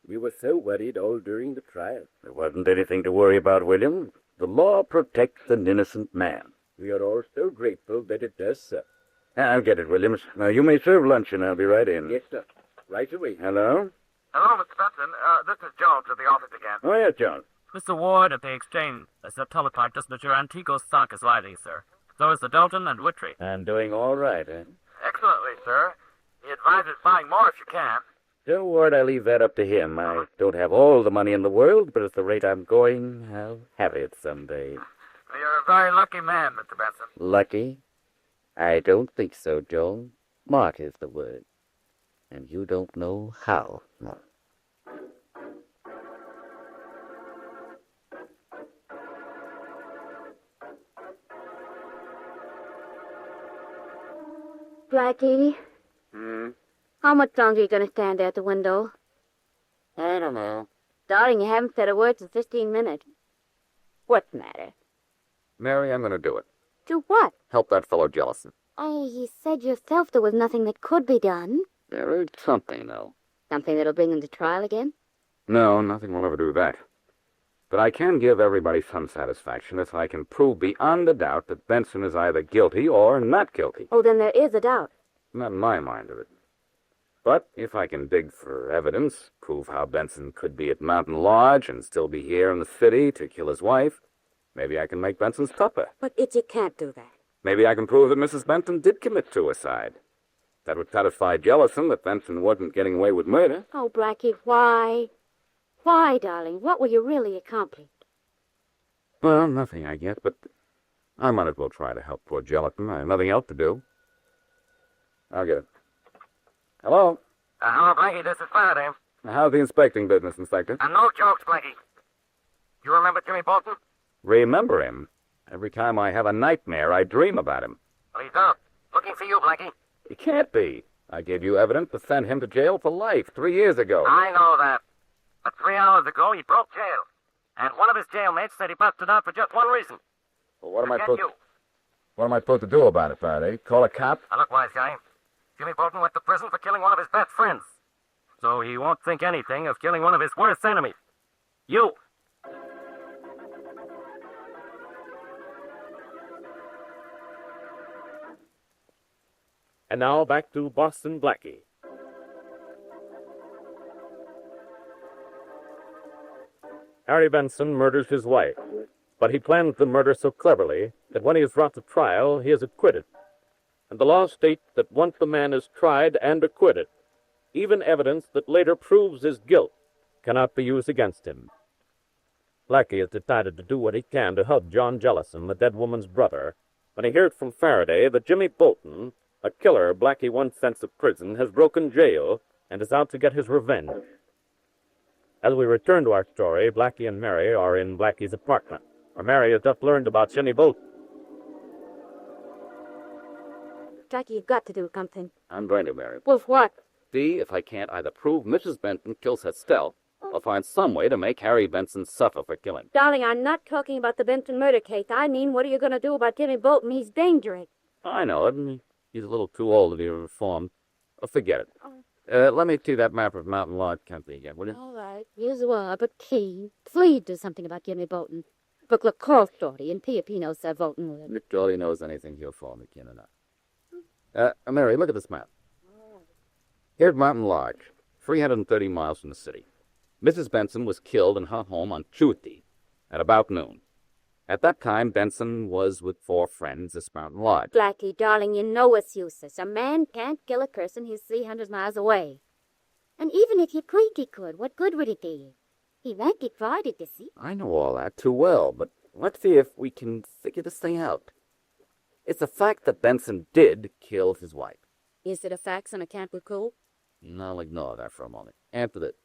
We were so worried all during the trial. There wasn't anything to worry about, Williams. The law protects an innocent man. We are all so grateful that it does, sir. I'll get it, Williams. Now, you may serve luncheon. I'll be right in. Yes, sir. Right away. Hello? Hello, Mr. Benson. This is Jones at the office again. Oh, yes, Jones. Mr. Ward at the exchange has teletyped us that your Antico stock is rising, sir. So is the Dalton and Whittree. I'm doing all right, eh? Excellently, sir. He advises buying more if you can. Don't worry, I leave that up to him. I don't have all the money in the world, but at the rate I'm going, I'll have it someday. You're a very lucky man, Mr. Benson. Lucky? I don't think so, Joan. Mark is the word. And you don't know how. Blackie, Hmm? how much longer are you going to stand there at the window? I don't know. Darling, you haven't said a word for 15 minutes. What's the matter? Mary, I'm going to do it. Do what? Help that fellow Jellison. You said yourself there was nothing that could be done. There is something, though. Something that'll bring him to trial again? No, nothing will ever do that. But I can give everybody some satisfaction if I can prove beyond a doubt that Benson is either guilty or not guilty. Oh, then there is a doubt. Not in my mind of it. But if I can dig for evidence, prove how Benson could be at Mountain Lodge and still be here in the city to kill his wife, maybe I can make Benson tougher. But you can't do that. Maybe I can prove that Mrs. Benton did commit suicide. That would satisfy Jellison that Benson wasn't getting away with murder. Oh, Blackie, why? Why, darling? What will you really accomplish? Well, nothing, I guess, but I might as well try to help poor Jellison. I have nothing else to do. I'll get it. Hello? Hello, Blackie. This is Faraday. How's the inspecting business, Inspector? No jokes, Blackie. You remember Jimmy Bolton? Remember him? Every time I have a nightmare, I dream about him. Well, he's up. Looking for you, Blackie. He can't be. I gave you evidence to send him to jail for life 3 years ago. I know that. But 3 hours ago, he broke jail. And one of his jailmates said he busted out for just one reason. Well, what am I supposed to do about it, Faraday? Call a cop? Now, look, wise guy. Jimmy Bolton went to prison for killing one of his best friends. So he won't think anything of killing one of his worst enemies. You. And now back to Boston Blackie. Harry Benson murders his wife, but he plans the murder so cleverly that when he is brought to trial, he is acquitted. And the law states that once a man is tried and acquitted, even evidence that later proves his guilt cannot be used against him. Blackie has decided to do what he can to help John Jellison, the dead woman's brother, when he hears from Faraday that Jimmy Bolton, a killer Blackie once sent to prison, has broken jail and is out to get his revenge. As we return to our story, Blackie and Mary are in Blackie's apartment, where Mary has just learned about Jenny Bolton. Blackie, you've got to do something. I'm going to, Mary. With what? See if I can't either prove Mrs. Benson kills herself or find some way to make Harry Benson suffer for killing. Darling, I'm not talking about the Benson murder case. I mean, what are you going to do about Jimmy Bolton? He's dangerous. I know it. He's a little too old to be reformed. Oh, forget it. Let me see that map of Mountain Lodge Country again, will you? All right. Here's what, but please do something about Jimmy Bolton. But look, call Shorty and P.P. knows Sir Bolton with him. If Jolly knows anything, he'll fall me, kin enough. Mary, look at this map. Here's Mountain Lodge, 330 miles from the city. Mrs. Benson was killed in her home on Tuesday at about noon. At that time, Benson was with 4 friends at Mountain Lodge. Blackie, darling, you know it's useless. A man can't kill a person who's 300 miles away. And even if you could, he could. What good would it do you? He won't get tried, you see. I know all that too well, but let's see if we can figure this thing out. It's a fact that Benson did kill his wife. Is it a fact and it can't be cool? I'll ignore that for a moment. Answer this.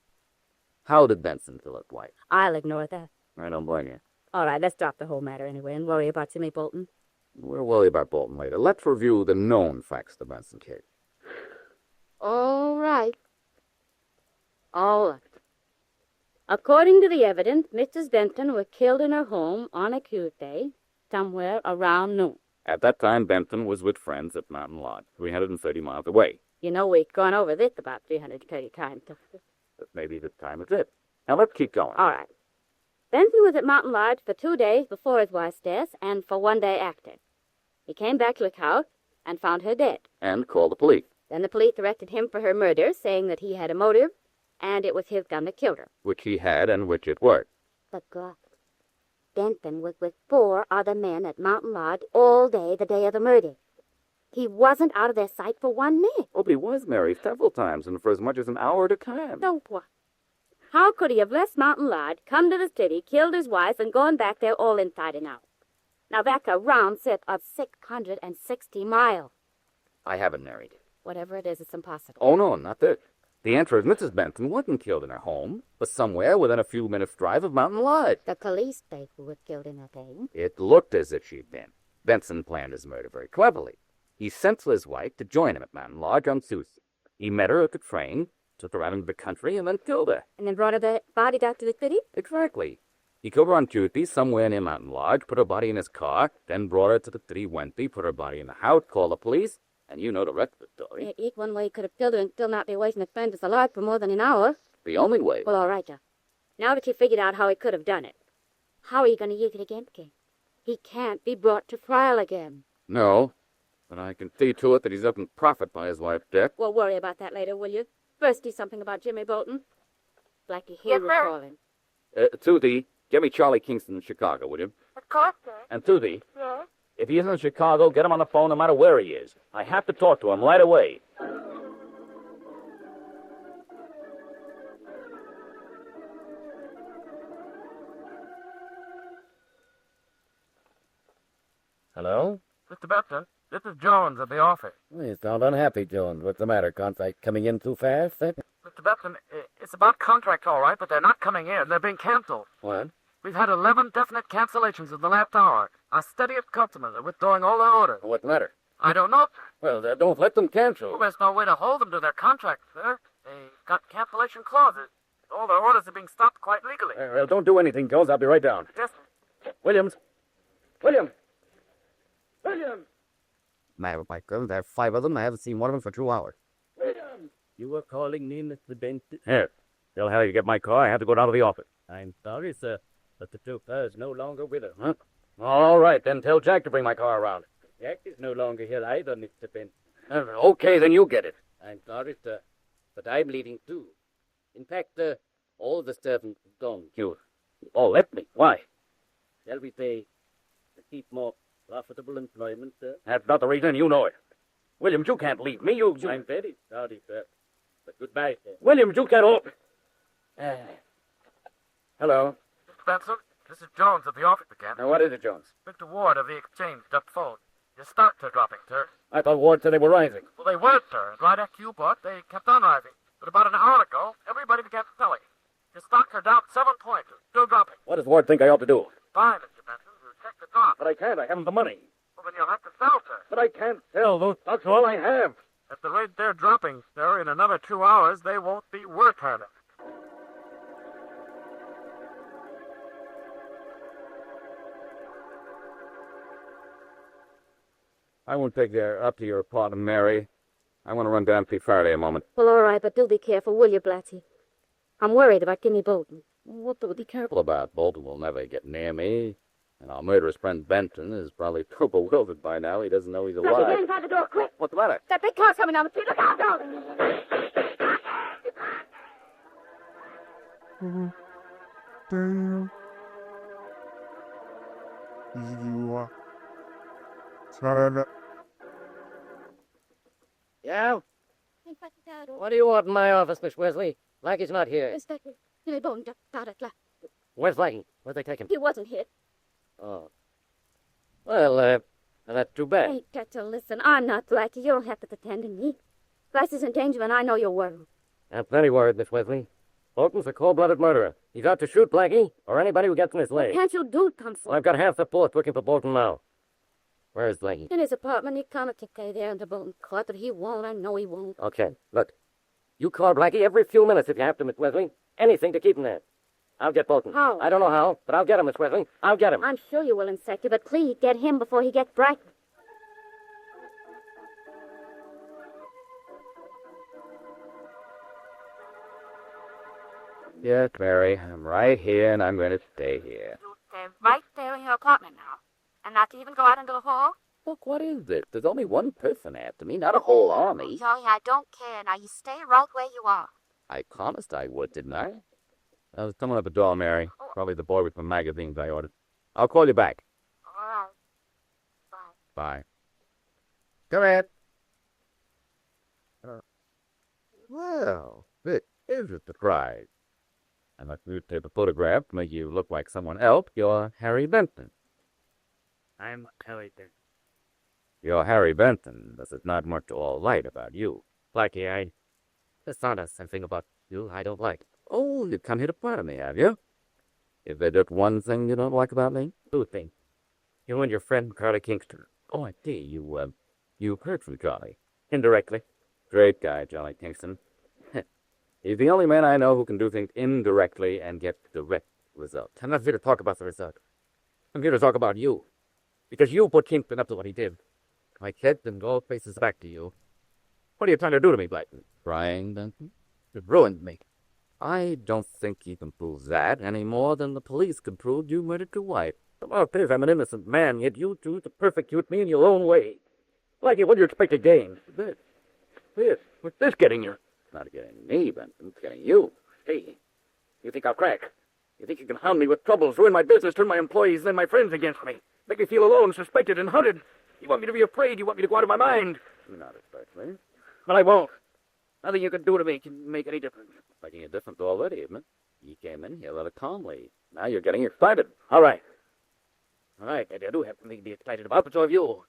How did Benson kill his wife? I'll ignore that. I don't blame you. All right, let's drop the whole matter anyway and worry about Jimmy Bolton. We'll worry about Bolton later. Let's review the known facts of the Benson case. All right. According to the evidence, Mrs. Benson was killed in her home on a Tuesday, somewhere around noon. At that time, Benson was with friends at Mountain Lodge, 330 miles away. You know, we've gone over this about 330 times. But maybe this time is it. Now let's keep going. All right. Benson was at Mountain Lodge for 2 days before his wife's death and for 1 day after. He came back to his house and found her dead. And called the police. Then the police arrested him for her murder, saying that he had a motive and it was his gun that killed her. Which he had and which it worked. But God, Benson was with 4 other men at Mountain Lodge all day the day of the murder. He wasn't out of their sight for 1 minute. Oh, but he was married several times and for as much as an hour at a time. So what? How could he have left Mountain Lodge, come to the city, killed his wife, and gone back there all inside and out? Now, that's a round trip of 660 miles. I haven't married. Whatever it is, it's impossible. Oh, no, not this. The answer is Mrs. Benson wasn't killed in her home, but somewhere within a few minutes' drive of Mountain Lodge. The police say who was killed in her home. It looked as if she'd been. Benson planned his murder very cleverly. He sent his wife to join him at Mountain Lodge on Tuesday. He met her at the train, took her out into the country, and then killed her. And then brought her the body back to the city? Exactly. He killed her on Tuesday, somewhere near Mountain Lodge, put her body in his car, then brought her to the city Wednesday, put her body in the house, called the police, and you know the rest of the story. Eat one way he could have killed her and still not be waiting to spend his life for more than an hour. The only way. Well, all right, Joe. Now that you figured out how he could have done it, how are you going to use it against him? He can't be brought to trial again. No, but I can see to it that he doesn't profit by his wife's death. We'll worry about that later, will you? First, do something about Jimmy Bolton. Blackie, here we're calling. Tuesday, get me Charlie Kingston in Chicago, will you? Of course, sir. And Tuesday, Yes? if he isn't in Chicago, get him on the phone no matter where he is. I have to talk to him right away. Hello? Mr. Benson, this is Jones at the office. You sound unhappy, Jones. What's the matter? Contract coming in too fast? Mr. Benson, it's about contracts, all right, but they're not coming in. They're being canceled. What? We've had 11 definite cancellations in the last hour. Our steadiest customers are withdrawing all their orders. What's the matter? I don't know. Well, don't let them cancel. Well, there's no way to hold them to their contracts, sir. They've got cancellation clauses. All their orders are being stopped quite legally. Well, don't do anything, Jones. I'll be right down. Yes. Williams! William! My girl, there are 5 of them. I haven't seen one of them for 2 hours. William! You were calling me, Mr. Benson? Here. Tell Harry to get my car. I have to go down to the office. I'm sorry, sir, but the chauffeur is no longer with us. Huh? All right, then tell Jack to bring my car around. Jack is no longer here either, Mr. Benson. Okay, then you get it. I'm sorry, sir, but I'm leaving too. In fact, all the servants have gone. You all left me. Why? Shall we say, to keep more profitable employment, sir? That's not the reason. You know it. Williams, you can't leave me. You... I'm very sorry, sir. But goodbye, sir. Williams, you can't... Hello. Mr. Benson, this is Jones at the office again. Now, what is it, Jones? Victor Ward of the Exchange up phone. Your stocks are dropping, sir. I thought Ward said they were rising. Well, they weren't, sir. Right after you bought, they kept on rising. But about an hour ago, everybody began selling. Your stocks are down 7 points. Still dropping. What does Ward think I ought to do? Fine, Mr. Benson. We'll check the drop. But I can't. I haven't the money. Well, then you'll have to sell, sir. But I can't sell. Those stocks are all I have. At the rate they're dropping, sir, in another 2 hours, they won't be worth having. I won't take you up to your apartment, Mary. I want to run down to Faraday a moment. Well, all right, but do be careful, will you, Blatty? I'm worried about Kimmy Bolton. What to be careful about? Bolton will never get near me. And our murderous friend Benton is probably too bewildered by now. He doesn't know he's Blatty, alive. get inside the door, quick! What's the matter? That big car's coming down the street. Look out, don't! Yeah? What do you want in my office, Miss Wesley? Blackie's not here. Inspector, Kimmy Bolton just got it. Where's Blackie? Where'd they take him? He wasn't hit. Oh. Well, that's too bad. Ain't got to listen. I'm not Blackie. You don't have to pretend to me. Bryce is in danger, and I know you're worried. I'm plenty worried, Miss Wesley. Bolton's a cold-blooded murderer. He's out to shoot Blackie or anybody who gets in his way. What can't you do, Thompson? Well, I've got half the force looking for Bolton now. Where's Blackie? In his apartment, he can't stay there in the Bolton court, but he won't. I know he won't. Okay, look. You call Blackie every few minutes if you have to, Miss Wesley. Anything to keep him there. I'll get Bolton. How? I don't know how, but I'll get him, Miss Wesley. I'll get him. I'm sure you will, Inspector, but please get him before he gets Brighton. Yes, Mary, I'm right here, and I'm going to stay here. Stay right there in your apartment now. And not to even go out into the hall? Look, what is this? There's only one person after me, not a whole army. Joey, I don't care. Now you stay right where you are. I promised I would, didn't I? There's someone at the door, Mary. Probably the boy with the magazines I ordered. I'll call you back. All right. Bye. Come in. Well, This is a surprise. I must take a photograph to make you look like someone else. You're Harry Benton. I'm Harry Benton. You're Harry Benton. This is not much all right about you. Blackie, there's not something about you I don't like. Oh, you come here to fire me, have you? Is there just one thing you don't like about me? Two things. You and your friend Carly Kingston. Oh, I see. You heard from Charlie. Indirectly. Great guy, Charlie Kingston. He's the only man I know who can do things indirectly and get direct results. I'm not here to talk about the result. I'm here to talk about you. Because you put Kingston up to what he did. My kids and all faces back to you. What are you trying to do to me, Blackton? Trying, Benton? You've ruined me. I don't think you can prove that any more than the police could prove you murdered your wife. Well, Piz, I'm an innocent man, yet you choose to persecute me in your own way. Blackie, what do you expect to gain? What's this getting you? It's not getting me, Benton. It's getting you. Hey, you think I'll crack? You think you can hound me with troubles, ruin my business, turn my employees and my friends against me, make me feel alone, suspected, and hunted? You want me to be afraid? You want me to go out of my mind? Not especially. Well, I won't. Nothing you can do to me can make any difference. Making a difference already, isn't it? You came in here rather calmly. Now you're getting excited. All right. I do have something to be excited about, but so have you.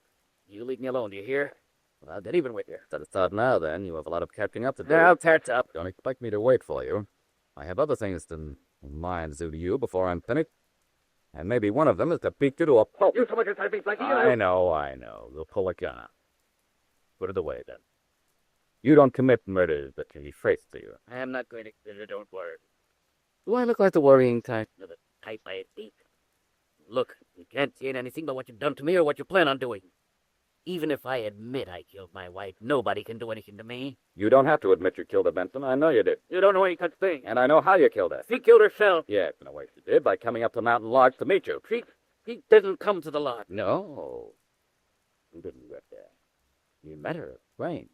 You leave me alone, do you hear? Well, I'll get even with you. Set aside now, then. You have a lot of catching up to do. I'll catch up. Don't expect me to wait for you. I have other things in mind to do to you before I'm finished. And maybe one of them is to beat you to a pulp. You so much excited me, Blackie. I know. We'll pull a gun out. Put it away, then. You don't commit murders that can be traced to you. I'm not going to consider, don't worry. Do I look like the worrying type? You're the type I hate. Look, you can't say anything about what you've done to me or what you plan on doing. Even if I admit I killed my wife, nobody can do anything to me. You don't have to admit you killed her, Benson. I know you did. You don't know any such thing. And I know how you killed her. She killed herself. Yes, in a way she did, by coming up to Mountain Lodge to meet you. She didn't come to the lodge. No. You didn't get there. You met her at the train.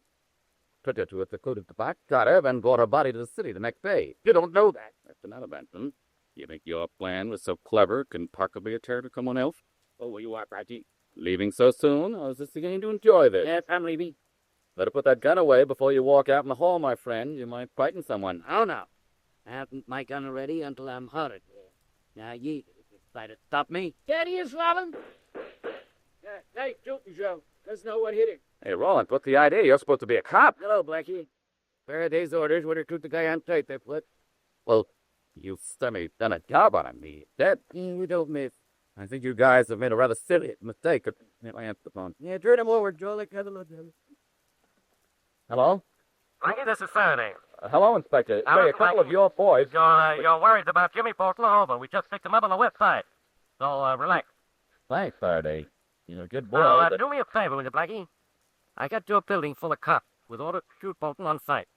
Took her to a secluded box, got her, then brought her body to the city the next day. You don't know that. That's another, Benson. You think your plan was so clever, can possibly be a terror to someone else? Oh, well, you are, Blackie. Leaving so soon? I was just beginning to enjoy this. Yes, I'm leaving. Better put that gun away before you walk out in the hall, my friend. You might frighten someone. Oh, no. I haven't my gun ready until I'm hunted. Now, you try to stop me. There he is, Robin. Hey, shooting Joe. There's no one hitting. Hey, Roland, what's the idea? You're supposed to be a cop. Hello, Blackie. Faraday's orders were to shoot the guy on sight, they put. Well, You certainly done a job on me. That you don't miss. I think you guys have made a rather silly mistake. If I answer the phone. Yeah, turn him over, Joe. Hello? Blackie, this is Faraday. Hello, Inspector. Say, a couple of your boys. You're worried about Jimmy Portler over. We just picked him up on the website. So, relax. Thanks, Faraday. You're a good boy. Now, but- do me a favor, will you, Blackie? I got your building full of cops with order to shoot Bolton on sight.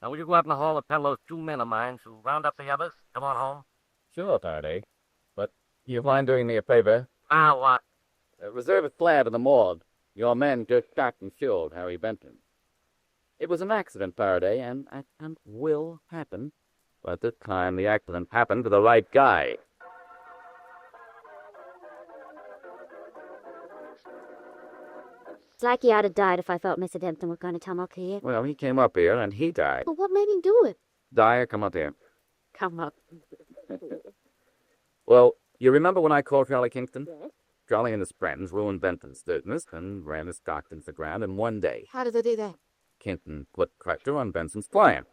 Now, will you go out in the hall and tell those 2 men of mine to round up the others? Come on home. Sure, Faraday. But you mind doing me a favor? What? Reserve a slab in the morgue. Your men just shot and killed Harry Benton. It was an accident, Faraday, and accident will happen. But this time the accident happened to the right guy. Blackie I'd have died if I thought Mr. Dempton was going to come up here. Well, he came up here and he died. But what made him do it? Dyer, come up here. Come up. Well, you remember when I called Charlie Kingston? Yes. Charlie and his friends ruined Benton's business and ran his stock into the ground in one day. How did they do that? Kingston put pressure on Benson's client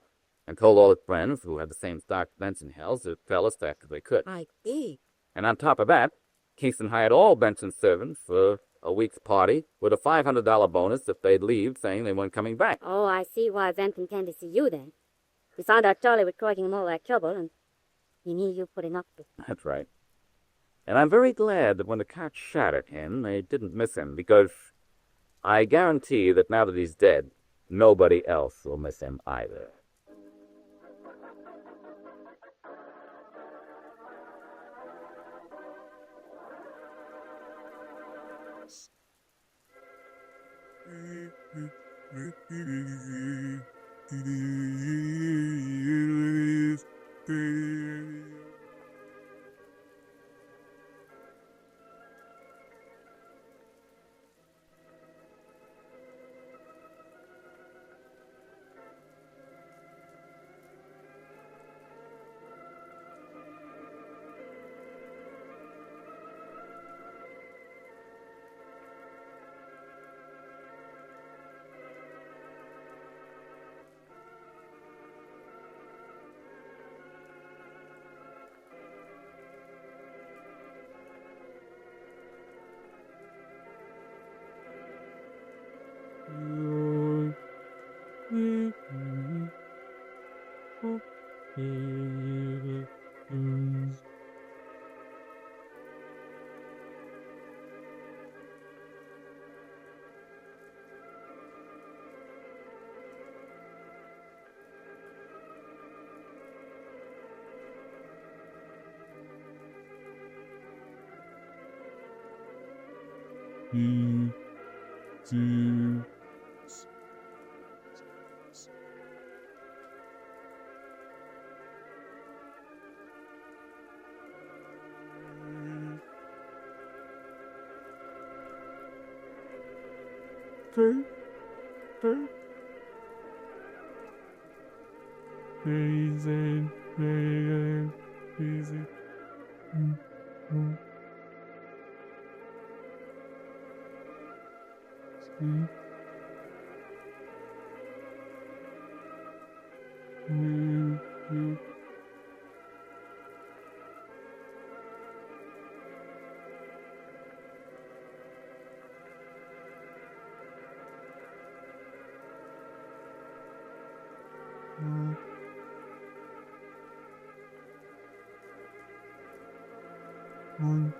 and told all his friends who had the same stock Benson held to tell us fast as they could. I see. And on top of that, Kingston hired all Benson's servants for a week's party with a $500 bonus if they'd leave, saying they weren't coming back. Oh, I see why Benton came to see you then. He found out Charlie was causing him all that trouble, and he knew you putting up with it. That's right. And I'm very glad that when the cops shot at him, they didn't miss him, because I guarantee that now that he's dead, nobody else will miss him either. One.